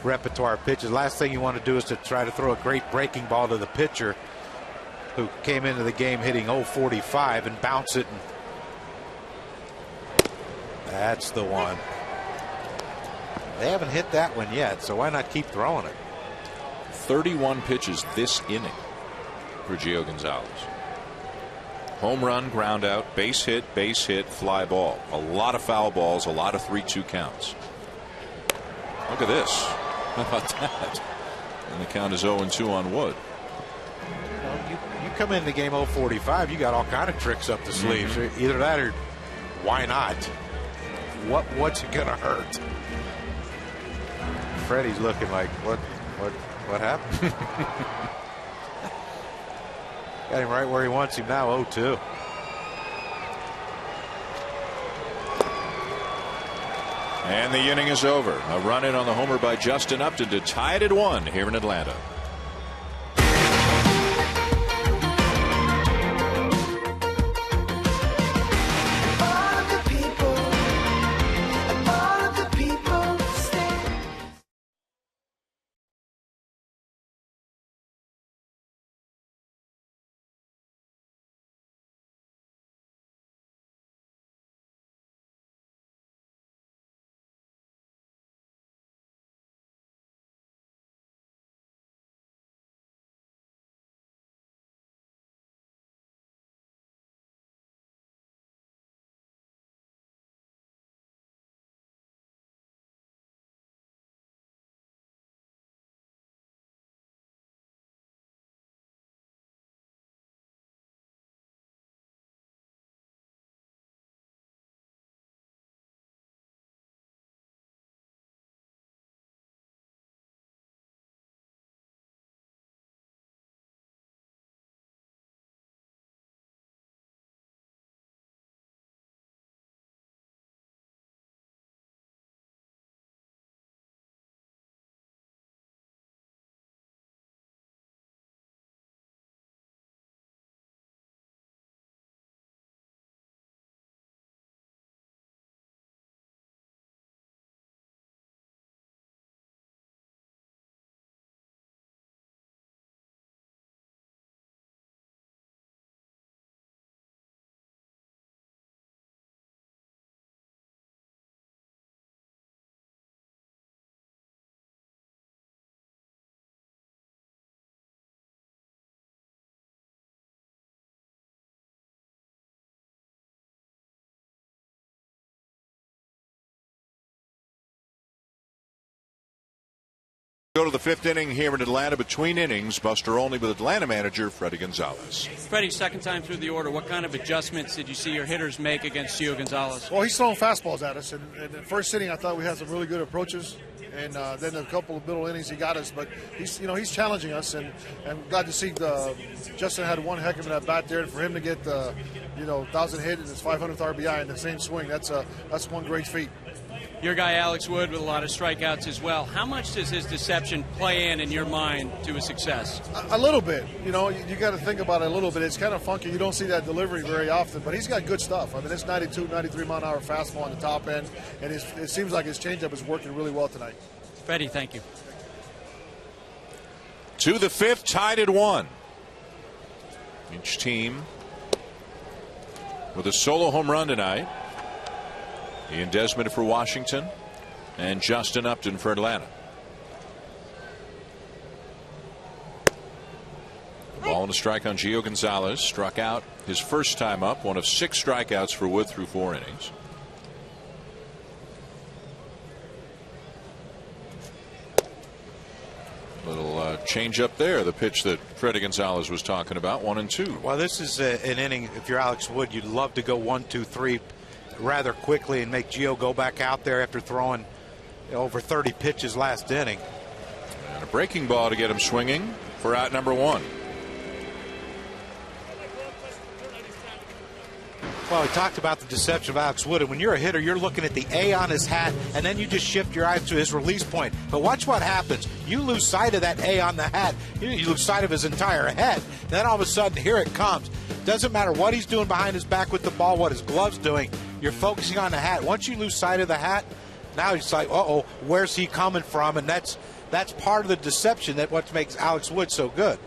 repertoire of pitches. Last thing you want to do is to try to throw a great breaking ball to the pitcher, who came into the game hitting .045, and bounce it. And that's the one. They haven't hit that one yet, so why not keep throwing it?
31 pitches this inning for Gio Gonzalez. Home run, ground out, base hit, fly ball. A lot of foul balls, a lot of 3-2 counts. Look at this. How about that? And the count is 0-2 on Wood.
You come in the game .045, you got all kind of tricks up the sleeves. Either that or why not? What's it gonna hurt? Freddie's looking like, what happened? Got him right where he wants him now, 0-2.
And the inning is over. A run in on the homer by Justin Upton to tie it at 1 here in Atlanta. Go to the 5th inning here in Atlanta. Between innings, Buster Olney with Atlanta manager Freddie Gonzalez.
Freddie, second time through the order, what kind of adjustments did you see your hitters make against Gio Gonzalez?
Well, he's throwing fastballs at us. And in the first inning, I thought we had some really good approaches. And then a couple of middle innings, he got us. But he's challenging us. And glad to see Justin had one heck of an at-bat there. And for him to get 1,000 hit and his 500th RBI in the same swing, that's one great feat.
your guy Alex Wood with a lot of strikeouts as well. How much does his deception play in your mind to his success?
A little bit. You know, you got to think about it a little bit. It's kind of funky. You don't see that delivery very often, but he's got good stuff. I mean, it's 92, 93 mile-an-hour fastball on the top end, and it seems like his changeup is working really well tonight.
Freddie, thank you.
To the fifth, tied at 1. Each team with a solo home run tonight. Ian Desmond for Washington and Justin Upton for Atlanta. Ball and a strike on Gio Gonzalez. Struck out his first time up. One of 6 strikeouts for Wood through 4 innings. Little change up there. The pitch that Freddie Gonzalez was talking about. 1 and 2.
Well, this is an inning. If you're Alex Wood, you'd love to go 1, 2, 3 rather quickly and make Gio go back out there after throwing over 30 pitches last inning.
And a breaking ball to get him swinging for out number 1.
Well, we talked about the deception of Alex Wood, and when you're a hitter, you're looking at the A on his hat, and then you just shift your eyes to his release point. But watch what happens. You lose sight of that A on the hat. You lose sight of his entire head. Then all of a sudden, here it comes. Doesn't matter what he's doing behind his back with the ball, what his glove's doing. You're focusing on the hat. Once you lose sight of the hat, now it's like, uh-oh, where's he coming from? And that's part of the deception that what makes Alex Wood so good.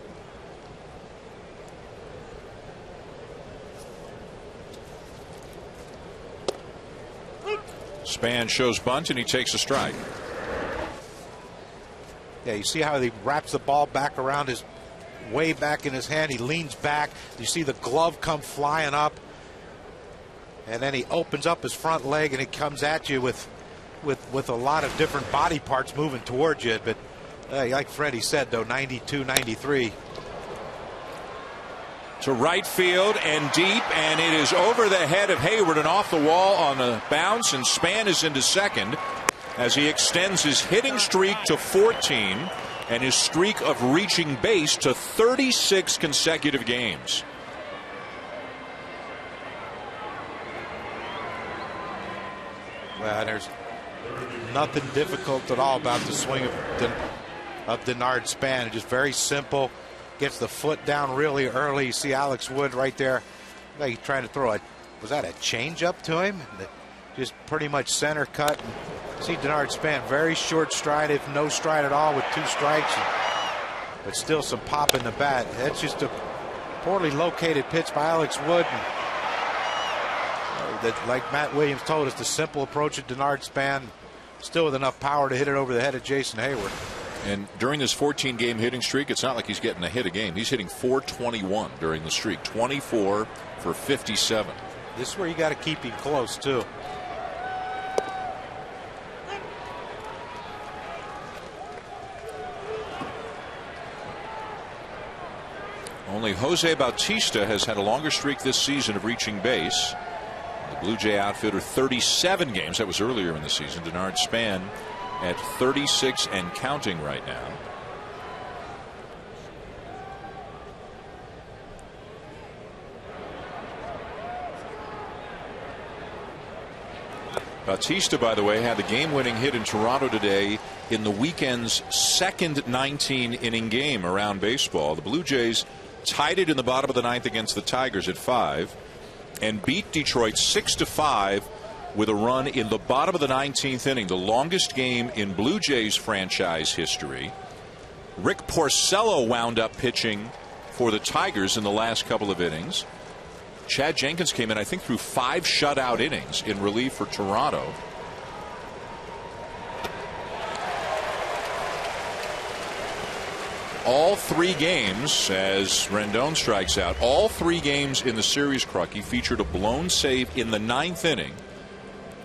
Span shows bunt, and he takes a strike.
Yeah, you see how he wraps the ball back around his way back in his hand. He leans back. You see the glove come flying up. And then he opens up his front leg, and he comes at you with a lot of different body parts moving towards you. But like Freddie said, though, 92, 93.
To right field and deep, and it is over the head of Hayward and off the wall on the bounce, and Span is into second as he extends his hitting streak to 14 and his streak of reaching base to 36 consecutive games.
Well, there's nothing difficult at all about the swing of Denard Span. It's just very simple. Gets the foot down really early. You see Alex Wood right there. Like he's trying to throw was that a changeup to him? Just pretty much center cut. And see Denard Span, very short stride, if no stride at all, with 2 strikes. But still some pop in the bat. That's just a poorly located pitch by Alex Wood. Like Matt Williams told us, the simple approach of Denard Span, still with enough power to hit it over the head of Jason Hayward.
And during this 14-game hitting streak, it's not like he's getting a hit a game. He's hitting .421 during the streak, 24 for 57.
This is where you got to keep him close, too.
Only Jose Bautista has had a longer streak this season of reaching base. The Blue Jay outfielder, 37 games. That was earlier in the season. Denard Span at 36 and counting right now. Bautista, by the way, had the game-winning hit in Toronto today in the weekend's second 19-inning game around baseball. The Blue Jays tied it in the bottom of the 9th against the Tigers at 5 and beat Detroit 6-5 with a run in the bottom of the 19th inning, the longest game in Blue Jays franchise history. Rick Porcello wound up pitching for the Tigers in the last couple of innings. Chad Jenkins came in, I think, through 5 shutout innings in relief for Toronto. All 3 games, as Rendon strikes out, all 3 games in the series, Crucky, featured a blown save in the 9th inning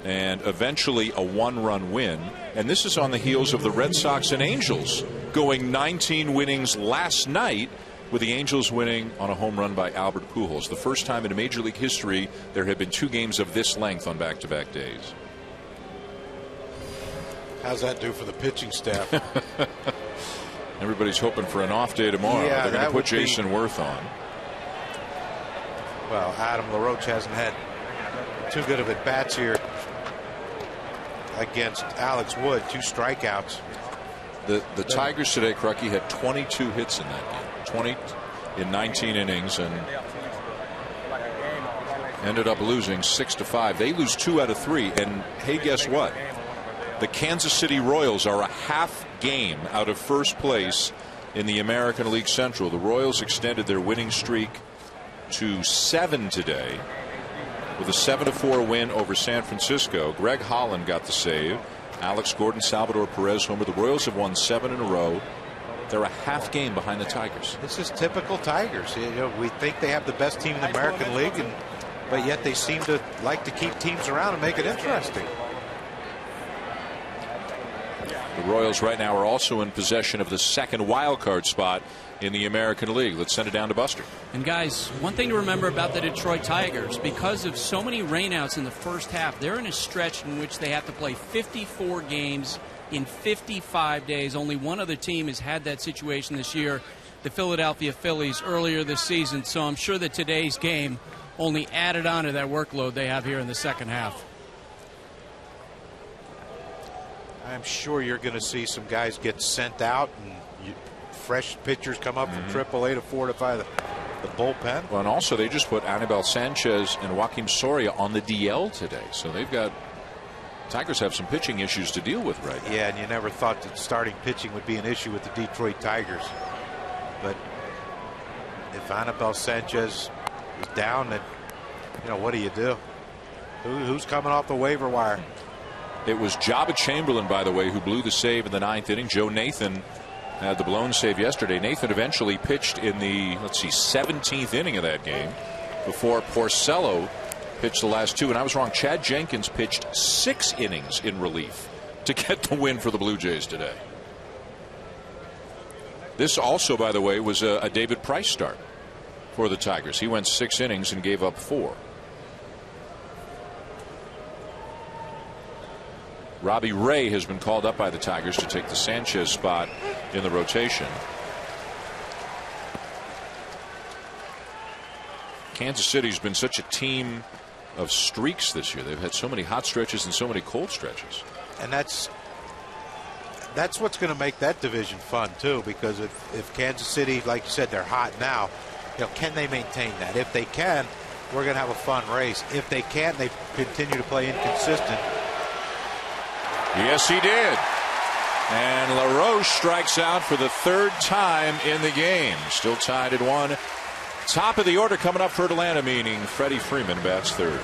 and eventually a 1-run win. And this is on the heels of the Red Sox and Angels going 19 winnings last night, with the Angels winning on a home run by Albert Pujols. The first time in Major League history there have been 2 games of this length on back-to-back days.
How's that do for the pitching staff?
Everybody's hoping for an off day tomorrow.
Yeah,
they're going to put Jason Worth on.
Well, Adam LaRoche hasn't had too good of at-bats here. against Alex Wood, 2 strikeouts.
The Tigers today, Crucky, had 22 hits in that game. 20 in 19 innings, and ended up losing 6-5. They lose 2 out of 3. And hey, guess what? The Kansas City Royals are a half game out of first place in the American League Central. The Royals extended their winning streak to 7 today with a 7-4 win over San Francisco. Greg Holland got the save. Alex Gordon, Salvador Perez homer. The Royals have won 7 in a row. They're a half game behind the Tigers.
This is typical Tigers. We think they have the best team in the American League, but yet they seem to like to keep teams around and make it interesting.
The Royals right now are also in possession of the second wild card spot in the American League. Let's send it down to Buster.
And guys, one thing to remember about the Detroit Tigers, because of so many rainouts in the first half, they're in a stretch in which they have to play 54 games in 55 days. Only one other team has had that situation this year, the Philadelphia Phillies, earlier this season. So I'm sure that today's game only added on to that workload they have here in the second half.
I'm sure you're going to see some guys get sent out and fresh pitchers come up from AAA to fortify the bullpen.
Well, and also they just put Anibal Sanchez and Joaquim Soria on the DL today. So they've got Tigers have some pitching issues to deal with right now.
Yeah, and you never thought that starting pitching would be an issue with the Detroit Tigers. But if Anibal Sanchez is down, then what do you do? Who's coming off the waiver wire?
It was Jabba Chamberlain, by the way, who blew the save in the 9th inning. Joe Nathan had the blown save yesterday. Nathan eventually pitched in the 17th inning of that game before Porcello pitched the last 2. And I was wrong. Chad Jenkins pitched 6 innings in relief to get the win for the Blue Jays today. This also, by the way, was a David Price start for the Tigers. He went 6 innings and gave up 4. Robbie Ray has been called up by the Tigers to take the Sanchez spot in the rotation. Kansas City's been such a team of streaks this year. They've had so many hot stretches and so many cold stretches.
And that's what's going to make that division fun too, because if Kansas City, like you said, they're hot now, can they maintain that? If they can, we're going to have a fun race. If they can't, they continue to play inconsistent.
Yes, he did. And LaRoche strikes out for the 3rd time in the game. Still tied at 1. Top of the order coming up for Atlanta, meaning Freddie Freeman bats 3rd.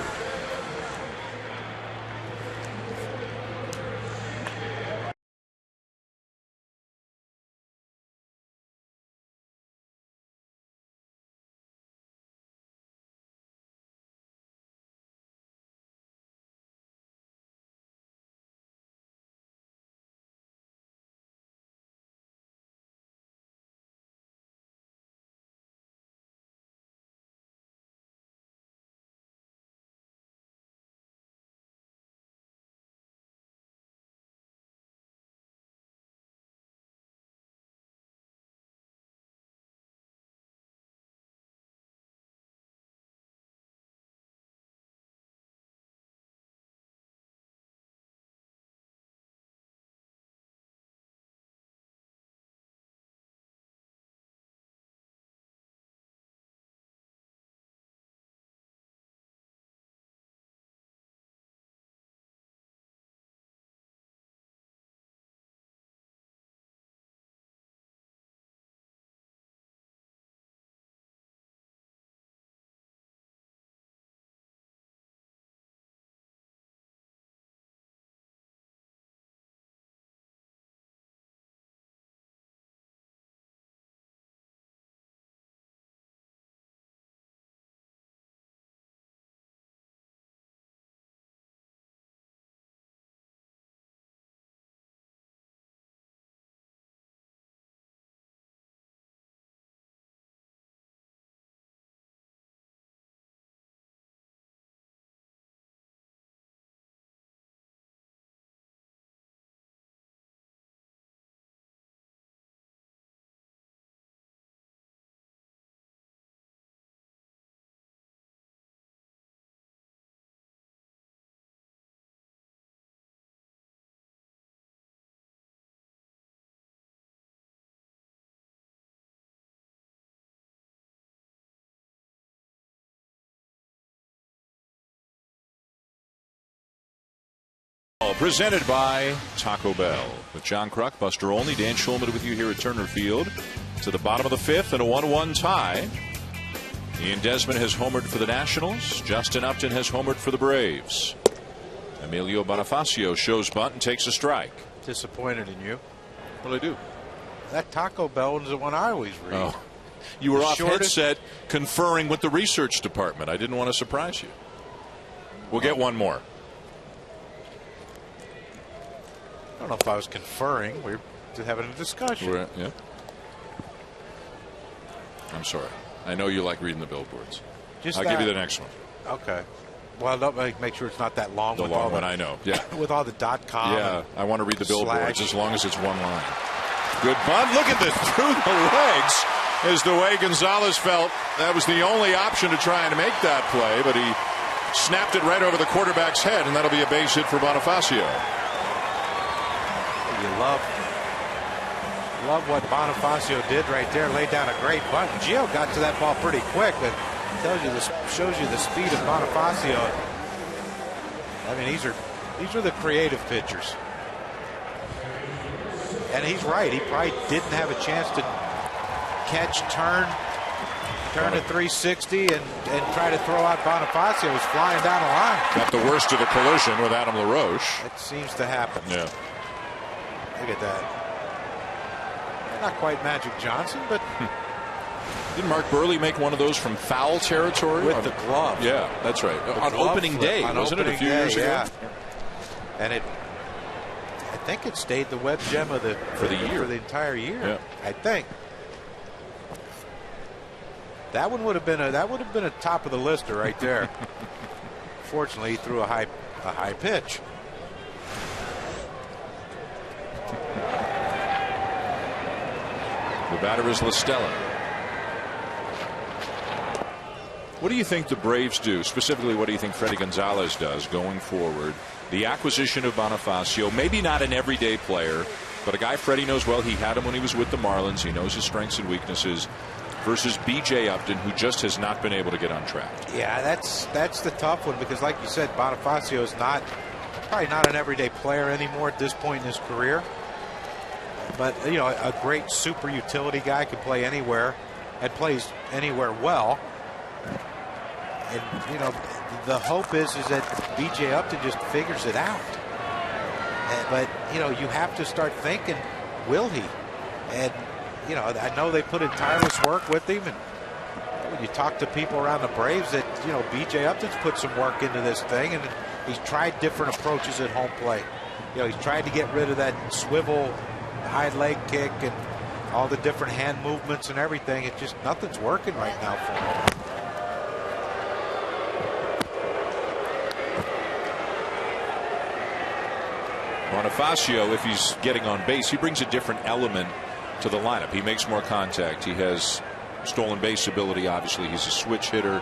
ATL, presented by Taco Bell. With John Kruk, Buster Olney, Dan Schulman with you here at Turner Field. To the bottom of the fifth and a 1-1 tie. Ian Desmond has homered for the Nationals. Justin Upton has homered for the Braves. Emilio Bonifacio shows bunt and takes a strike.
Disappointed in you.
What did I do?
That Taco Bell is the one I always read.
Oh. You were
The
off
shortest-
headset conferring with the research department. I didn't want to surprise you. We'll get one more.
I don't know if I was conferring. We're just having a discussion.
Yeah. I'm sorry. I know you like reading the billboards. I'll give you the next one.
Okay. Well, make sure it's not that long.
The long one, I know. Yeah.
With all the .com.
Yeah, I want to read the billboards
slash.
as long as it's one line. Good bunt. Look at this through the legs. Is the way Gonzalez felt that was the only option to try and make that play, but he snapped it right over the quarterback's head, and that'll be a base hit for Bonifacio.
You love what Bonifacio did right there. Laid down a great bunt. Gio got to that ball pretty quick. That shows you the speed of Bonifacio. I mean, these are the creative pitchers. And he's right. He probably didn't have a chance to catch, turn to 360 and try to throw out Bonifacio. He was flying down the line.
Got the worst of the collision with Adam LaRoche.
It seems to happen.
Yeah.
Look at that. Not quite Magic Johnson, but
didn't Mark Burley make one of those from foul territory
with the glove?
Yeah, that's right. On opening day, wasn't it, a few years ago?
Yeah. And I think it stayed the web gem of
for the
entire year.
Yeah.
I think that one would have been a top of the lister right there. Fortunately, he threw a high pitch.
The batter is LaStella. What do you think the Braves do? Specifically, what do you think Freddie Gonzalez does going forward? The acquisition of Bonifacio, maybe not an everyday player, but a guy Freddie knows well. He had him when he was with the Marlins. He knows his strengths and weaknesses. Versus B.J. Upton, who just has not been able to get on track.
Yeah, that's the tough one because, like you said, Bonifacio is probably not an everyday player anymore at this point in his career. But, you know, a great super utility guy can play anywhere and plays anywhere well. And, you know, the hope is that B.J. Upton just figures it out. But, you know, you have to start thinking, will he? And, you know, I know they put in tireless work with him. And when you talk to people around the Braves that, you know, B.J. Upton's put some work into this thing. And he's tried different approaches at home plate. You know, he's tried to get rid of that swivel high leg kick and all the different hand movements and everything. It just, nothing's working right now for him.
Bonifacio, if he's getting on base, he brings a different element to the lineup. He makes more contact. He has stolen base ability. Obviously, he's a switch hitter.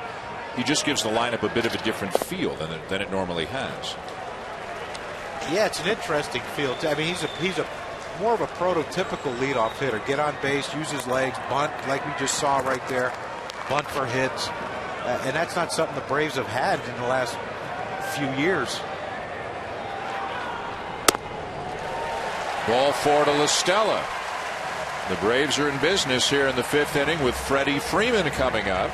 He just gives the lineup a bit of a different feel than it normally has.
Yeah, it's an interesting feel. I mean, he's a more of a prototypical leadoff hitter. Get on base, use his legs, bunt like we just saw right there, bunt for hits, and that's not something the Braves have had in the last few years.
Ball four to LaStella. The Braves are in business here in the fifth inning with Freddie Freeman coming up.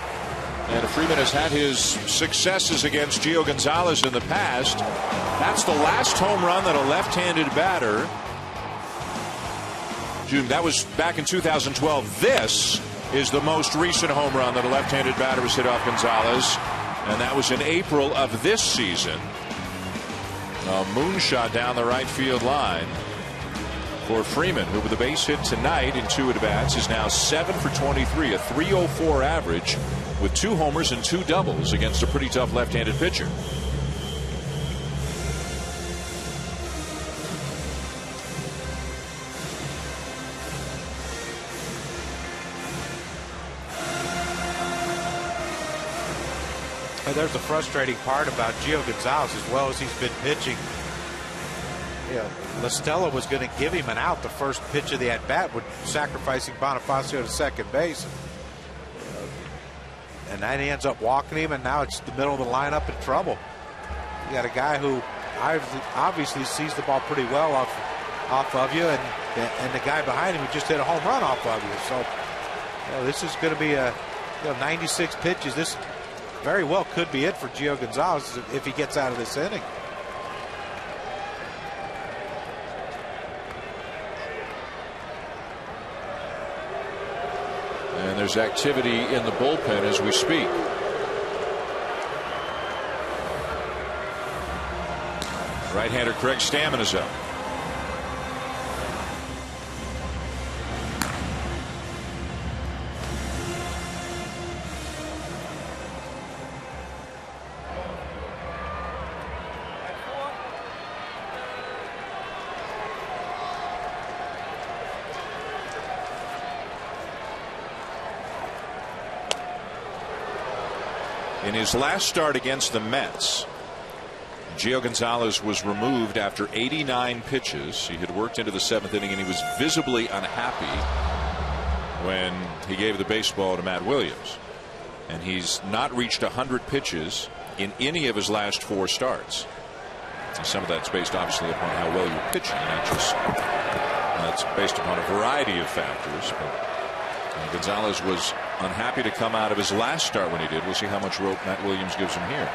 And Freeman has had his successes against Gio Gonzalez in the past. That's the last home run that a left-handed batter. June, that was back in 2012. This is the most recent home run that a left-handed batter has hit off Gonzalez. And that was in April of this season. A moonshot down the right field line for Freeman, who with a base hit tonight in 2 at-bats is now 7 for 23, a .304 average with 2 homers and 2 doubles against a pretty tough left-handed pitcher.
And there's the frustrating part about Gio Gonzalez, as well as he's been pitching. Yeah, LaStella was going to give him an out the first pitch of the at-bat, with sacrificing Bonifacio to second base. And then he ends up walking him, and now it's the middle of the lineup in trouble. You got a guy who obviously sees the ball pretty well off of you, and the guy behind him who just hit a home run off of you. So this is going to be a 96 pitches. This very well could be it for Gio Gonzalez if he gets out of this inning.
And there's activity in the bullpen as we speak. Right-hander Craig Stammen is up. In his last start against the Mets, Gio Gonzalez was removed after 89 pitches. He had worked into the 7th inning, and he was visibly unhappy when he gave the baseball to Matt Williams. And he's not reached 100 pitches in any of his last 4 starts. And some of that's based obviously upon how well you're pitching, not just that's based upon a variety of factors. But Gonzalez was unhappy to come out of his last start when he did. We'll see how much rope Matt Williams gives him here.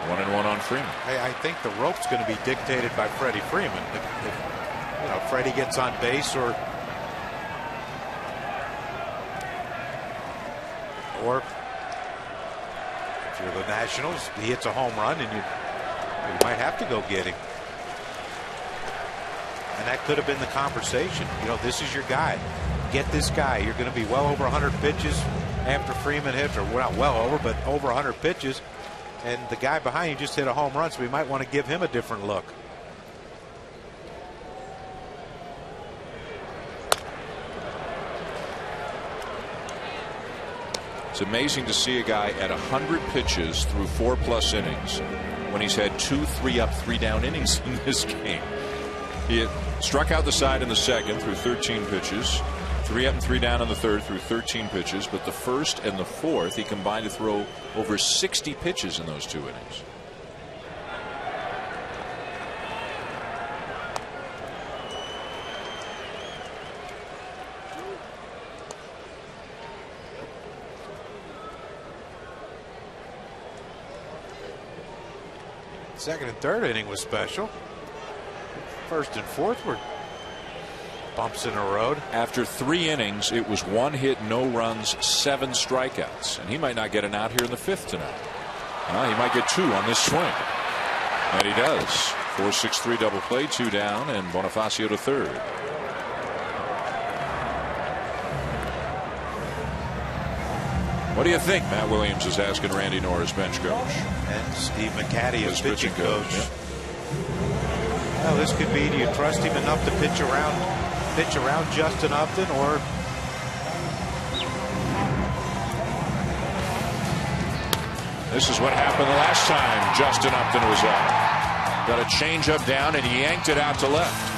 1-1 on Freeman.
I think the rope's going to be dictated by Freddie Freeman. If Freddie gets on base, or if you're the Nationals, he hits a home run, and you might have to go get him. And that could have been the conversation. This is your guy. Get this guy. You're going to be well over 100 pitches after Freeman hits, or not well over, but over 100 pitches. And the guy behind you just hit a home run, so we might want to give him a different look.
It's amazing to see a guy at 100 pitches through 4+ innings when he's had 2 3-up, 3-down innings in this game. He had struck out the side in the 2nd through 13 pitches, 3 up and 3 down in the 3rd through 13 pitches, but the 1st and the 4th he combined to throw over 60 pitches in those 2 innings.
Second and 3rd inning was special. 1st and 4th were bumps in the road.
After 3 innings, it was 1 hit, no runs, 7 strikeouts, and he might not get an out here in the 5th tonight. He might get 2 on this swing, and he does. 4-6-3 double play, 2 down, and Bonifacio to 3rd. What do you think? Matt Williams is asking Randy Norris, bench coach,
and Steve McCatty, his pitching coach.
Yeah.
Well, this could be, do you trust him enough to pitch around Justin Upton, or
this is what happened the last time Justin Upton was up. Got a changeup down and he yanked it out to left.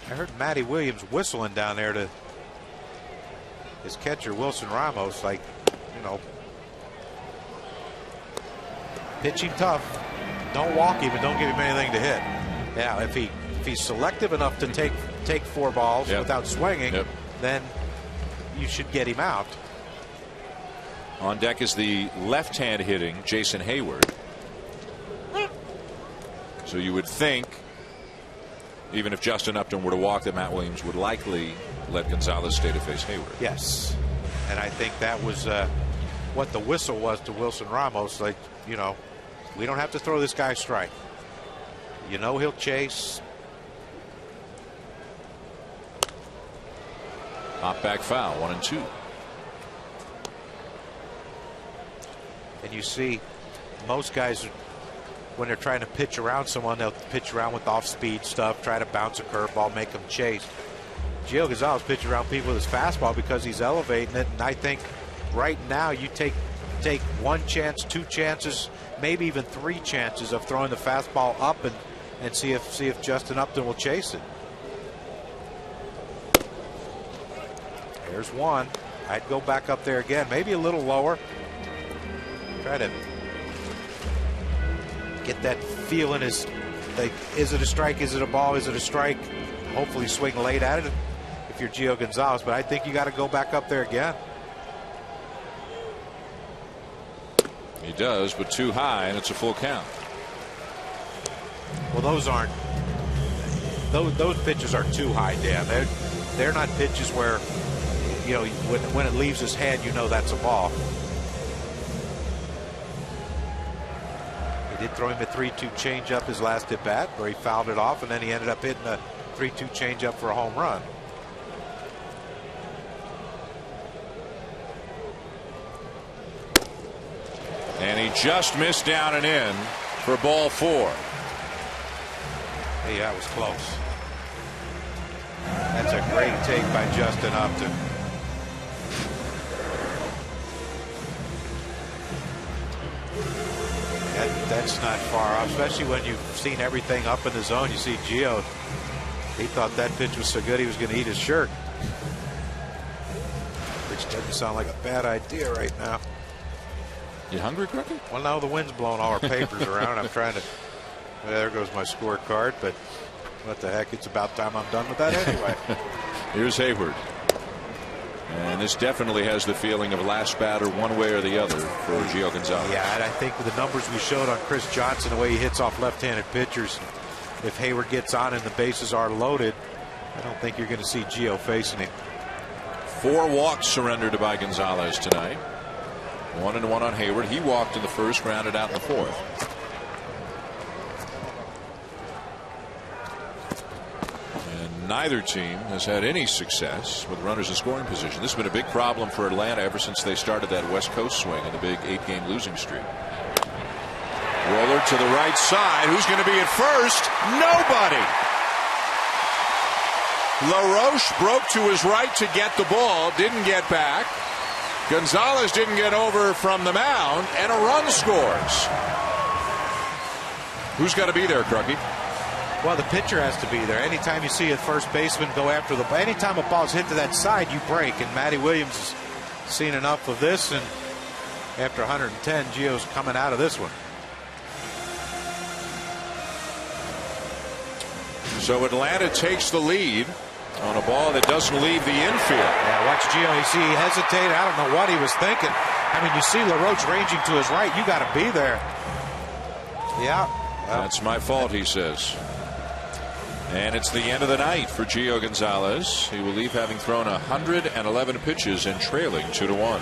I heard Matty Williams whistling down there to his catcher Wilson Ramos, like, pitch him tough, don't walk him, and don't give him anything to hit. Now, if he's selective enough to take 4 balls without swinging, then you should get him out.
On deck is the left-hand hitting Jason Hayward. So you would think, even if Justin Upton were to walk, that Matt Williams would likely let Gonzalez stay to face Hayward.
Yes, and I think that was what the whistle was to Wilson Ramos. Like, we don't have to throw this guy a strike. He'll chase.
Hop back foul, 1-2.
And you see most guys, when they're trying to pitch around someone, they'll pitch around with off-speed stuff, try to bounce a curveball, make them chase. Gio Gonzalez pitches around people with his fastball because he's elevating it, and I think right now you take 1 chance, 2 chances, maybe even 3 chances of throwing the fastball up and see if Justin Upton will chase it.
There's one. I'd go back up there again, maybe a little lower. Try to get that feeling. Is it a strike? Is it a ball? Is it a strike? Hopefully swing late at it if you're Gio Gonzalez, but I think you got to go back up there again.
He does, but too high, and it's a full count.
Well, those pitches are too high, Dan. They're not pitches where, you know, when it leaves his hand, you know that's a ball. He did throw him a 3-2 changeup his last at bat, where he fouled it off, and then he ended up hitting a 3-2 changeup for a home run.
And he just missed down and in for ball 4.
Hey, that was close. That's a great take by Justin Upton. That's not far off, especially when you've seen everything up in the zone. You see Gio, he thought that pitch was so good he was going to eat his shirt, which doesn't sound like a bad idea right now.
You hungry, Crooked?
Well, now the wind's blowing all our papers around. I'm trying to. Well, there goes my scorecard, but what the heck? It's about time I'm done with that anyway.
Here's Hayward. And this definitely has the feeling of last batter one way or the other for Gio Gonzalez.
Yeah, and I think with the numbers we showed on Chris Johnson, the way he hits off left-handed pitchers, if Hayward gets on and the bases are loaded, I don't think you're going to see Gio facing him.
4 walks surrendered by Gonzalez tonight. 1-1 on Hayward. He walked in the first, grounded out in the 4th. Neither team has had any success with runners in scoring position. This has been a big problem for Atlanta ever since they started that West Coast swing in the big 8-game losing streak. Roller to the right side. Who's going to be at first? Nobody. LaRoche broke to his right to get the ball, didn't get back. Gonzalez didn't get over from the mound, and a run scores. Who's got to be there, Crookie?
Well, the pitcher has to be there. Anytime you see a first baseman go after the ball, anytime a ball's hit to that side, you break. And Matty Williams has seen enough of this, and after 110, Gio's coming out of this one.
So Atlanta takes the lead on a ball that doesn't leave the infield.
Yeah, watch Gio. You see he hesitated. I don't know what he was thinking. I mean, you see LaRoche ranging to his right. You got to be there. Yeah. Well,
that's my fault, he says. And it's the end of the night for Gio Gonzalez. He will leave having thrown 111 pitches and trailing 2-1.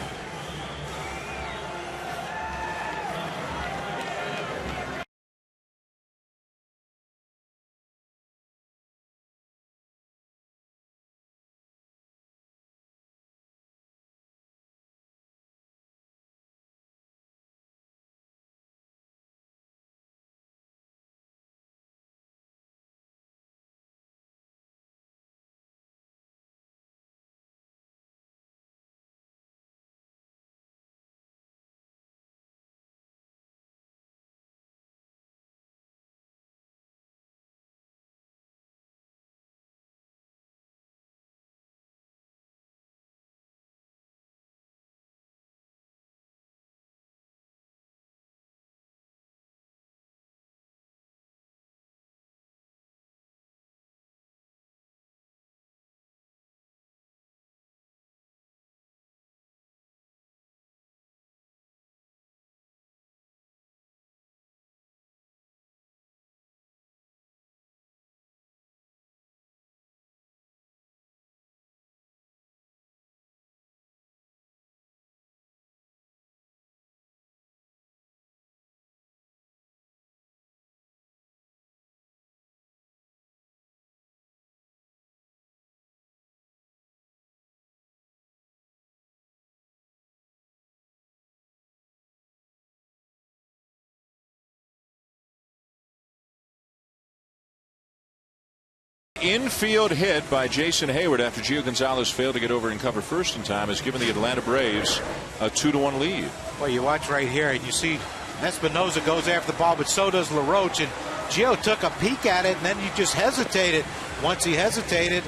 Infield hit by Jason Hayward after Gio Gonzalez failed to get over and cover first in time has given the Atlanta Braves a 2-1 lead.
Well, you watch right here and you see Espinosa goes after the ball, but so does LaRoche, and Gio took a peek at it and then he just hesitated. Once he hesitated,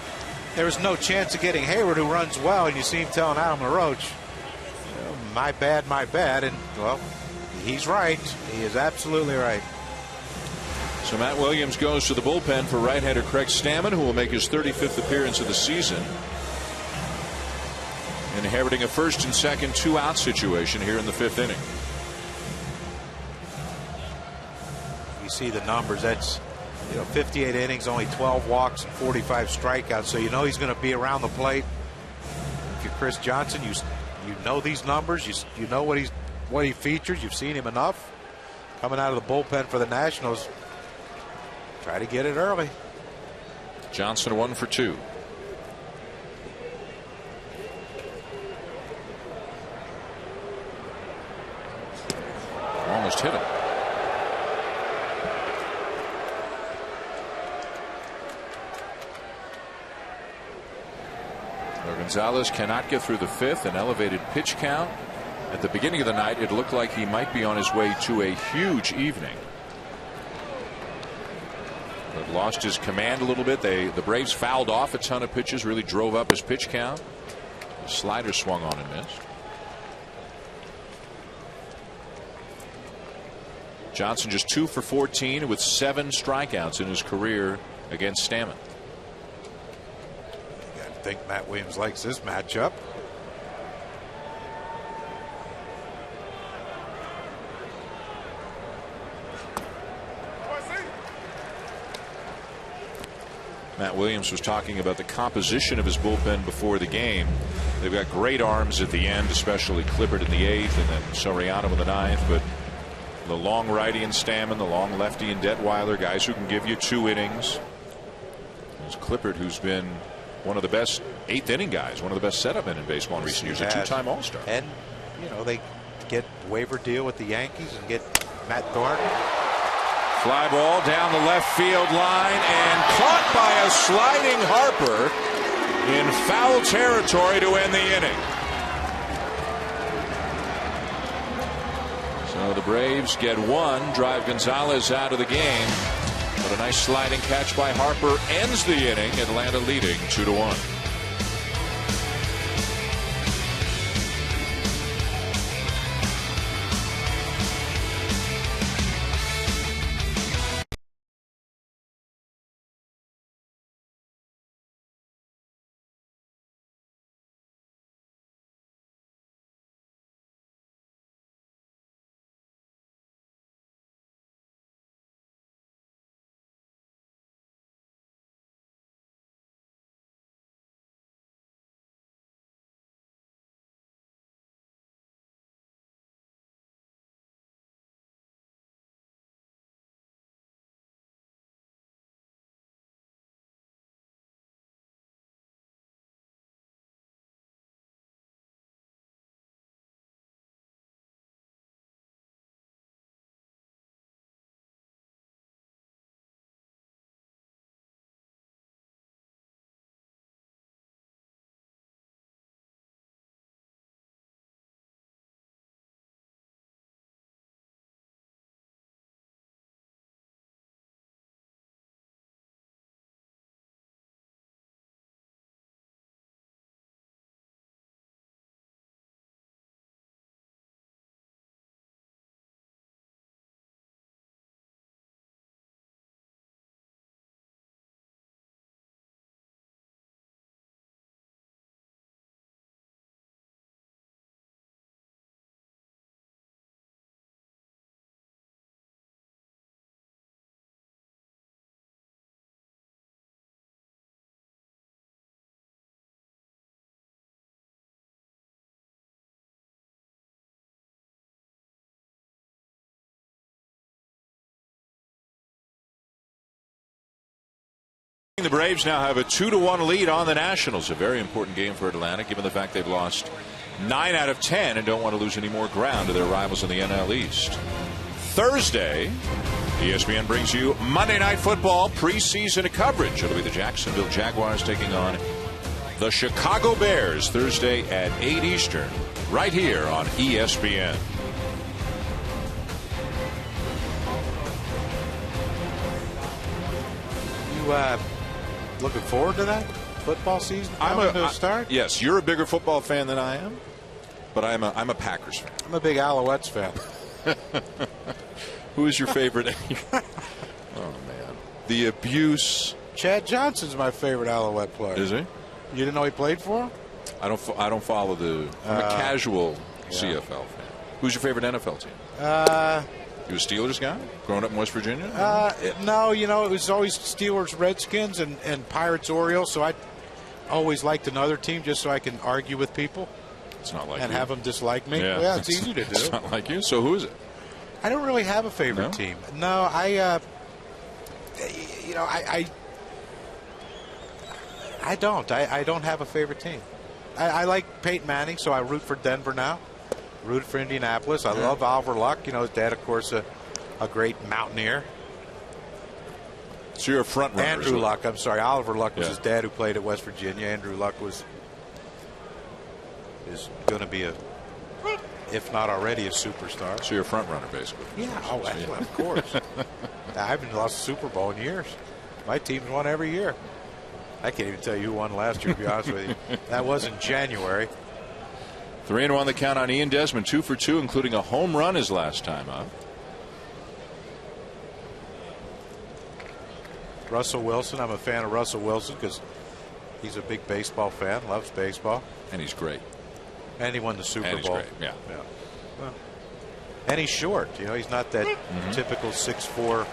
there was no chance of getting Hayward, who runs well, and you see him telling Adam LaRoche, my bad, my bad. And, well, he's right. He is absolutely right.
So Matt Williams goes to the bullpen for right-hander Craig Stammen, who will make his 35th appearance of the season. Inheriting a first and second 2-out situation here in the 5th inning.
You see the numbers. That's 58 innings, only 12 walks and 45 strikeouts. So you know he's going to be around the plate. If you're Chris Johnson, you know these numbers. You know what he features. You've seen him enough. Coming out of the bullpen for the Nationals, try to get it early.
Johnson 1 for 2. Almost hit him. Gonzalez cannot get through the 5th. An elevated pitch count. At the beginning of the night, it looked like he might be on his way to a huge evening. But lost his command a little bit. The Braves fouled off a ton of pitches, really drove up his pitch count. The slider swung on and missed. Johnson just 2 for 14 with 7 strikeouts in his career against Stammen.
I think Matt Williams likes this matchup.
Matt Williams was talking about the composition of his bullpen before the game. They've got great arms at the end, especially Clippard in the 8th and then Soriano in the 9th. But the long righty in Stammen, the long lefty in Detweiler, guys who can give you 2 innings. There's Clippard, who's been one of the best 8th inning guys, one of the best setup men in baseball in recent years, a 2-time All-Star.
And, they get waiver deal with the Yankees and get Matt Thornton.
Fly ball down the left field line and caught by a sliding Harper in foul territory to end the inning. So the Braves get 1, drive Gonzalez out of the game. But a nice sliding catch by Harper ends the inning. Atlanta leading 2-1. The Braves now have a 2-1 lead on the Nationals. A very important game for Atlanta, given the fact they've lost 9 out of 10 and don't want to lose any more ground to their rivals in the NL East. Thursday, ESPN brings you Monday Night Football preseason coverage. It'll be the Jacksonville Jaguars taking on the Chicago Bears Thursday at 8 Eastern, right here on ESPN.
You looking forward to that? football season start?
Yes, you're a bigger football fan than I am, but I'm a Packers fan.
I'm a big Alouettes fan.
Who is your favorite? Oh, man. The abuse.
Chad Johnson's my favorite Alouette player.
Is he?
You didn't know he played for him?
I don't follow the. I'm a casual CFL fan. Who's your favorite NFL team? You a Steelers guy? Growing up in West Virginia?
No, it was always Steelers, Redskins, and Pirates, Orioles. So I always liked another team just so I can argue with people.
It's not like
and
you.
Have them dislike me.
Yeah,
Well, it's easy to do.
It's not like you. So who is it?
I don't really have a favorite team. No, I don't. I don't have a favorite team. I like Peyton Manning, so I root for Denver now. Root for Indianapolis. I love Oliver Luck. His dad, of course, a great mountaineer.
So you're a front runner.
Andrew Luck. I'm sorry. Oliver Luck was his dad who played at West Virginia. Andrew Luck is going to be if not already, a superstar.
So you're a front runner, basically.
Yeah. Of course. I haven't lost a Super Bowl in years. My team's won every year. I can't even tell you who won last year, to be honest with you. That was in January.
3-1 the count on Ian Desmond, 2 for 2, including a home run his last time up.
Russell Wilson. I'm a fan of Russell Wilson because he's a big baseball fan, loves baseball.
And he's great.
And he won the Super
and he's
Bowl.
Great. Yeah.
Well, and he's short. He's not that typical 6'4",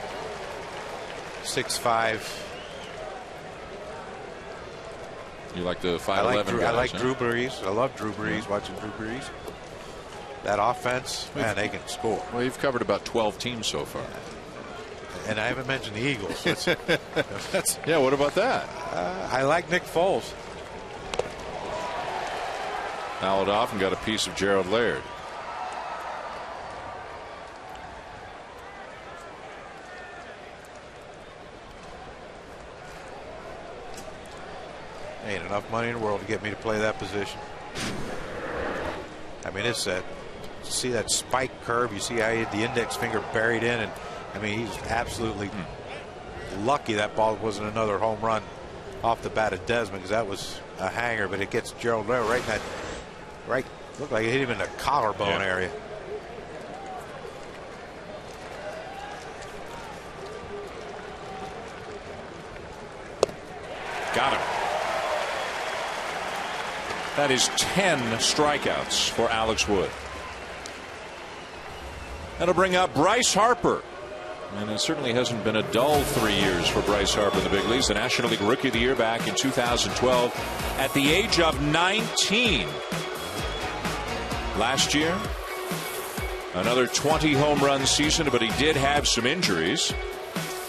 6'5".
You like the 5'11" guys?
I like Drew Brees. I love Drew Brees. Watching Drew Brees. That offense, man, they can score.
Well, you've covered about 12 teams so far.
Yeah. And I haven't mentioned the Eagles.
Yeah, what about that?
I like Nick Foles.
Fouled off and got a piece of Gerald Laird.
Ain't enough money in the world to get me to play that position. I mean, it's that. See that spike curve? You see how he had the index finger buried in, and I mean, he's absolutely lucky that ball wasn't another home run off the bat of Desmond, because that was a hanger. But it gets Gerald Laird right in that. Right, looked like it hit him in the collarbone area.
Got him. That is 10 strikeouts for Alex Wood. That'll bring up Bryce Harper. And it certainly hasn't been a dull 3 years for Bryce Harper in the big leagues. The National League Rookie of the Year back in 2012 at the age of 19. Last year, another 20 home run season, but he did have some injuries.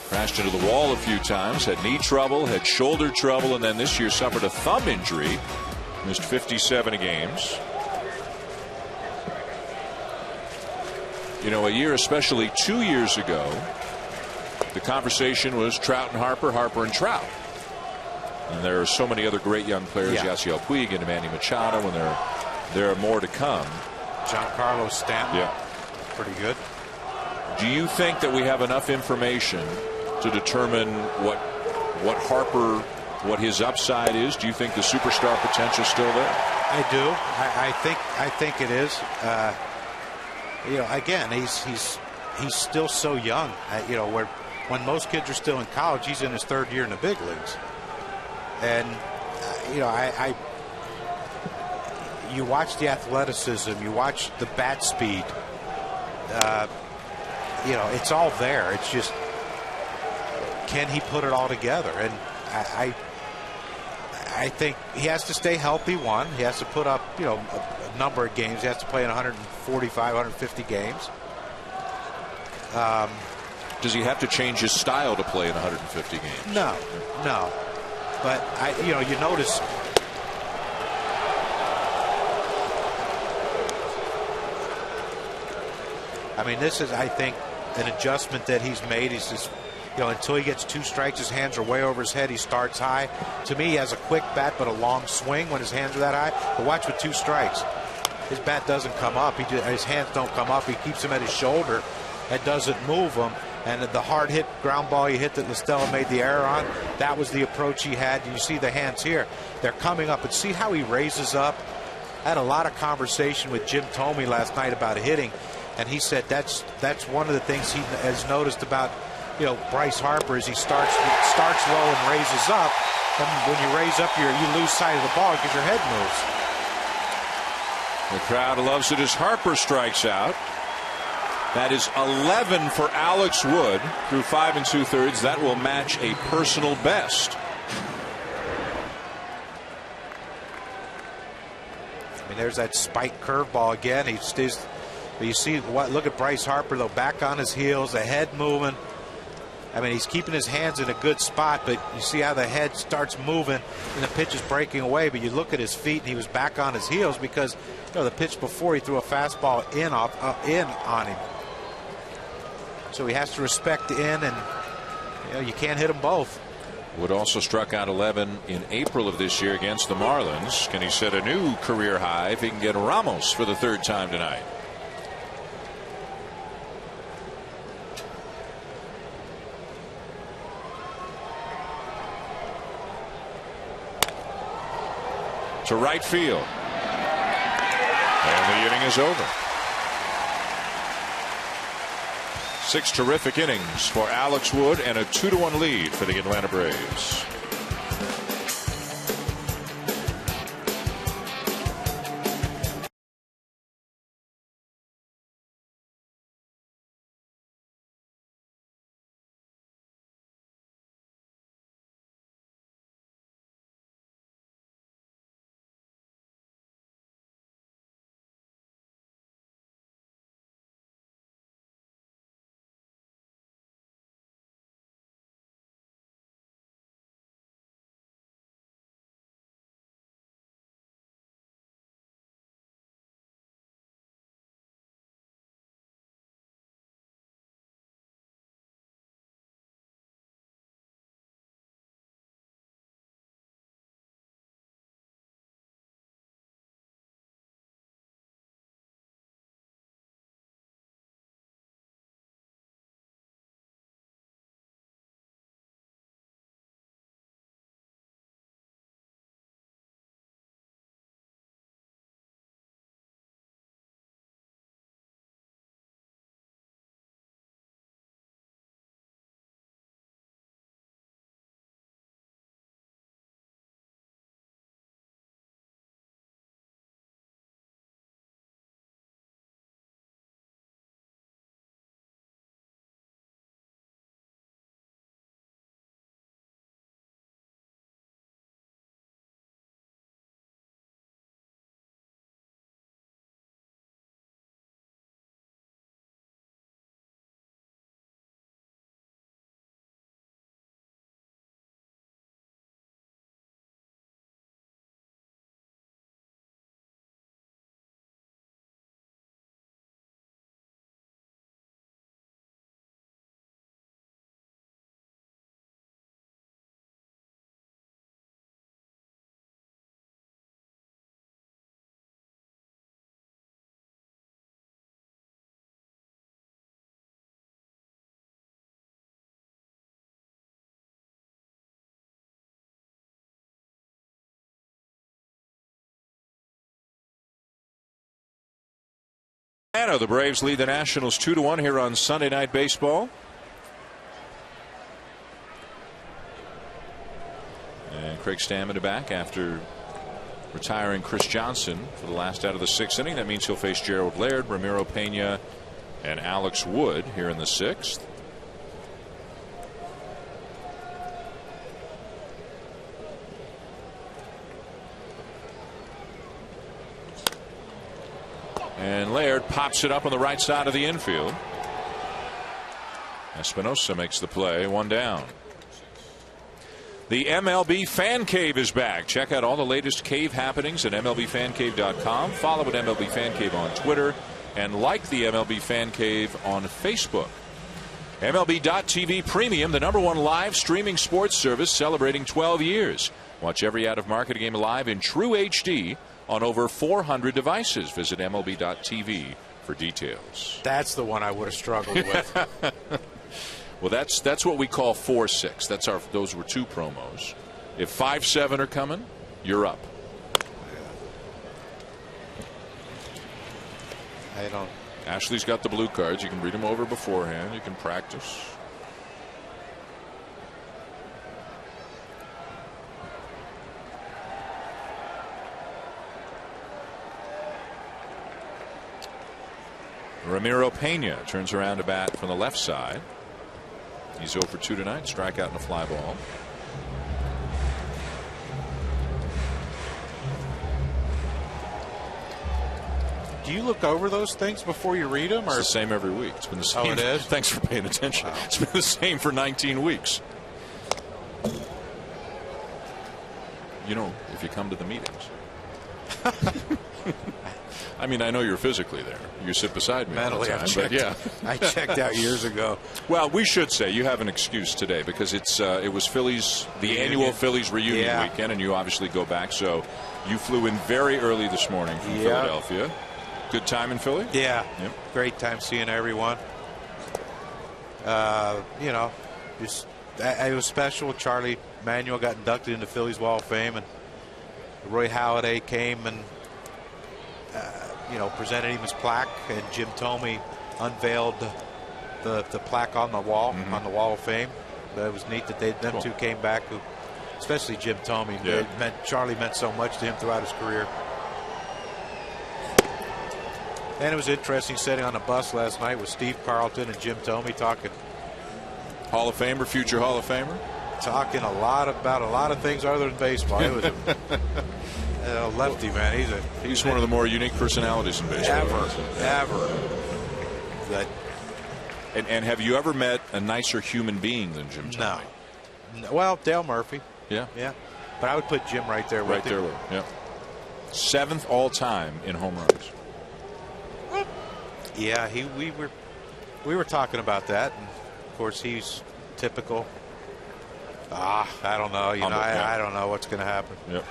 Crashed into the wall a few times, had knee trouble, had shoulder trouble, and then this year suffered a thumb injury. Missed 57 games. A year, especially 2 years ago, the conversation was Trout and Harper, Harper and Trout. And there are so many other great young players, Yasiel Puig and Manny Machado, and there are more to come.
Giancarlo Stanton. Pretty good.
Do you think that we have enough information to determine what Harper, what his upside is? Do you think the superstar potential is still there?
I do. I think it is. Again, he's still so young. Where when most kids are still in college, he's in his third year in the big leagues. And you watch the athleticism, you watch the bat speed. It's all there. It's just, can he put it all together? And I think he has to stay healthy. One, he has to put up, a number of games. He has to play in 145, 150 games.
Does he have to change his style to play in 150 games?
No. But you notice. I mean, this is, I think, an adjustment that he's made. He's just, until he gets 2 strikes, his hands are way over his head. He starts high. To me, he has a quick bat but a long swing when his hands are that high. But watch with 2 strikes. His bat doesn't come up. His hands don't come up. He keeps them at his shoulder. That doesn't move him. And the hard hit ground ball he hit that Listella made the error on, that was the approach he had. You see the hands here. They're coming up, and see how he raises up. I had a lot of conversation with Jim Thome last night about hitting, and he said that's one of the things he has noticed about Bryce Harper is he starts low and raises up. And when you raise up, you lose sight of the ball because your head moves.
The crowd loves it as Harper strikes out. That is 11 for Alex Wood through 5 2/3. That will match a personal best.
I mean, there's that spike curveball again. He stays. But you see look at Bryce Harper though, back on his heels, the head moving. I mean, he's keeping his hands in a good spot, but you see how the head starts moving and the pitch is breaking away. But you look at his feet, and he was back on his heels because the pitch before he threw a fastball in on him. So he has to respect the in, and you can't hit them both.
Wood also struck out 11 in April of this year against the Marlins. Can he set a new career high if he can get Ramos for the 3rd time tonight? To right field. And the inning is over. 6 terrific innings for Alex Wood and a 2-1 lead for the Atlanta Braves. The Braves lead the Nationals 2-1 here on Sunday Night Baseball. And Craig Stammen back after retiring Chris Johnson for the last out of the 6th inning. That means he'll face Gerald Laird, Ramiro Pena, and Alex Wood here in the 6th. And Laird pops it up on the right side of the infield. Espinosa makes the play, 1 down. The MLB Fan Cave is back. Check out all the latest cave happenings at MLBFanCave.com. Follow at MLB Fan Cave on Twitter. And like the MLB Fan Cave on Facebook. MLB.TV Premium, the #1 live streaming sports service, celebrating 12 years. Watch every out-of-market game live in true HD on over 400 devices. Visit MLB.TV for details.
That's the one I would have struggled with.
Well, that's what we call 4-6. Those were 2 promos. If 5-7 are coming, you're up.
I don't.
Ashley's got the blue cards. You can read them over beforehand. You can practice. Ramiro Pena turns around to bat from the left side. He's 0 for 2 tonight. Strikeout and a fly ball.
Do you look over those things before you read them?
It's
or
the same every week. It's been the same.
Oh, it is?
Thanks for paying attention.
Wow.
It's been the same for 19 weeks. You know, if you come to the meetings. I mean, I know you're physically there. You sit beside me all the time, but yeah.
I checked out years ago.
Well, we should say you have an excuse today because it was Phillies, the annual Phillies reunion weekend, and you obviously go back. So you flew in very early this morning from Philadelphia. Good time in Philly?
Yeah. Yep. Great time seeing everyone. You know, just it was special. Charlie Manuel got inducted into Phillies Wall of Fame, and Roy Halladay came and you know, presented him his plaque, and Jim Thome unveiled the plaque on the wall, on the Wall of Fame. But it was neat that them two came back, especially Jim Thome. Charlie meant so much to him throughout his career. And it was interesting sitting on a bus last night with Steve Carlton and Jim Thome talking.
Hall of Famer, future Hall of Famer?
Talking a lot about a lot of things other than baseball. It was a lefty, man.
He's one of the more unique personalities in baseball.
Ever. That.
And have you ever met a nicer human being than Jim Thome?
No. Well, Dale Murphy.
Yeah.
But I would put Jim right there with him.
Yeah. 7th all time in home runs.
Yeah, we were talking about that, and of course he's typical. I don't know. I don't know what's going to happen.
Yep.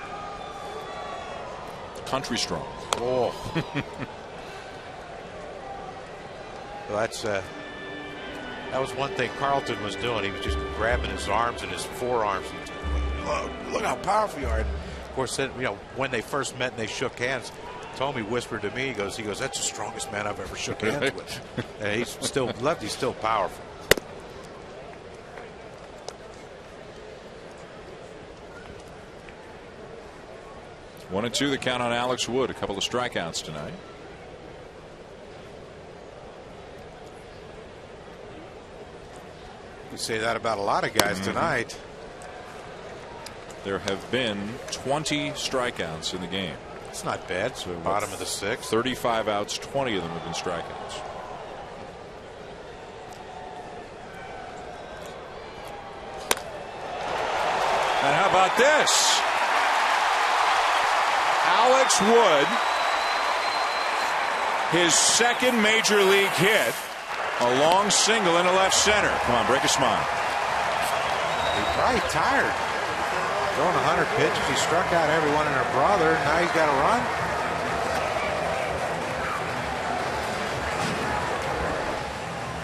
Country strong.
Oh. Well, that was one thing Carlton was doing. He was just grabbing his arms and his forearms and look how powerful you are. And of course, then, you know, when they first met and they shook hands, Thome whispered to me, he goes, that's the strongest man I've ever shook hands with. And he's still lefty's still powerful.
One and two, the count on Alex Wood. A couple of strikeouts tonight.
You say that about a lot of guys tonight.
There have been 20 strikeouts in the game.
It's not bad. So bottom of the 6th.
35 outs, 20 of them have been strikeouts. And how about this? Alex Wood, his second major league hit, a long single into left center. Come on, break a smile.
He's probably tired. Throwing 100 pitches. He struck out everyone and her brother. Now he's got to run.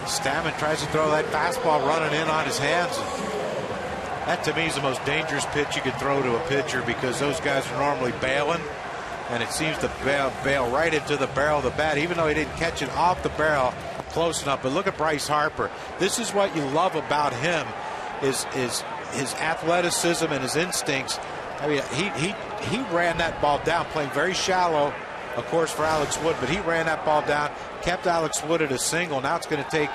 Stammen tries to throw that fastball running in on his hands. That to me is the most dangerous pitch you could throw to a pitcher because those guys are normally bailing. And it seems to bail right into the barrel of the bat, even though he didn't catch it off the barrel close enough. But look at Bryce Harper. This is what you love about him is his athleticism and his instincts. I mean, he ran that ball down, playing very shallow, of course, for Alex Wood, but he ran that ball down, kept Alex Wood at a single. Now it's going to take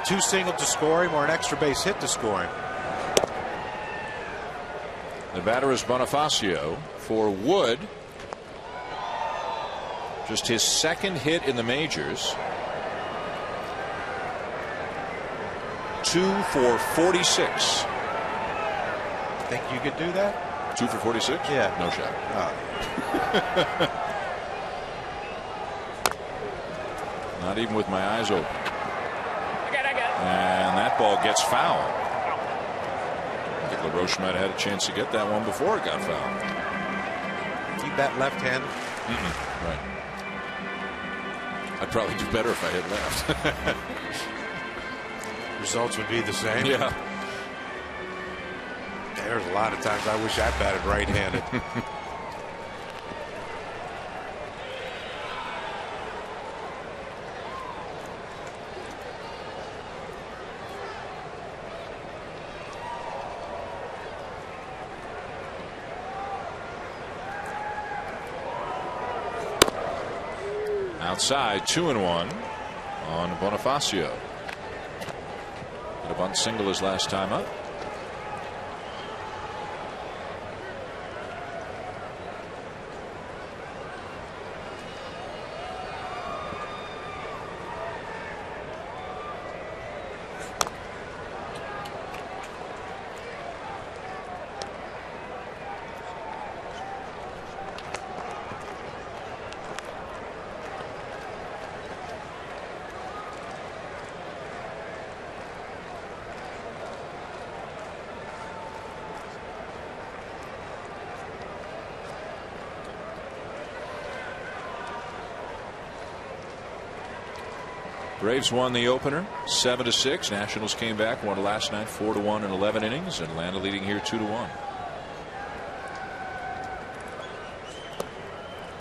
2 singles to score him or an extra base hit to score him.
The batter is Bonifacio for Wood. Just his second hit in the majors. 2 for 46.
Think you could do that?
2 for 46?
Yeah.
No shot.
Oh.
Not even with my eyes open. And that ball gets foul. I think LaRoche might have had a chance to get that one before it got fouled.
You bet left-handed?
Right. I'd probably do better if I hit left.
results would be the same.
Yeah.
There's a lot of times I wish I batted right-handed.
Outside, 2-1 on Bonifacio. A bunt single his last time up. Braves won the opener 7-6. Nationals came back, won last night 4-1 in 11 innings. Atlanta leading here 2-1.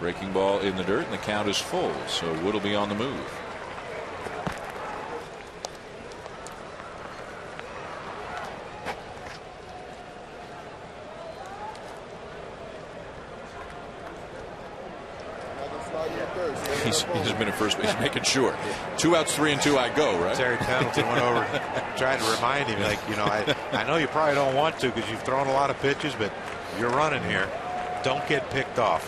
Breaking ball in the dirt, and the count is full, so Wood will be on the move. He's been at first base, making sure. 2 outs, 3 and 2, I go, right?
Terry Pendleton went over, tried to remind him, like, you know, I know you probably don't want to because you've thrown a lot of pitches, but you're running here. Don't get picked off.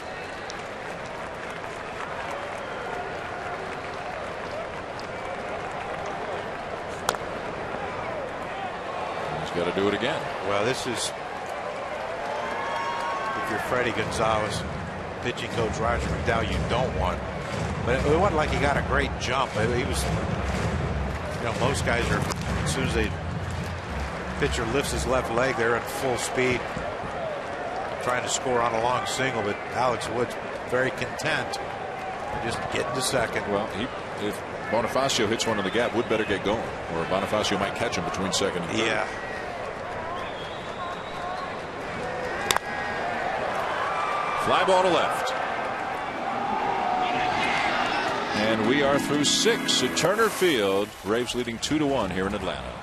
He's got to do it again.
Well, this is, if you're Freddie Gonzalez, pitching coach Roger McDowell, you don't want. But it wasn't like he got a great jump. He was, you know, most guys are, as soon as the pitcher lifts his left leg, they're at full speed trying to score on a long single. But Alex Wood's very content just getting to second.
Well, if Bonifacio hits one in the gap, Wood better get going, or Bonifacio might catch him between second and third.
Yeah.
Fly ball to left. And we are through 6 at Turner Field. Braves leading 2-1 here in Atlanta.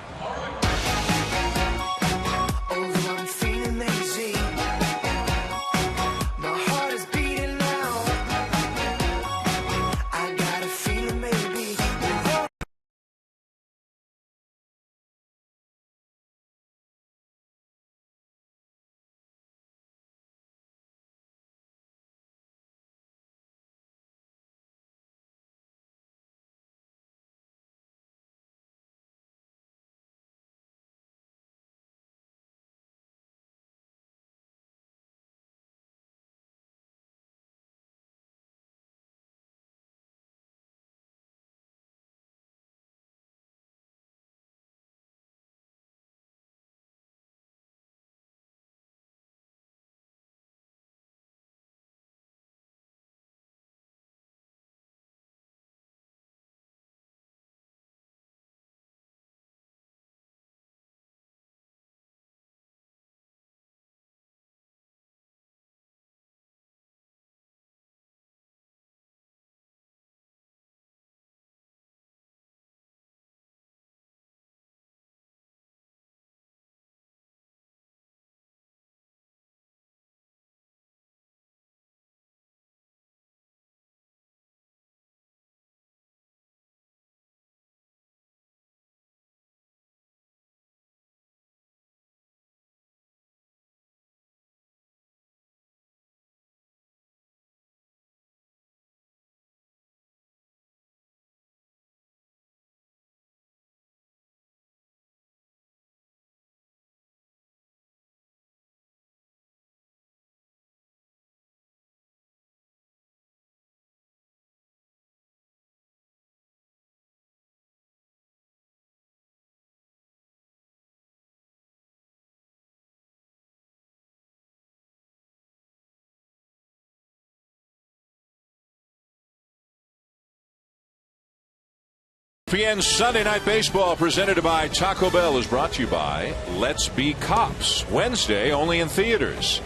ESPN Sunday Night Baseball presented by Taco Bell is brought to you by Let's Be Cops. Wednesday only in theaters.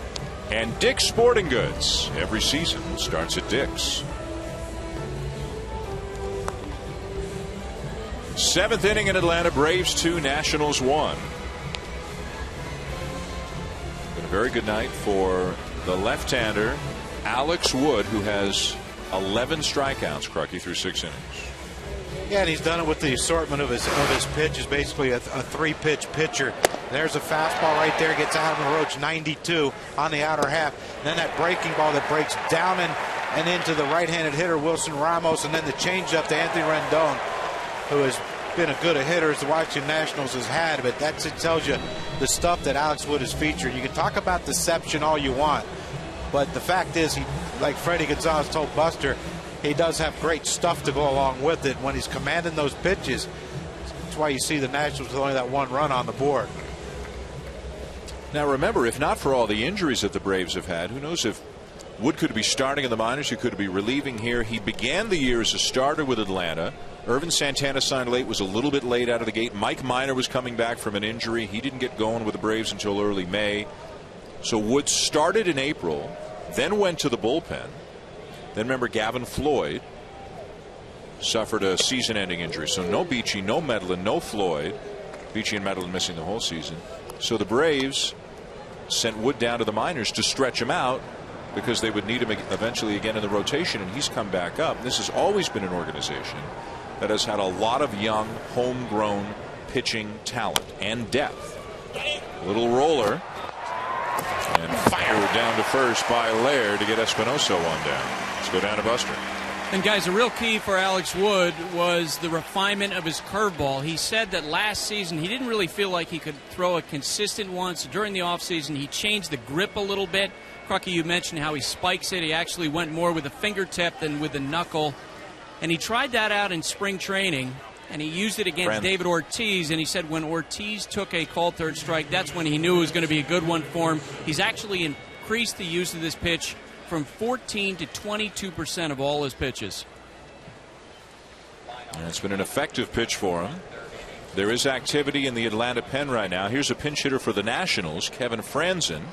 And Dick's Sporting Goods. Every season starts at Dick's. 7th inning in Atlanta. Braves 2, Nationals 1. Been a very good night for the left-hander Alex Wood, who has 11 strikeouts, Crucky, through 6 innings.
Yeah, and he's done it with the assortment of his pitches, basically a 3-pitch pitcher. There's a fastball right there, gets out of the Roach, 92 on the outer half. And then that breaking ball that breaks down and into the right-handed hitter Wilson Ramos, and then the changeup to Anthony Rendon, who has been a good hitter as the Washington Nationals has had. But it tells you the stuff that Alex Wood has featured. You can talk about deception all you want, but the fact is, he, like Freddie Gonzalez told Buster, he does have great stuff to go along with it. When he's commanding those pitches, that's why you see the Nationals with only that 1 run on the board.
Now remember, if not for all the injuries that the Braves have had, who knows if Wood could be starting in the minors, he could be relieving here. He began the year as a starter with Atlanta. Irvin Santana signed late, was a little bit late out of the gate. Mike Minor was coming back from an injury. He didn't get going with the Braves until early May. So Wood started in April, then went to the bullpen. Then remember, Gavin Floyd suffered a season-ending injury. So no Beachy, no Medlin, no Floyd. Beachy and Medlin missing the whole season. So the Braves sent Wood down to the minors to stretch him out because they would need him eventually again in the rotation, and he's come back up. This has always been an organization that has had a lot of young, homegrown pitching talent and depth. Little roller. And fired down to first by Laird to get Espinosa one down. Let's go down to Buster.
And guys, the real key for Alex Wood was the refinement of his curveball. He said that last season he didn't really feel like he could throw a consistent one. So during the offseason, he changed the grip a little bit. Crucky, you mentioned how he spikes it. He actually went more with a fingertip than with the knuckle. And he tried that out in spring training. And he used it against David Ortiz, and he said when Ortiz took a called third strike, that's when he knew it was going to be a good one for him. He's actually increased the use of this pitch from 14 to 22% of all his pitches.
And it's been an effective pitch for him. There is activity in the Atlanta pen right now. Here's a pinch hitter for the Nationals, Kevin Franzen,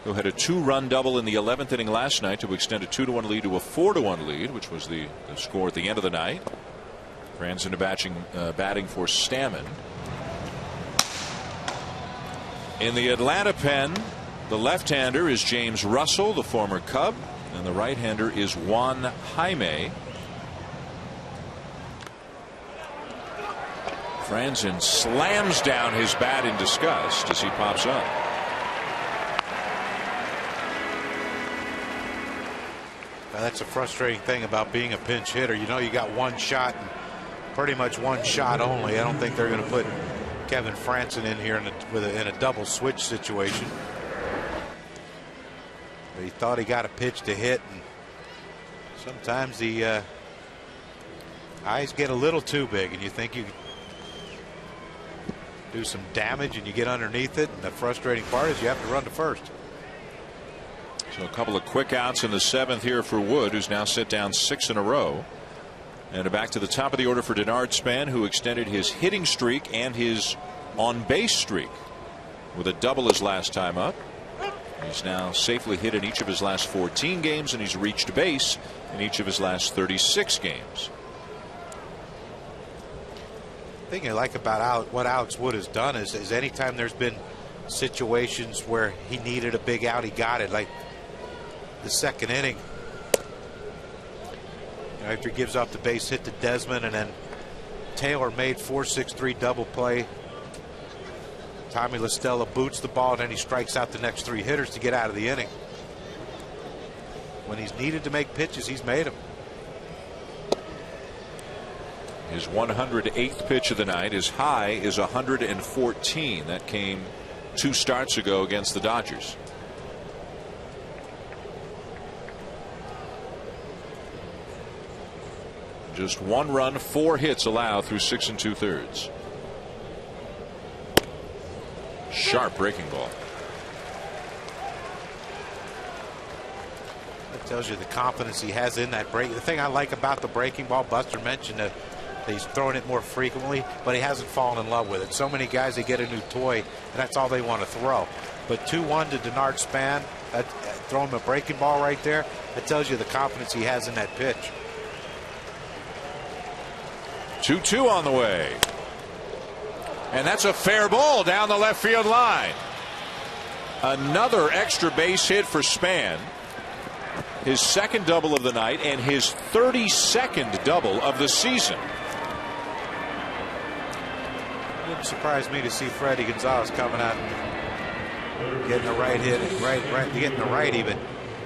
who had a 2-run double in the 11th inning last night to extend a 2-1 lead to a 4-1 lead, which was the score at the end of the night. Franzen batting for Stammen. In the Atlanta pen, the left-hander is James Russell, the former Cub, and the right-hander is Juan Jaime. Franzen slams down his bat in disgust as he pops up.
Now, that's a frustrating thing about being a pinch hitter. You know you got one shot, and pretty much one shot only. I don't think they're going to put Kevin Franzen in here in a double switch situation. But he thought he got a pitch to hit, and sometimes the eyes get a little too big, and you think you do some damage, and you get underneath it. And the frustrating part is you have to run to first.
So a couple of quick outs in the 7th here for Wood, who's now set down 6 in a row. And back to the top of the order for Denard Span, who extended his hitting streak and his on-base streak with a double his last time up. He's now safely hit in each of his last 14 games, and he's reached base in each of his last 36 games.
The thing I like about what Alex Wood has done is anytime there's been situations where he needed a big out, he got it. Like the 2nd inning, after he gives off the base hit to Desmond, and then Taylor made 4-6-3 double play. Tommy La Stella boots the ball, and then he strikes out the next 3 hitters to get out of the inning. When he's needed to make pitches, he's made them.
His 108th pitch of the night. His high is 114. That came 2 starts ago against the Dodgers. Just 1 run, 4 hits allowed through 6 2/3. Sharp breaking ball.
That tells you the confidence he has in that break. The thing I like about the breaking ball, Buster mentioned He's throwing it more frequently, but he hasn't fallen in love with it. So many guys, they get a new toy, and that's all they want to throw. But 2-1 to Denard Span, throw him a breaking ball right there. That tells you the confidence he has in that pitch.
2-2 on the way. And that's a fair ball down the left field line. Another extra base hit for Span. His second double of the night and his 32nd double of the season.
Wouldn't surprise me to see Freddie Gonzalez coming out and getting the right hit, getting the righty. But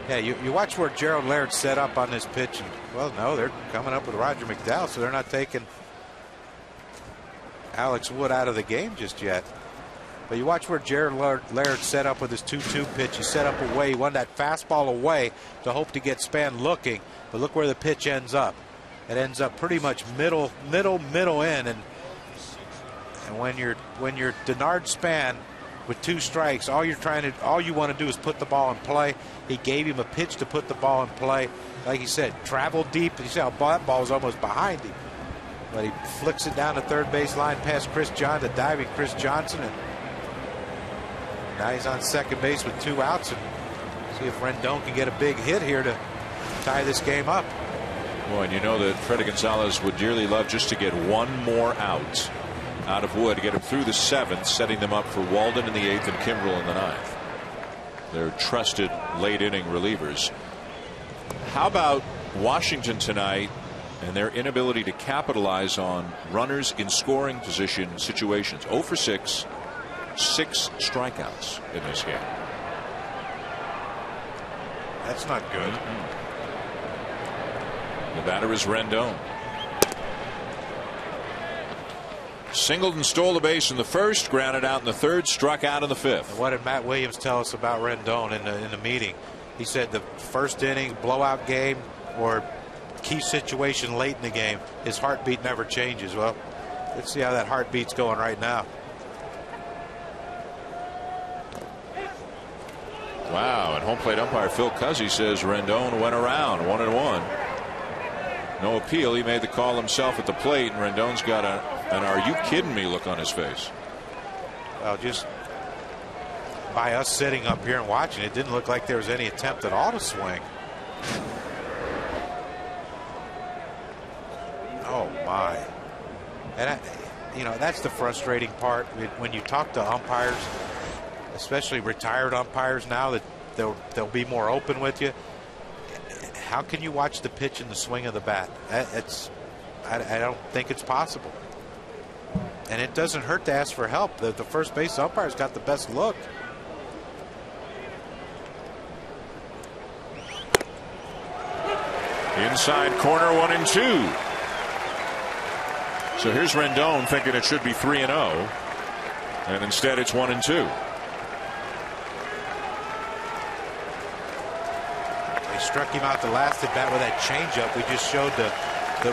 yeah, you watch where Gerald Laird set up on this pitch, and well, no, they're coming up with Roger McDowell, so they're not taking Alex Wood out of the game just yet. But you watch where Gerald Laird set up with his 2-2 pitch. He set up away. He won that fastball away to hope to get Span looking. But look where the pitch ends up. It ends up pretty much middle in. And when you're Denard Span with 2 strikes, all you want to do is put the ball in play. He gave him a pitch to put the ball in play. Like he said, travel deep. You see how that ball was almost behind him. But he flicks it down the third base line past Chris Johnson, the diving Chris Johnson. And now he's on second base with 2 outs, and see if Rendon can get a big hit here to tie this game up.
Boy, and you know that Freddie Gonzalez would dearly love just to get one more out of Wood to get him through the 7th, setting them up for Walden in the 8th and Kimbrel in the 9th. They're trusted late inning relievers. How about Washington tonight and their inability to capitalize on runners in scoring position situations? 0 for 6. 6 strikeouts in this game.
That's not good.
The batter is Rendon. Singled and stole the base in the 1st, grounded out in the 3rd, struck out in the 5th.
And what did Matt Williams tell us about Rendon in the meeting? He said the first inning, blowout game, or key situation late in the game, his heartbeat never changes. Well, let's see how that heartbeat's going right now.
Wow, and home plate umpire Phil Cuzzy says Rendon went around 1-1. No appeal. He made the call himself at the plate, and Rendon's got an "are you kidding me" look on his face.
Well, just by us sitting up here and watching, it didn't look like there was any attempt at all to swing. Oh my. And that's the frustrating part when you talk to umpires, especially retired umpires now, that they'll be more open with you. How can you watch the pitch and the swing of the bat? I don't think it's possible. And it doesn't hurt to ask for help. The first base umpire's got the best look.
Inside corner, 1-2. So here's Rendon thinking it should be 3-0, and instead it's 1-2.
Struck him out the last at bat with that changeup. We just showed the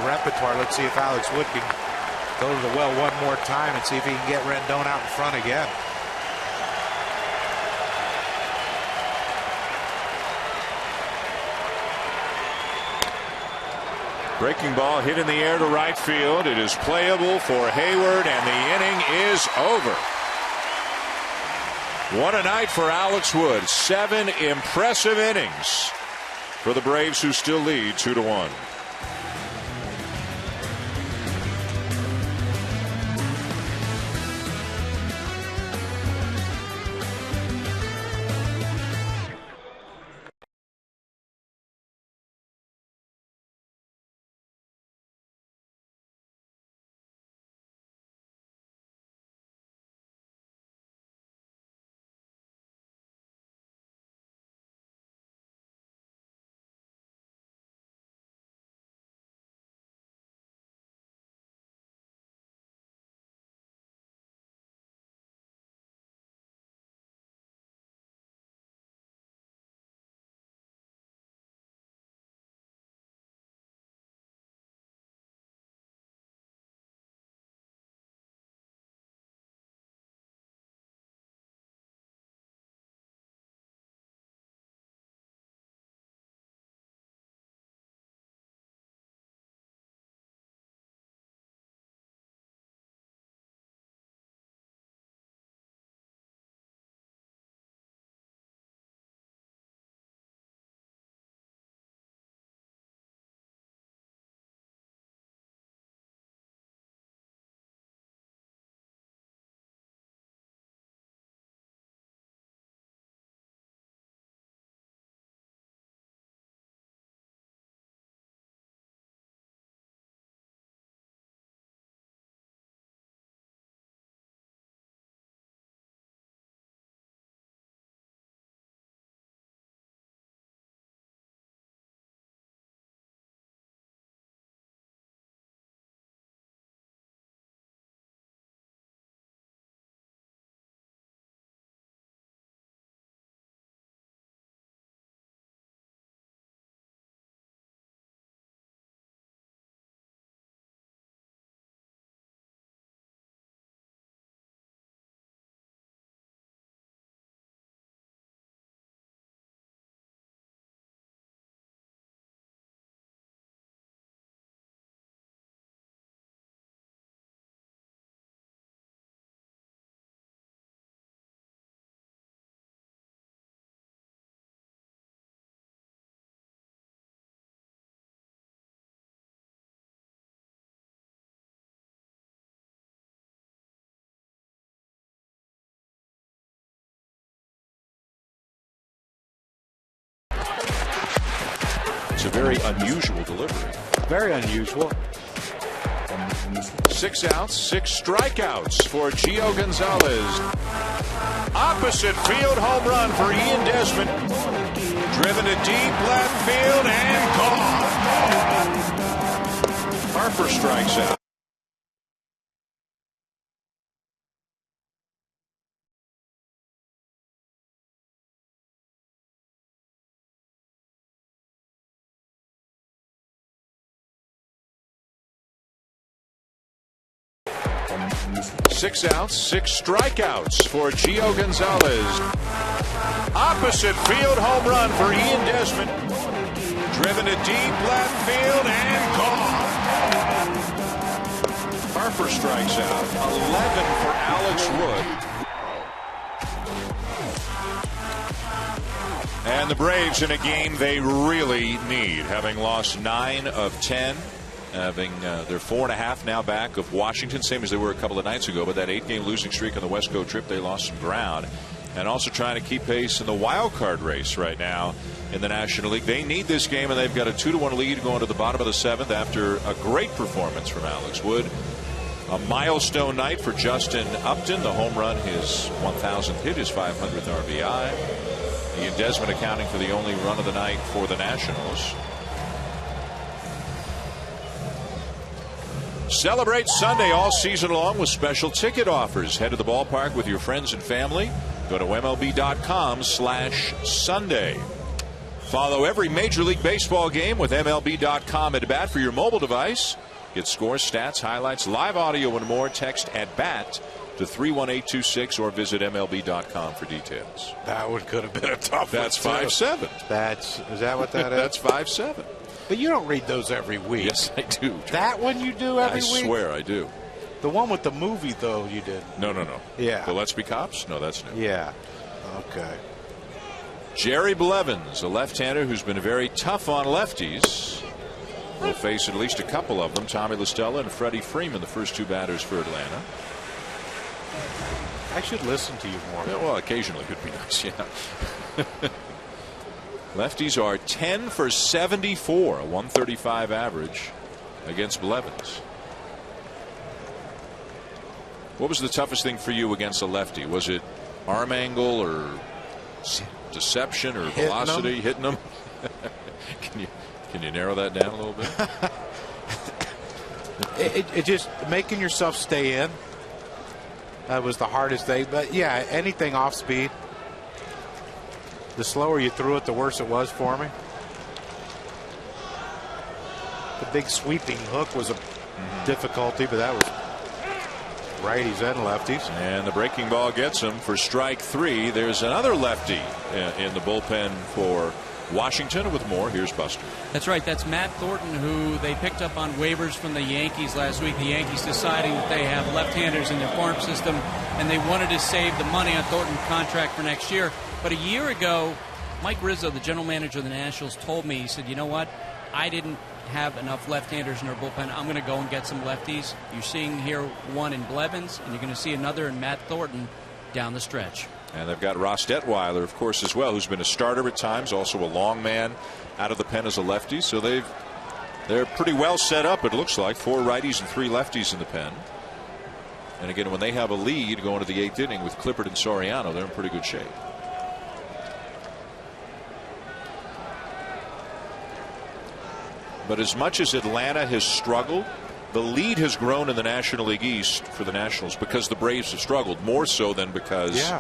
repertoire. Let's see if Alex Wood can go to the well one more time and see if he can get Rendon out in front again.
Breaking ball hit in the air to right field. It is playable for Hayward, and the inning is over. What a night for Alex Wood. 7 impressive innings for the Braves, who still lead 2-1. a very unusual delivery.
Very unusual.
6 outs, 6 strikeouts for Gio Gonzalez. Opposite field home run for Ian Desmond. Driven to deep left field and gone. Harper strikes out. Six outs, 6 strikeouts for Gio Gonzalez. Opposite field home run for Ian Desmond. Driven to deep left field and gone. Harper strikes out. 11 for Alex Wood. And the Braves in a game they really need, having lost 9 of 10. Having they're 4.5 now back of Washington, same as they were a couple of nights ago. But that 8-game losing streak on the West Coast trip, they lost some ground. And also trying to keep pace in the wild card race right now in the National League. They need this game, and they've got a 2-1 lead going to the bottom of the 7th after a great performance from Alex Wood. A milestone night for Justin Upton. The home run, his 1,000th hit, his 500th RBI. Ian Desmond accounting for the only run of the night for the Nationals. Celebrate Sunday all season long with special ticket offers. Head to the ballpark with your friends and family. Go to MLB.com/Sunday. Follow every Major League Baseball game with MLB.com at bat for your mobile device. Get scores, stats, highlights, live audio, and more. Text at bat to 31826 or visit MLB.com for details.
That one could have been a tough one.
That's 5-7.
Is that what that is?
That's 5-7.
But you don't read those every week.
Yes, I do.
That one you do every week?
I swear I do.
The one with the movie, though, you did.
No.
Yeah.
The Let's Be Cops? No, that's new.
Yeah. Okay.
Jerry Blevins, a left-hander who's been very tough on lefties. Will face at least a couple of them. Tommy La Stella and Freddie Freeman, the first 2 batters for Atlanta.
I should listen to you more.
Yeah, well, occasionally it would be nice, yeah. Lefties are 10 for 74, a 135 average against Blevins. What was the toughest thing for you against a lefty? Was it arm angle or deception or velocity, hitting them? Can you narrow that down a little bit?
it just making yourself stay in. That was the hardest thing. But yeah, anything off speed. The slower you threw it, the worse it was for me. The big sweeping hook was a difficulty, but that was righties and lefties.
And the breaking ball gets him for strike 3. There's another lefty in the bullpen for Washington. With more, here's Buster.
That's right. That's Matt Thornton, who they picked up on waivers from the Yankees last week. The Yankees deciding that they have left-handers in their farm system, and they wanted to save the money on Thornton's contract for next year. But a year ago, Mike Rizzo, the general manager of the Nationals, told me, he said, you know what, I didn't have enough left-handers in our bullpen. I'm going to go and get some lefties. You're seeing here one in Blevins, and you're going to see another in Matt Thornton down the stretch.
And they've got Ross Detweiler, of course, as well, who's been a starter at times, also a long man out of the pen as a lefty. So they're pretty well set up, it looks like. 4 righties and 3 lefties in the pen. And again, when they have a lead going to the 8th inning with Clippard and Soriano, they're in pretty good shape. But as much as Atlanta has struggled, the lead has grown in the National League East for the Nationals because the Braves have struggled, more so than because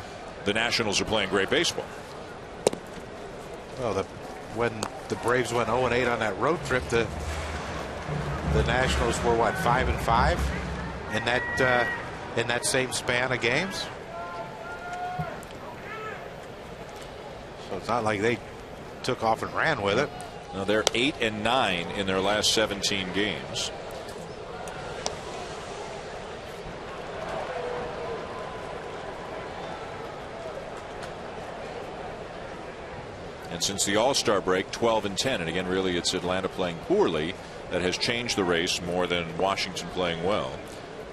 the Nationals are playing great baseball.
Well, when the Braves went 0-8 on that road trip, the Nationals were what, 5-5 in that same span of games. So it's not like they took off and ran with it.
No, they're 8-9 in their last 17 games. And since the All-Star break, 12-10. And again, really, it's Atlanta playing poorly that has changed the race more than Washington playing well.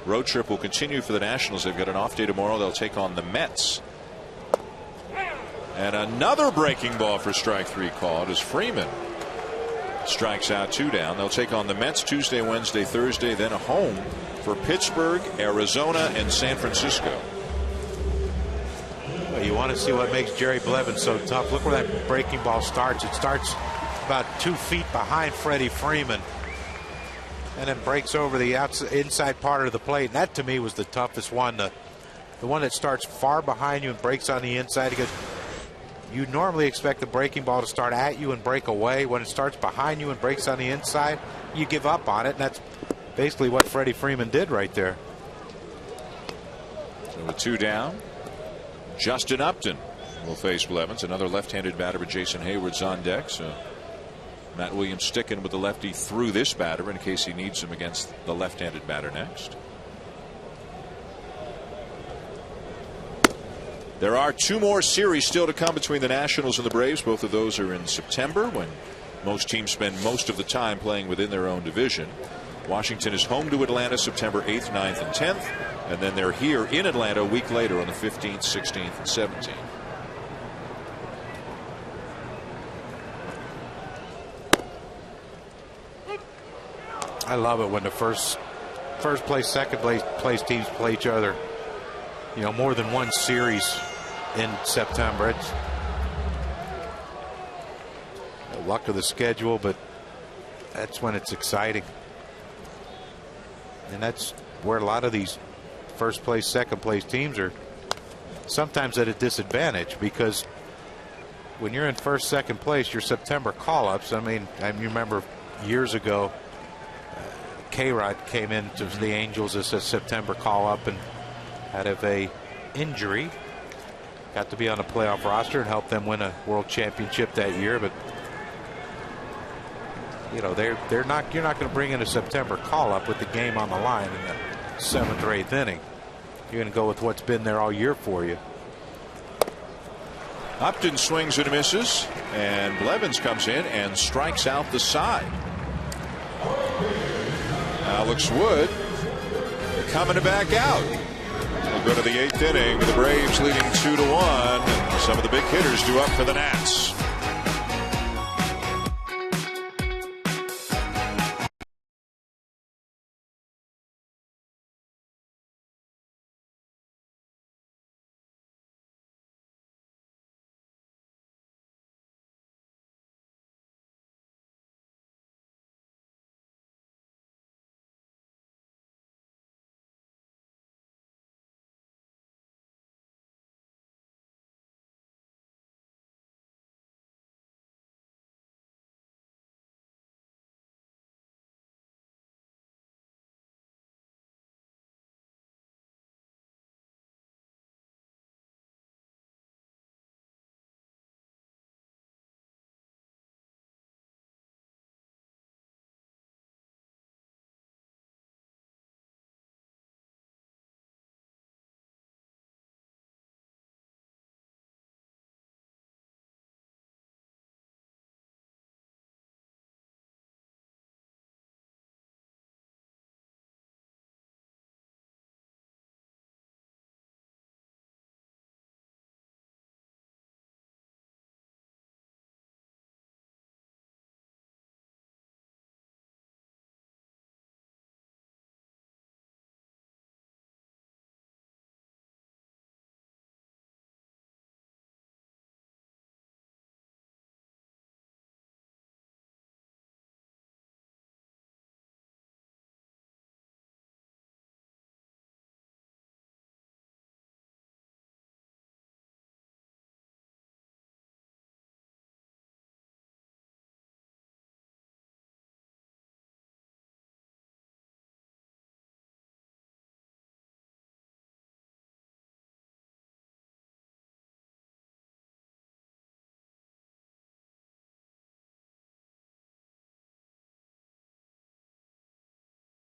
Road trip will continue for the Nationals. They've got an off day tomorrow. They'll take on the Mets. And another breaking ball for strike 3 called is Freeman. Strikes out, 2 down. They'll take on the Mets Tuesday, Wednesday, Thursday, then a home for Pittsburgh, Arizona, and San Francisco.
Well, you want to see what makes Jerry Blevins so tough. Look where that breaking ball starts. It starts about 2 feet behind Freddie Freeman and then breaks over the inside part of the plate. And that, to me, was the toughest one. The one that starts far behind you and breaks on the inside. Because you normally expect the breaking ball to start at you and break away. When it starts behind you and breaks on the inside, you give up on it. And that's basically what Freddie Freeman did right there.
So with 2 down, Justin Upton will face Blevins. Another left-handed batter, but Jason Hayward's on deck. So Matt Williams sticking with the lefty through this batter in case he needs him against the left-handed batter next. There are 2 more series still to come between the Nationals and the Braves. Both of those are in September, when most teams spend most of the time playing within their own division. Washington is home to Atlanta September 8th, 9th, and 10th. And then they're here in Atlanta a week later on the 15th, 16th, and 17th.
I love it when the first place, second place teams play each other. You know, more than one series in September. It's the luck of the schedule, but that's when it's exciting. And that's where a lot of these first place, second place teams are sometimes at a disadvantage, because when you're in first, second place, your September call-ups, I mean, I remember years ago, K-Rod came into the Angels as a September call-up and out of a injury got to be on a playoff roster and help them win a world championship that year. But you know, you're not going to bring in a September call-up with the game on the line in the 7th or 8th inning. You're going to go with what's been there all year for you.
Upton swings and misses, and Blevins comes in and strikes out the side. Alex Wood coming back out. We'll go to the 8th inning with the Braves leading 2-1. Some of the big hitters due up for the Nats.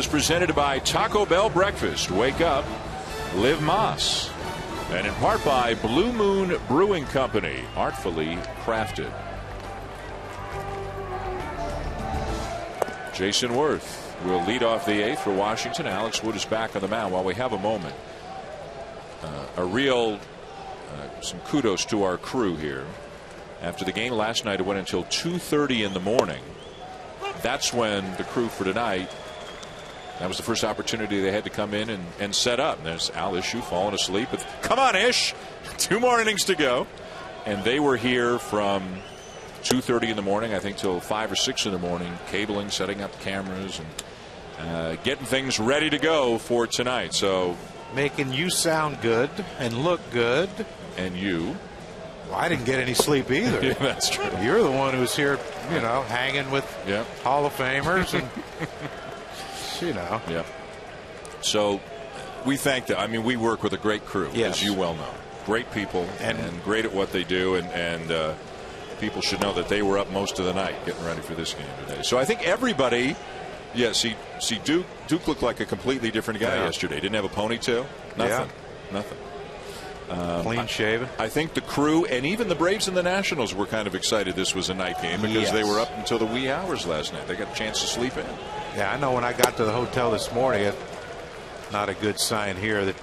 Presented by Taco Bell Breakfast. Wake up, live Moss. And in part by Blue Moon Brewing Company, artfully crafted. Jason Worth will lead off the 8th for Washington. Alex Wood is back on the mound. While we have a moment, some kudos to our crew here. After the game last night, it went until 2:30 in the morning. that's when the crew for tonight, that was the first opportunity they had to come in and set up. And there's Al Issue falling asleep. But come on, Ish. 2 more innings to go. And they were here from 2:30 in the morning, I think, till 5 or 6 in the morning, cabling, setting up cameras, and getting things ready to go for tonight. So
making you sound good and look good.
And you.
Well, I didn't get any sleep either.
Yeah, that's true.
You're the one who's here, hanging with Hall of Famers and
Yeah. So we thank them. I mean, we work with a great crew, as you well know. Great people and great at what they do, and people should know that they were up most of the night getting ready for this game today. So I think everybody, see Duke looked like a completely different guy yesterday. Didn't have a ponytail, nothing.
Clean shaven.
I think the crew and even the Braves and the Nationals were kind of excited this was a night game because they were up until the wee hours last night. They got a chance to sleep in.
Yeah, I know when I got to the hotel this morning, not a good sign here. That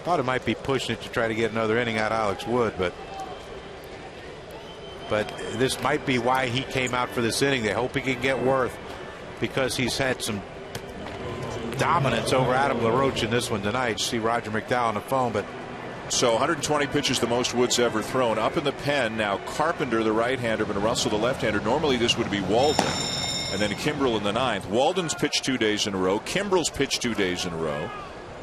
thought it might be pushing it to try to get another inning out of Alex Wood, but this might be why he came out for this inning. They hope he can get Worth because he's had some dominance over Adam LaRoche in this one tonight. You see Roger McDowell on the phone, but.
So 120 pitches, the most Wood's ever thrown. Up in the pen now, Carpenter, the right-hander, and Russell, the left-hander. Normally this would be Walden, and then Kimbrel in the 9th. Walden's pitched 2 days in a row. Kimbrel's pitched 2 days in a row.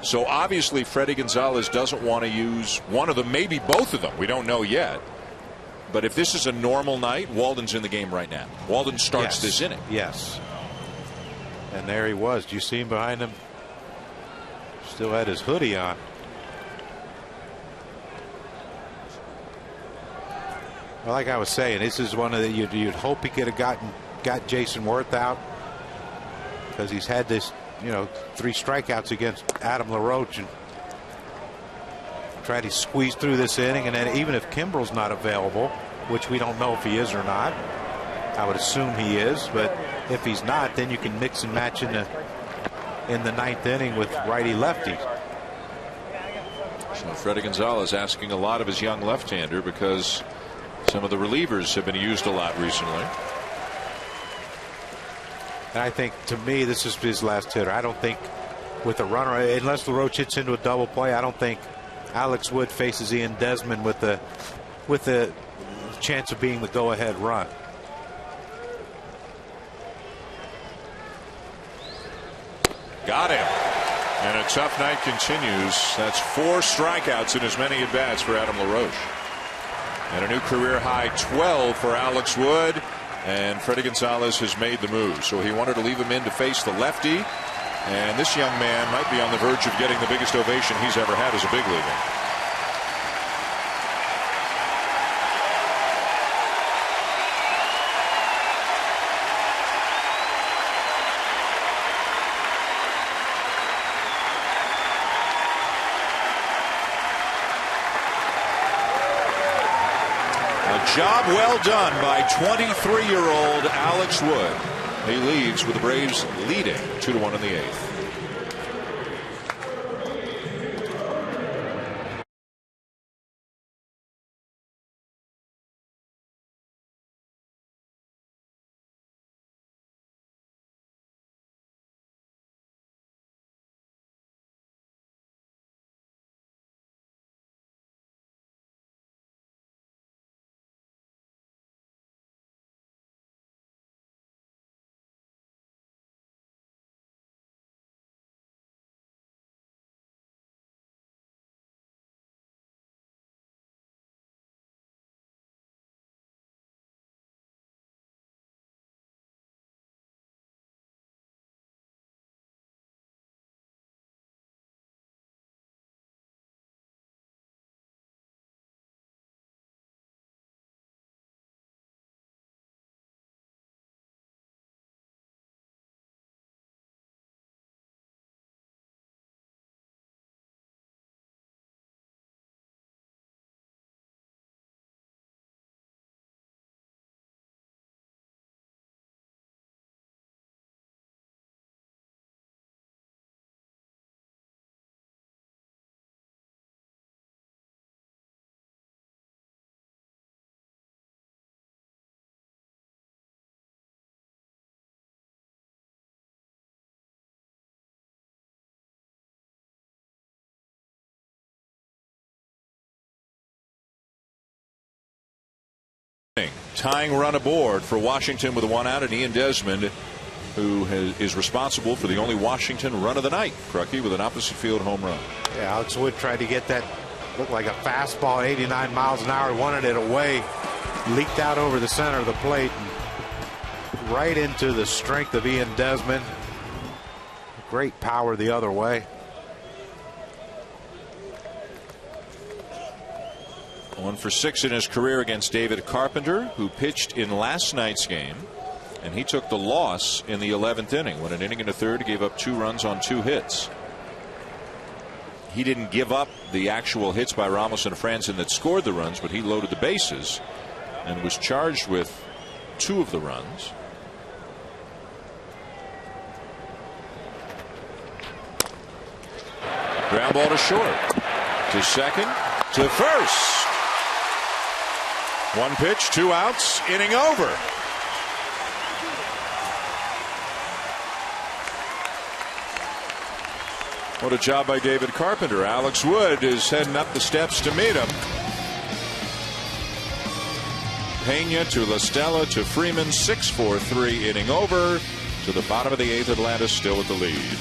So obviously Freddie Gonzalez doesn't want to use one of them, maybe both of them. We don't know yet. But if this is a normal night, Walden's in the game right now. Walden starts this inning.
Yes. And there he was. Do you see him behind him? Still had his hoodie on. Well, like I was saying, this is one of the you'd hope he could have got Jason Worth out because he's had this 3 strikeouts against Adam LaRoche and tried to squeeze through this inning. And then even if Kimbrel's not available, which we don't know if he is or not, I would assume he is, but if he's not, then you can mix and match in the 9th inning with righty lefty.
So Freddie Gonzalez asking a lot of his young left-hander because some of the relievers have been used a lot recently.
And I think, to me, this is his last hitter. I don't think with a runner, unless LaRoche hits into a double play, I don't think Alex Wood faces Ian Desmond with the chance of being the go-ahead run.
Got him. And a tough night continues. That's 4 strikeouts in as many at-bats for Adam LaRoche. And a new career high 12 for Alex Wood. And Freddie Gonzalez has made the move. So he wanted to leave him in to face the lefty. And this young man might be on the verge of getting the biggest ovation he's ever had as a big leaguer. Job well done by 23-year-old Alex Wood. He leads with the Braves leading 2-1 in the 8th. Tying run aboard for Washington with 1 out, and Ian Desmond, who is responsible for the only Washington run of the night, Crucky, with an opposite field home run.
Yeah, Alex Wood tried to get that, looked like a fastball, 89 miles an hour, wanted it away, leaked out over the center of the plate, and right into the strength of Ian Desmond. Great power the other way.
1 for 6 in his career against David Carpenter, who pitched in last night's game, and he took the loss in the 11th inning. Went an inning and a third, gave up 2 runs on 2 hits. He didn't give up the actual hits by Ramos and Franzen that scored the runs, but he loaded the bases and was charged with 2 of the runs. Ground ball to short, to second, to first. 1 pitch, 2 outs, inning over. What a job by David Carpenter. Alex Wood is heading up the steps to meet him. Pena to La Stella to Freeman, 6-4-3, inning over. To the bottom of the 8th, Atlanta still with the lead.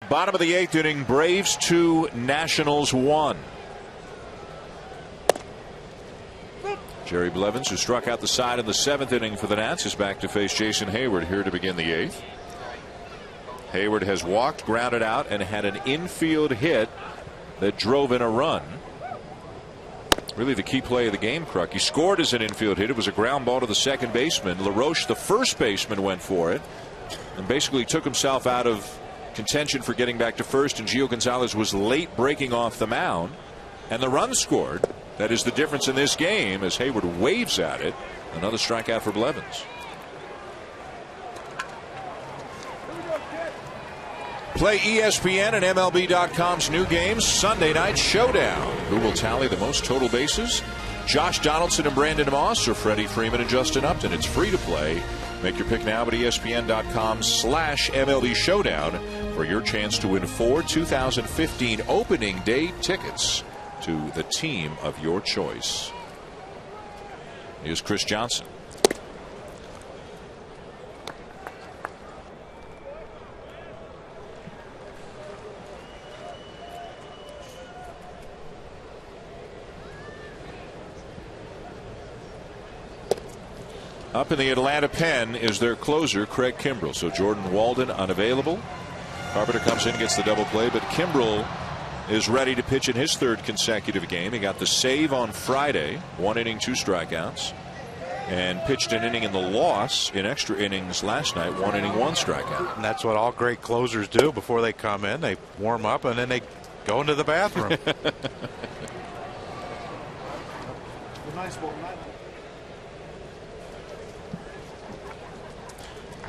Bottom of the 8th inning, Braves 2, Nationals 1. Jerry Blevins, who struck out the side in the 7th inning for the Nats, is back to face Jason Hayward here to begin the 8th. Hayward has walked, grounded out, and had an infield hit that drove in a run. Really the key play of the game, Kruk. He scored as an infield hit. It was a ground ball to the second baseman. LaRoche, the first baseman, went for it and basically took himself out of contention for getting back to first, and Gio Gonzalez was late breaking off the mound, and the run scored. That is the difference in this game as Hayward waves at it. Another strikeout for Blevins. Play ESPN and MLB.com's new games Sunday Night Showdown. Who will tally the most total bases? Josh Donaldson and Brandon Moss, or Freddie Freeman and Justin Upton? It's free to play. Make your pick now at ESPN.com/MLB Showdown for your chance to win 4 2015 opening day tickets to the team of your choice. Here's Chris Johnson. Up in the Atlanta pen is their closer, Craig Kimbrell. So Jordan Walden unavailable. Carpenter comes in, gets the double play, but Kimbrell is ready to pitch in his third consecutive game. He got the save on Friday, 1 inning, 2 strikeouts, and pitched an inning in the loss in extra innings last night, 1 inning, 1 strikeout.
And that's what all great closers do before they come in. They warm up and then they go into the bathroom.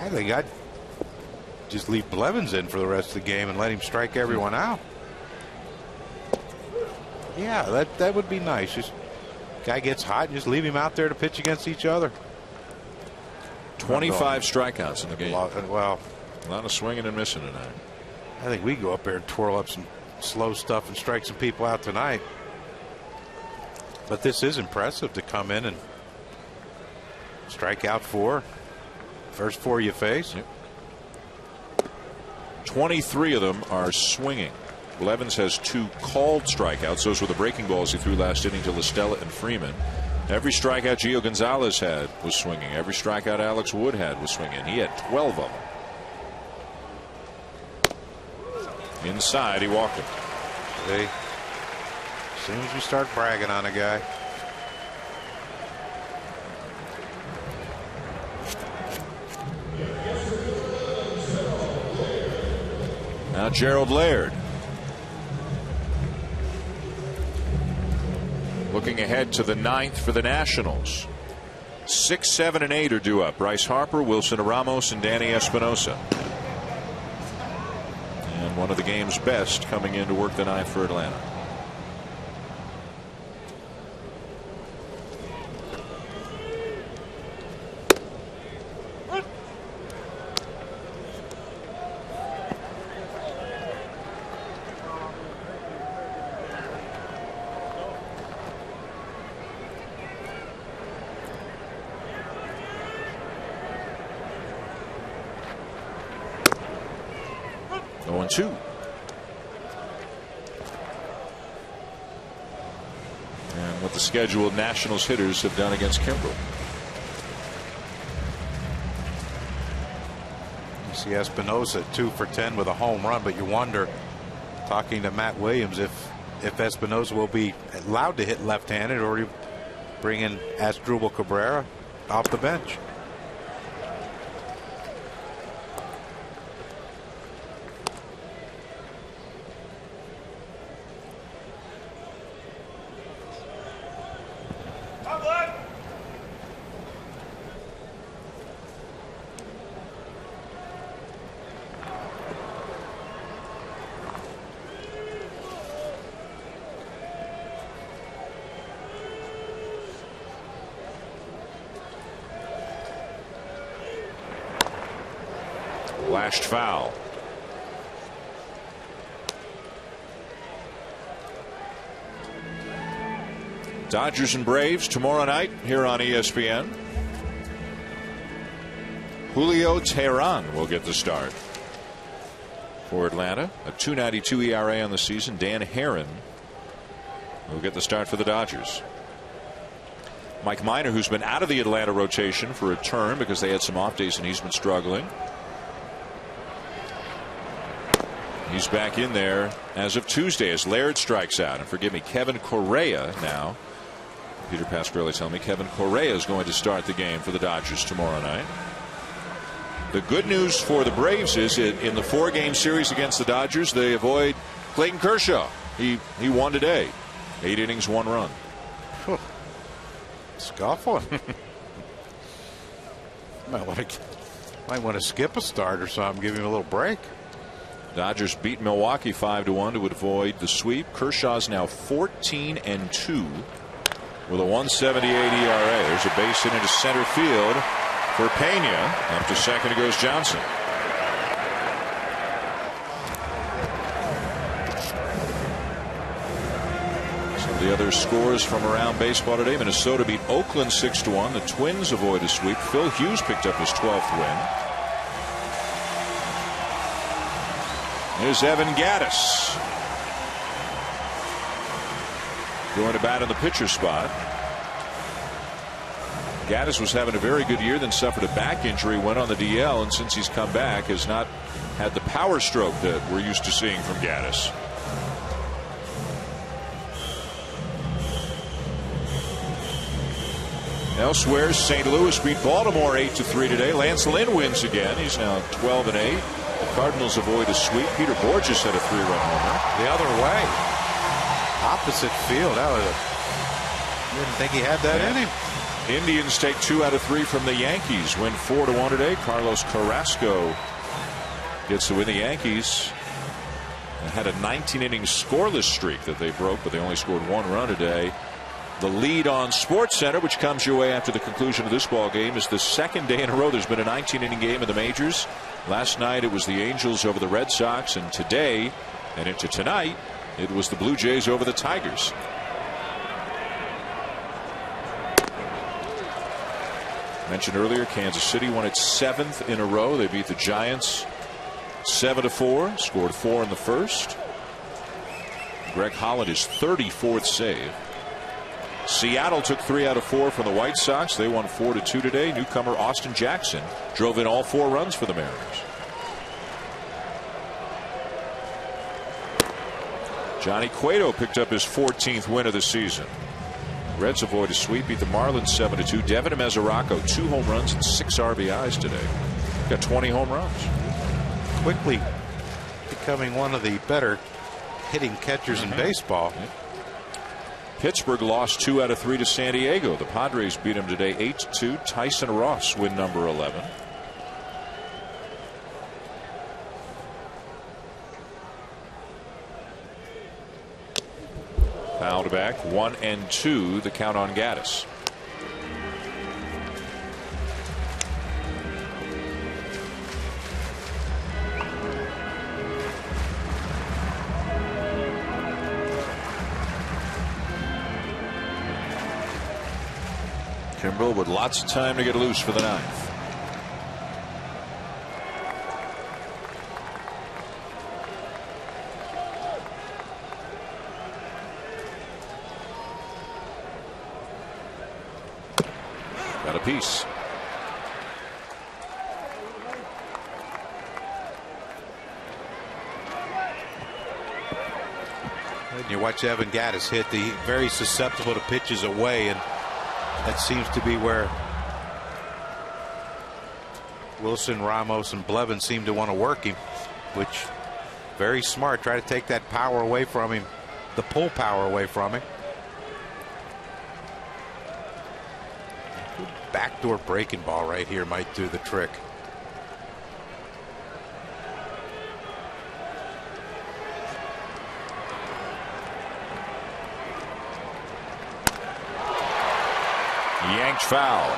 I think I'd just leave Blevins in for the rest of the game and let him strike everyone out. Yeah, that would be nice. Just guy gets hot and just leave him out there to pitch against each other.
25 strikeouts in the game.
Well,
a lot of swinging and missing tonight.
I think we go up there and twirl up some slow stuff and strike some people out tonight. But this is impressive to come in and strike out 4. First 4 you face.
Yep. 23 of them are swinging. Blevins has 2 called strikeouts. Those were the breaking balls he threw last inning to LaStella and Freeman. Every strikeout Gio Gonzalez had was swinging. Every strikeout Alex Wood had was swinging. He had 12 of them. Inside, he walked him.
See, as soon as you start bragging on a guy.
Now Gerald Laird. Looking ahead to the 9th for the Nationals. 6, 7, and 8 are due up. Bryce Harper, Wilson Ramos, and Danny Espinosa. And one of the game's best coming in to work the 9th for Atlanta. Two. And what the scheduled Nationals hitters have done against Kimbrell.
You see Espinosa 2 for 10 with a home run, but you wonder, talking to Matt Williams, if Espinosa will be allowed to hit left-handed or you bring in Asdrubal Cabrera off the bench.
Lashed foul. Dodgers and Braves tomorrow night here on ESPN. Julio Teheran will get the start for Atlanta. A 2.92 ERA on the season. Dan Herron will get the start for the Dodgers. Mike Minor, who's been out of the Atlanta rotation for a term because they had some off days and he's been struggling. He's back in there as of Tuesday as Laird strikes out. And forgive me, Kevin Correa now. Peter Pasquarelli telling me Kevin Correa is going to start the game for the Dodgers tomorrow night. The good news for the Braves is in the 4-game series against the Dodgers, they avoid Clayton Kershaw. He won today. 8 innings, 1 run.
Scuffling. Might want to skip a start or something, give him a little break.
Dodgers beat Milwaukee 5-1 to avoid the sweep. Kershaw's now 14-2 with a 1.78 ERA. There's a base hit into center field for Pena. Up to second goes Johnson. Some of the other scores from around baseball today. Minnesota beat Oakland 6-1. The Twins avoid a sweep. Phil Hughes picked up his 12th win. Here's Evan Gattis going to bat in the pitcher spot. Gaddis was having a very good year, then suffered a back injury, went on the DL, and since he's come back has not had the power stroke that we're used to seeing from Gaddis. Elsewhere, St. Louis beat Baltimore 8-3 today. Lance Lynn wins again. He's now 12-8. The Cardinals avoid a sweep. Peter Borges had a 3-run homer.
The other way. Opposite field. Didn't think he had that in him.
Indians take 2 out of 3 from the Yankees. Win 4-1 today. Carlos Carrasco gets to win. The Yankees had a 19-inning scoreless streak that they broke, but they only scored 1 run today. The lead on SportsCenter, which comes your way after the conclusion of this ball game, is the second day in a row there's been a 19-inning game in the majors. Last night it was the Angels over the Red Sox, and today and into tonight it was the Blue Jays over the Tigers. Mentioned earlier, Kansas City won its 7th in a row. They beat the Giants 7-4, scored 4 in the first. Greg Holland, his 34th save. Seattle took 3 out of 4 from the White Sox. They won 4-2 today. Newcomer Austin Jackson drove in all 4 runs for the Mariners. Johnny Cueto picked up his 14th win of the season. Reds avoid a sweep, beat the Marlins 7-2. Devin Mesoraco, 2 home runs and 6 RBIs today. Got 20 home runs.
Quickly becoming one of the better hitting catchers in baseball.
Pittsburgh lost 2 out of 3 to San Diego. The Padres beat them today 8-2. Tyson Ross win number 11. Fouled back 1-2. The count on Gaddis. Kimbrel with lots of time to get loose for the 9th. Got a piece.
And you watch Evan Gaddis hit, the very susceptible to pitches away, and that seems to be where Wilson, Ramos, and Blevins seem to want to work him, which very smart. Try to take that power away from him, the pull power away from him. Backdoor breaking ball right here might do the trick.
Yanked foul.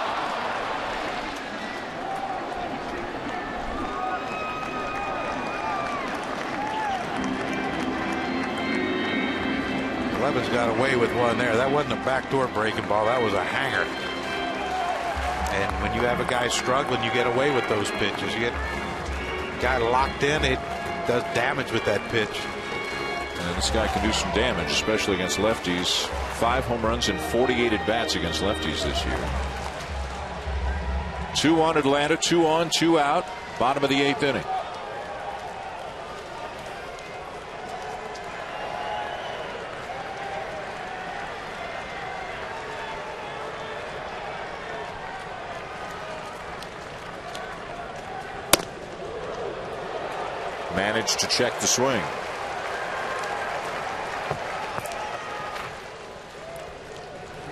Blevins got away with one there. That wasn't a backdoor breaking ball. That was a hanger. And when you have a guy struggling, you get away with those pitches. You get a guy locked in, it does damage with that pitch.
And this guy can do some damage, especially against lefties. 5 home runs and 48 at bats against lefties this year. 2 on Atlanta, 2 on, 2 out. Bottom of the 8th inning. Managed to check the swing.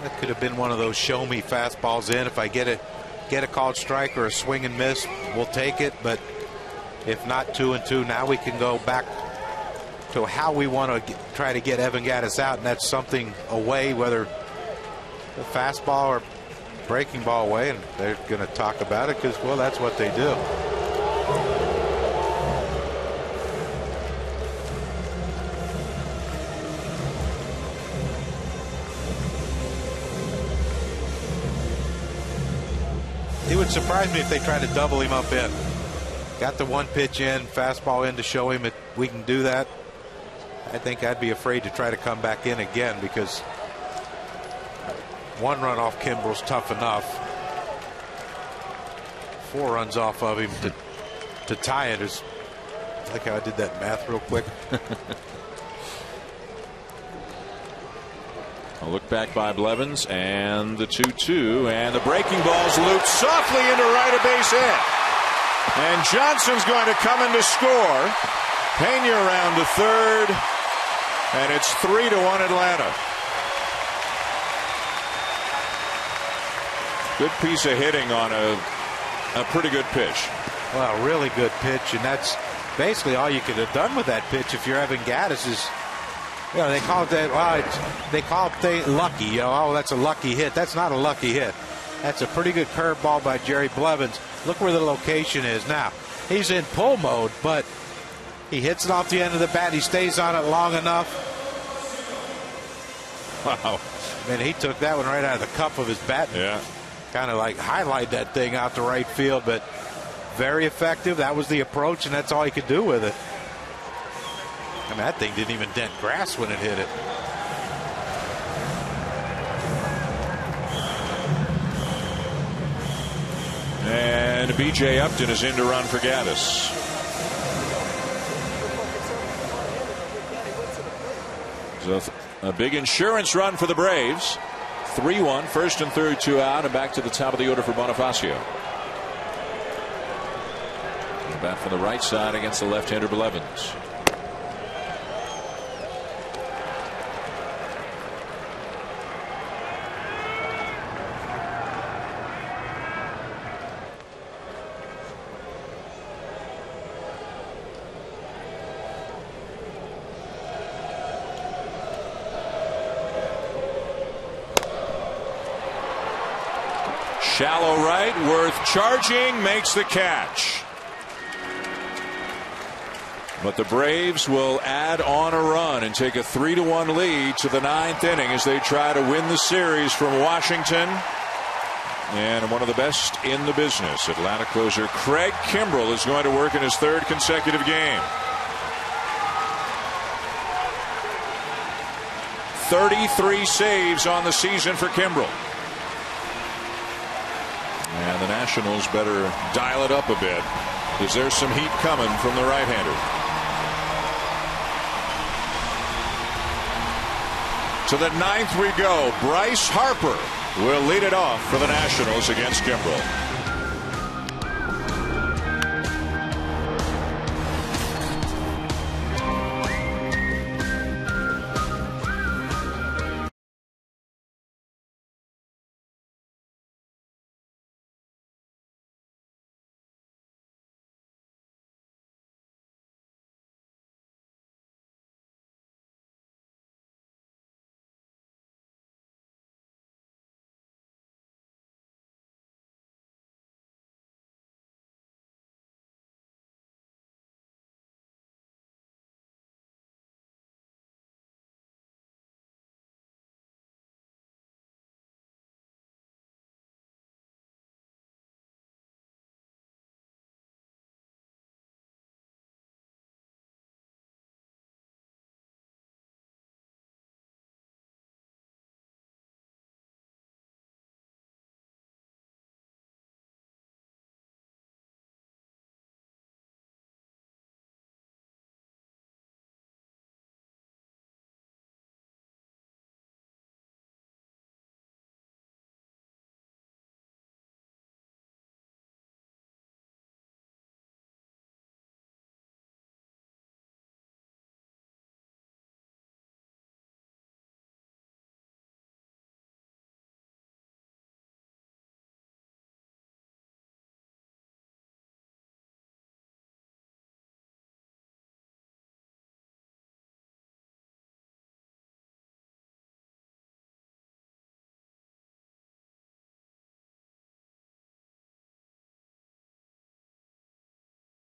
That could have been one of those show me fastballs in. If I get a called strike or a swing and miss, we'll take it. But if not, 2-2, now we can go back to how we want to try to get Evan Gaddis out, and that's something away, whether the fastball or breaking ball away, and they're going to talk about it because, well, that's what they do. It would surprise me if they try to double him up in. Got the 1 pitch in, fastball in to show him that we can do that. I think I'd be afraid to try to come back in again because 1 run off Kimbrel's tough enough. 4 runs off of him to tie it. Is like how I did that math real quick.
A look back by Blevins, and the 2-2, and the breaking ball's looped softly into right, a base hit. And Johnson's going to come in to score. Pena around to third, and it's 3-1 Atlanta. Good piece of hitting on a pretty good pitch.
Well, really good pitch, and that's basically all you could have done with that pitch if you're Evan Gattis. Is, you know, they call it that. Well, they call it lucky. You know, oh, that's a lucky hit. That's not a lucky hit. That's a pretty good curveball by Jerry Blevins. Look where the location is now. He's in pull mode, but he hits it off the end of the bat. He stays on it long enough.
Wow.
Man, he took that one right out of the cup of his bat.
Yeah.
Kind of like highlight that thing out to right field, but very effective. That was the approach, and that's all he could do with it. I mean, that thing didn't even dent grass when it hit it.
And B.J. Upton is in to run for Gattis. So a big insurance run for the Braves. 3-1, first and third, 2 out, and back to the top of the order for Bonifacio. Bat from the right side against the left-hander Blevins. Shallow right, Worth charging, makes the catch. But the Braves will add on a run and take a 3-1 lead to the 9th inning as they try to win the series from Washington. And one of the best in the business, Atlanta closer Craig Kimbrell is going to work in his 3rd consecutive game. 33 saves on the season for Kimbrell. And the Nationals better dial it up a bit, because there's some heat coming from the right-hander. To the 9th we go. Bryce Harper will lead it off for the Nationals against Kimbrell.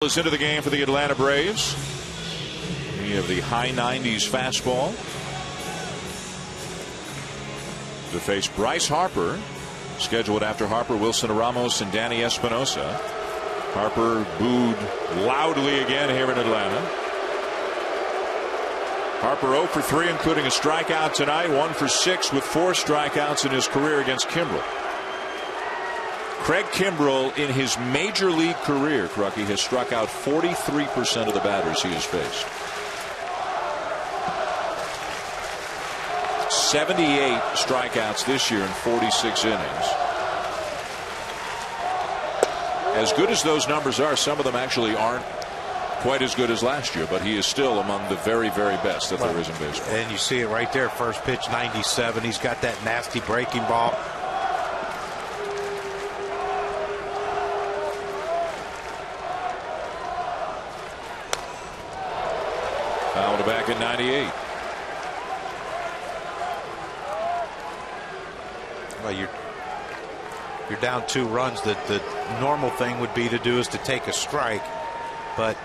Is into the game for the Atlanta Braves. We have the high 90s fastball to face Bryce Harper. Scheduled after Harper, Wilson Ramos and Danny Espinosa. Harper booed loudly again here in Atlanta. Harper 0 for 3, including a strikeout tonight. 1 for 6 with 4 strikeouts in his career against Kimbrell. Craig Kimbrell, in his major league career, Crucky, has struck out 43% of the batters he has faced. 78 strikeouts this year in 46 innings. As good as those numbers are, some of them actually aren't quite as good as last year, but he is still among the very, very best that there is in baseball.
And you see it right there, first pitch, 97. He's got that nasty breaking ball.
Fouled back at 98.
Well, you're down 2 runs. The normal thing would be to do is to take a strike, but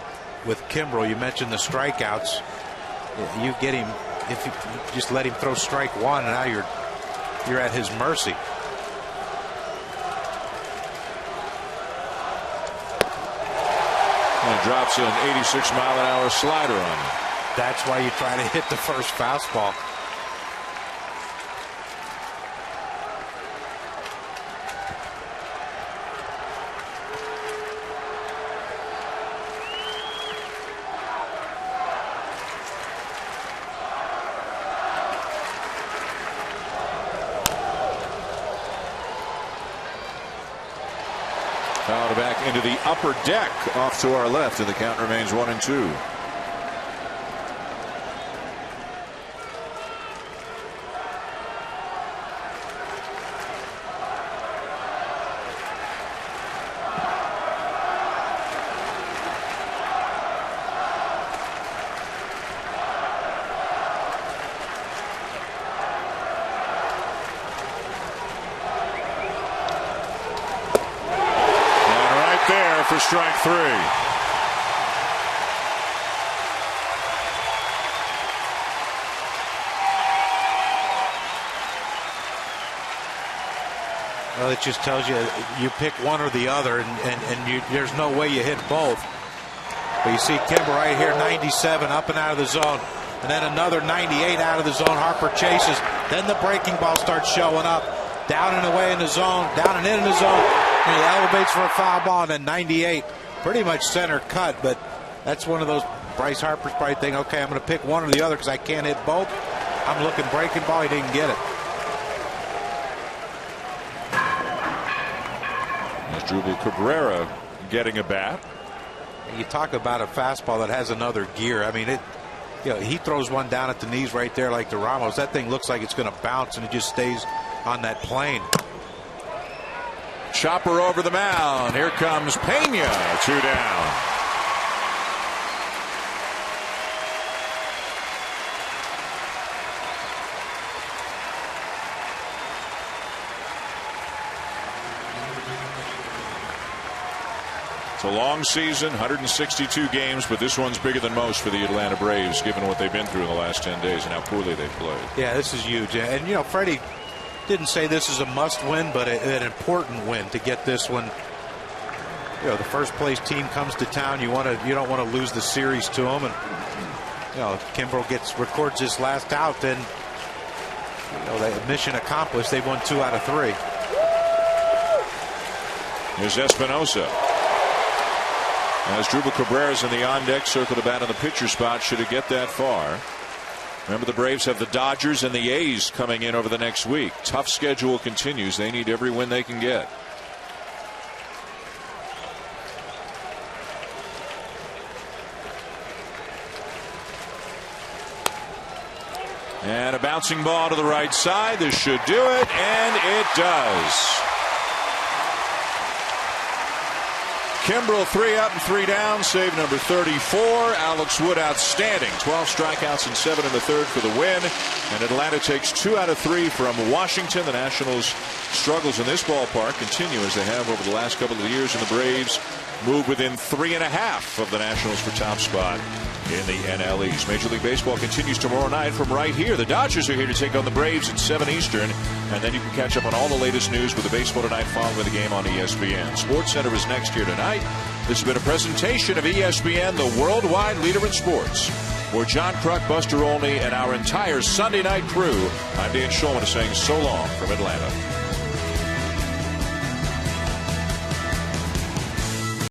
with Kimbrell, you mentioned the strikeouts. You get him, if you just let him throw strike 1, and now you're at his mercy.
And drops an 86-mile-an-hour slider on him.
That's why you try to hit the first fastball.
Fouled back into the upper deck off to our left, and the count remains 1-2. For strike 3.
Well, it just tells you pick one or the other, and there's no way you hit both. But you see Kimbrell right here, 97 up and out of the zone, and then another 98 out of the zone. Harper chases. Then the breaking ball starts showing up. Down and away in the zone, down and in the zone. And he elevates for a foul ball, and then 98, pretty much center cut. But that's one of those Bryce Harper's probably thinking, okay, I'm going to pick one or the other because I can't hit both. I'm looking breaking ball. He didn't get it.
Asdrubal Cabrera getting a bat.
You talk about a fastball that has another gear. I mean, he throws one down at the knees right there like the Ramos. That thing looks like it's going to bounce, and it just stays on that plane.
Chopper over the mound. Here comes Pena. 2 down. It's a long season, 162 games, but this one's bigger than most for the Atlanta Braves, given what they've been through in the last 10 days and how poorly they've played.
Yeah, this is huge. And, Freddie didn't say this is a must win, but an important win to get this one. The first place team comes to town. You don't want to lose the series to them. And if Kimbrell records this last out, then the mission accomplished. They've won 2 out of 3.
Here's Espinosa. As Asdrubal Cabrera's in the on-deck, circle the bat in the pitcher spot. Should it get that far? Remember, the Braves have the Dodgers and the A's coming in over the next week. Tough schedule continues. They need every win they can get. And a bouncing ball to the right side. This should do it, and it does. Kimbrell 3 up and 3 down, save number 34. Alex Wood outstanding. 12 strikeouts and 7 in the third for the win. And Atlanta takes 2 out of 3 from Washington. The Nationals' struggles in this ballpark continue as they have over the last couple of years, and the Braves move within 3.5 of the Nationals for top spot in the NL East. Major League Baseball continues tomorrow night from right here. The Dodgers are here to take on the Braves at 7 Eastern, and then you can catch up on all the latest news with the Baseball Tonight following the game on ESPN. SportsCenter is next here tonight. This has been a presentation of ESPN, the worldwide leader in sports. For John Kruk, Buster Olney, and our entire Sunday night crew, I'm Dan Shulman saying so long from Atlanta.